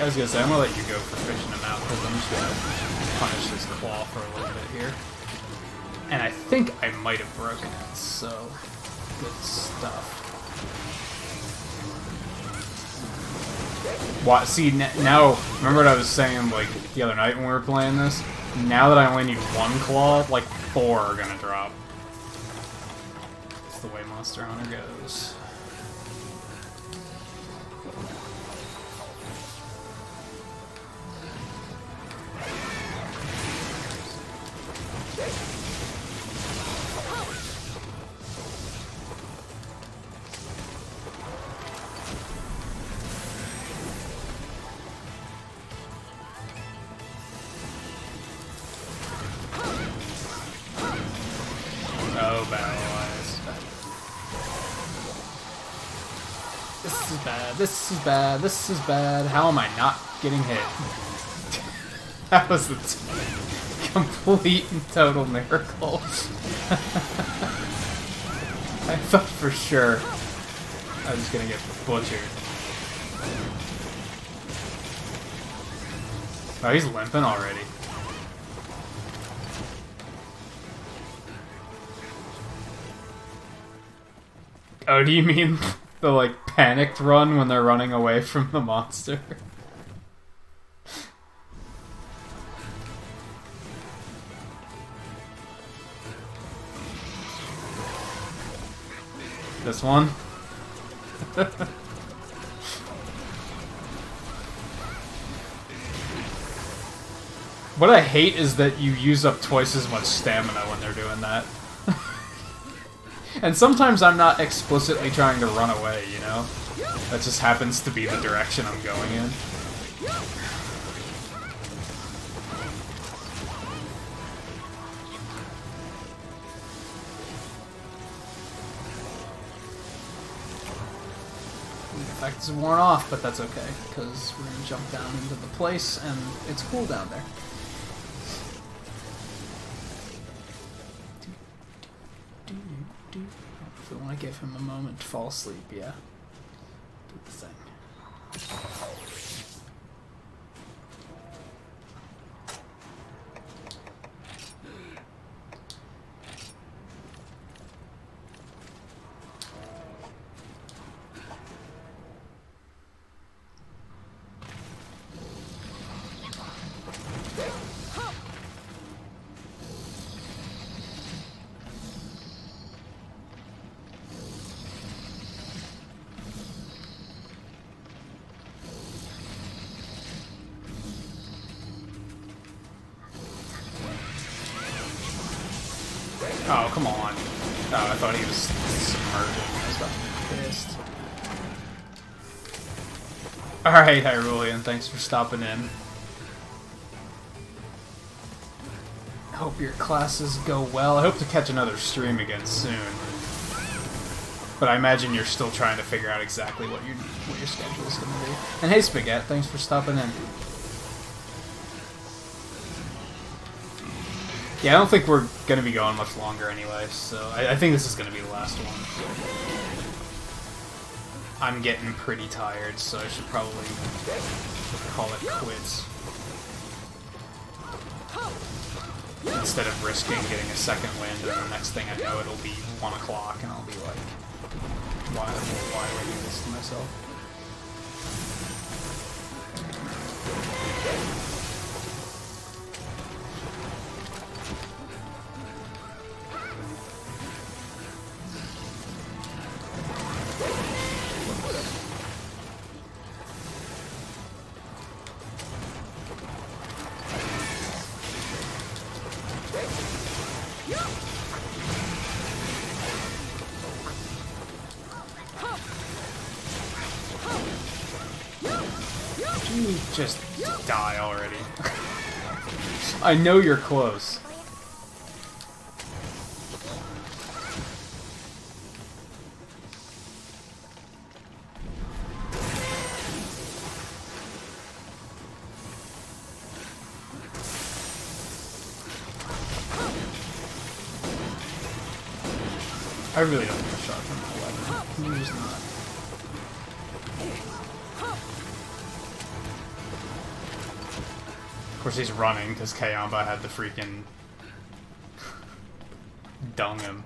I was gonna say, I'm gonna let you go for fishing him out, because I'm just gonna punish his claw for a little bit here. And I think I might have broken it, so good stuff. What? See, now, remember what I was saying, like, the other night when we were playing this? Now that I only need one claw, like, 4 are gonna drop. That's the way Monster Hunter goes. This is bad, this is bad. How am I not getting hit? That was a complete and total miracle. I thought for sure I was gonna get butchered. Oh, he's limping already. Oh, do you mean the, like, panicked run when they're running away from the monster? This one? What I hate is that you use up twice as much stamina when they're doing that. And sometimes I'm not explicitly trying to run away, you know? That just happens to be the direction I'm going in. The effect is worn off, but that's okay, because we're going to jump down into the place, and it's cool down there. If we want to give him a moment to fall asleep, yeah. Do the thing. Oh, come on. Oh, I thought he was submerging. I was about to be pissed. Alright, Hyrulean, thanks for stopping in. I hope your classes go well. I hope to catch another stream again soon. But I imagine you're still trying to figure out exactly what your schedule is going to be. And hey, Spaghetti, thanks for stopping in. Yeah, I don't think we're going to be going much longer anyway, so I think this is going to be the last one. I'm getting pretty tired, so I should probably call it quits. Instead of risking getting a second wind, and the next thing I know it'll be 1 o'clock, and I'll be like, why do I do this to myself? Just die already. I know you're close. I really don't get a shot from that weapon. Can you just not? Of course he's running, because Kayamba had to freaking dung him.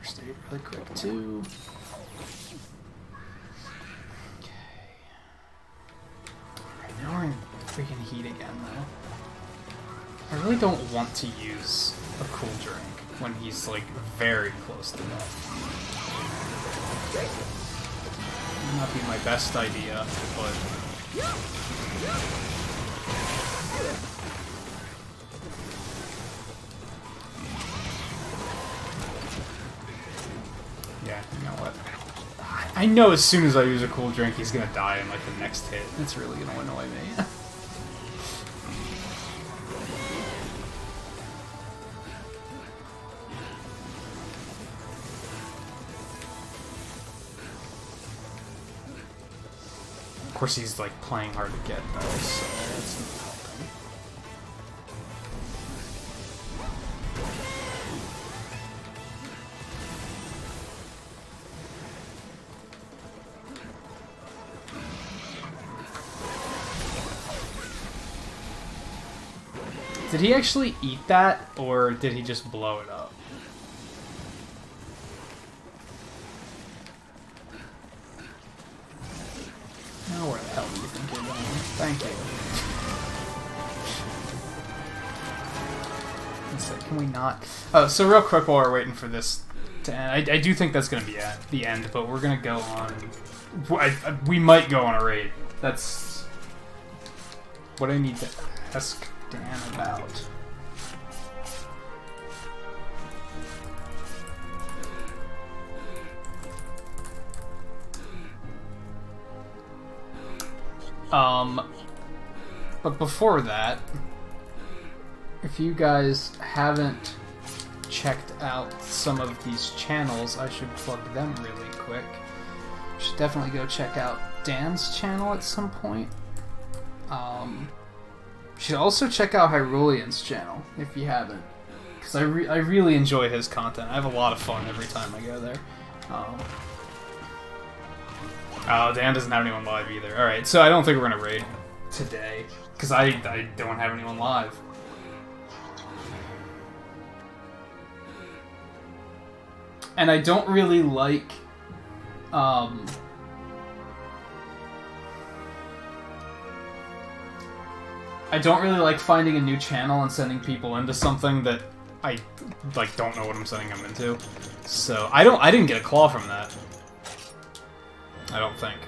First aid really quick, too. Alright, now we're in freaking heat again, though. I really don't want to use a cool drink when he's, like, very close to death. Might not be my best idea, but... yeah, you know what? I know as soon as I use a cool drink, he's gonna die in, like, the next hit. It's really gonna annoy me. Of course, he's like playing hard to get though, so it's not helping. Did he actually eat that, or did he just blow it up? Now where the hell do you think you're going? Thank you. Let's see, can we not? Oh, so real quick while we're waiting for this to end, I do think that's going to be at the end, but we're going to go on... we might go on a raid. That's what I need to ask Dan about. But before that, if you guys haven't checked out some of these channels, I should plug them really quick. You should definitely go check out Dan's channel at some point. You should also check out Hyrulean's channel if you haven't, because I really enjoy his content. I have a lot of fun every time I go there. Oh, Dan doesn't have anyone live either. Alright, so I don't think we're gonna raid today, because I don't have anyone live. And I don't really like... I don't really like finding a new channel and sending people into something that I don't know what I'm sending them into. So I didn't get a claw from that. I don't think.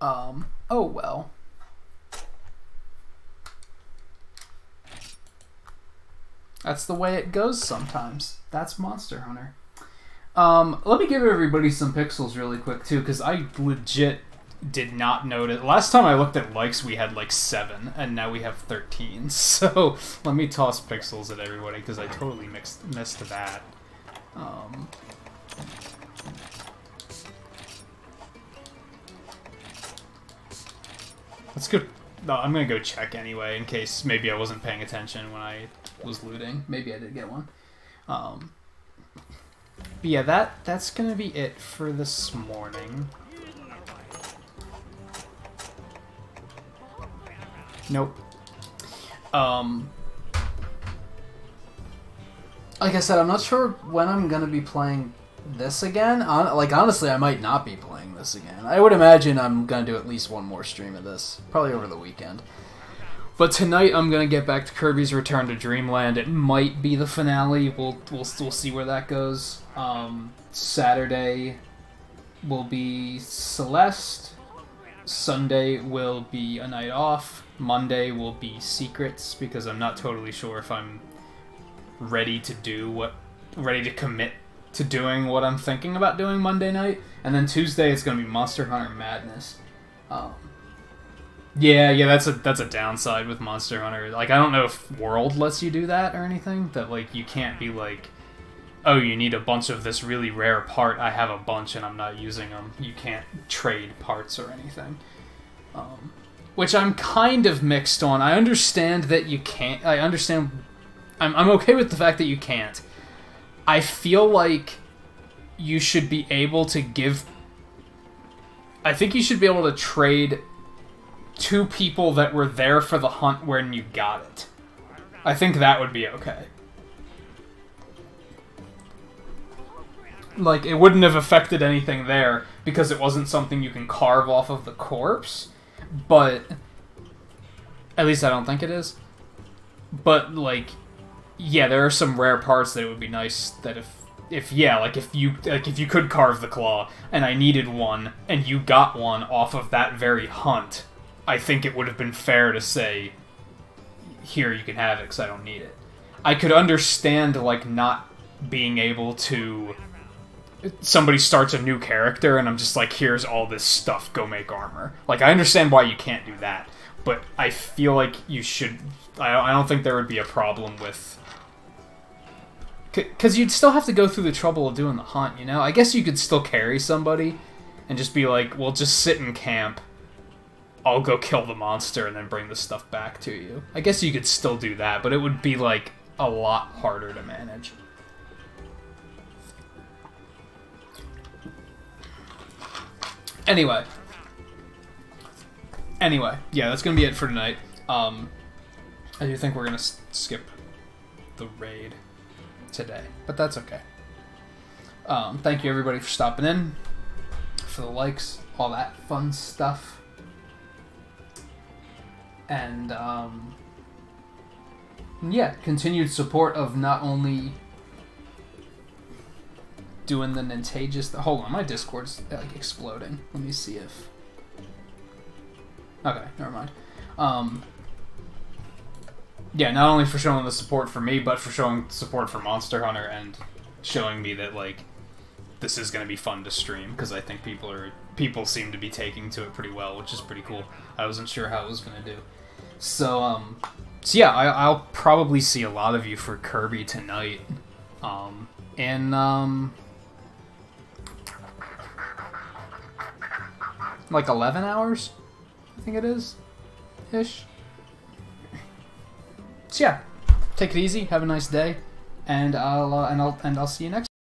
Oh well. That's the way it goes sometimes. That's Monster Hunter. Let me give everybody some pixels really quick too, because I legit did not notice. Last time I looked at likes, we had like 7, and now we have 13. So let me toss pixels at everybody, because I totally missed that. Let's go. No, I'm gonna go check anyway, in case maybe I wasn't paying attention when I was looting. Maybe I did get one. But yeah, that's gonna be it for this morning. Nope. Like I said, I'm not sure when I'm gonna be playing this again. Like, honestly, I might not be playing this again. I would imagine I'm gonna do at least one more stream of this, probably over the weekend. But tonight I'm gonna get back to Kirby's Return to Dreamland. It might be the finale. We'll still see where that goes. Saturday will be Celeste. Sunday will be a night off. Monday will be Secrets, because I'm not totally sure if I'm ready to commit to doing what I'm thinking about doing Monday night. And then Tuesday it's gonna be Monster Hunter Madness. Yeah, that's a downside with Monster Hunter. Like, I don't know if World lets you do that or anything. That, like, you can't be like, oh, you need a bunch of this really rare part. I have a bunch and I'm not using them. You can't trade parts or anything. Which I'm kind of mixed on. I understand that you can't. I understand. I'm okay with the fact that you can't. I feel like you should be able to give... I think you should be able to trade to people that were there for the hunt when you got it. I think that would be okay. Like, it wouldn't have affected anything there because it wasn't something you can carve off of the corpse, but... At least I don't think it is. But, like... Yeah, there are some rare parts that it would be nice that if you could carve the claw and I needed one and you got one off of that very hunt, I think it would have been fair to say, here, you can have it because I don't need it. I could understand, like, not being able to... Somebody starts a new character and I'm just like, here's all this stuff, go make armor. Like, I understand why you can't do that, but I feel like you should... I don't think there would be a problem with... Because you'd still have to go through the trouble of doing the hunt, you know? I guess you could still carry somebody and just be like, well, just sit in camp. I'll go kill the monster and then bring the stuff back to you. I guess you could still do that, but it would be, like, a lot harder to manage. Anyway, yeah, that's gonna be it for tonight. I do think we're gonna skip the raid today, but that's okay. Thank you everybody for stopping in, for the likes, all that fun stuff, and yeah, continued support of not only doing the Nintagious. Hold on, my Discord's like exploding. Let me see if. Okay, never mind. Yeah, not only for showing the support for me, but for showing support for Monster Hunter and showing me that like this is gonna be fun to stream, because I think people seem to be taking to it pretty well, which is pretty cool. I wasn't sure how it was gonna do. So yeah, I'll probably see a lot of you for Kirby tonight. In like 11 hours, I think it is, ish. So yeah, take it easy, have a nice day, and I'll see you next.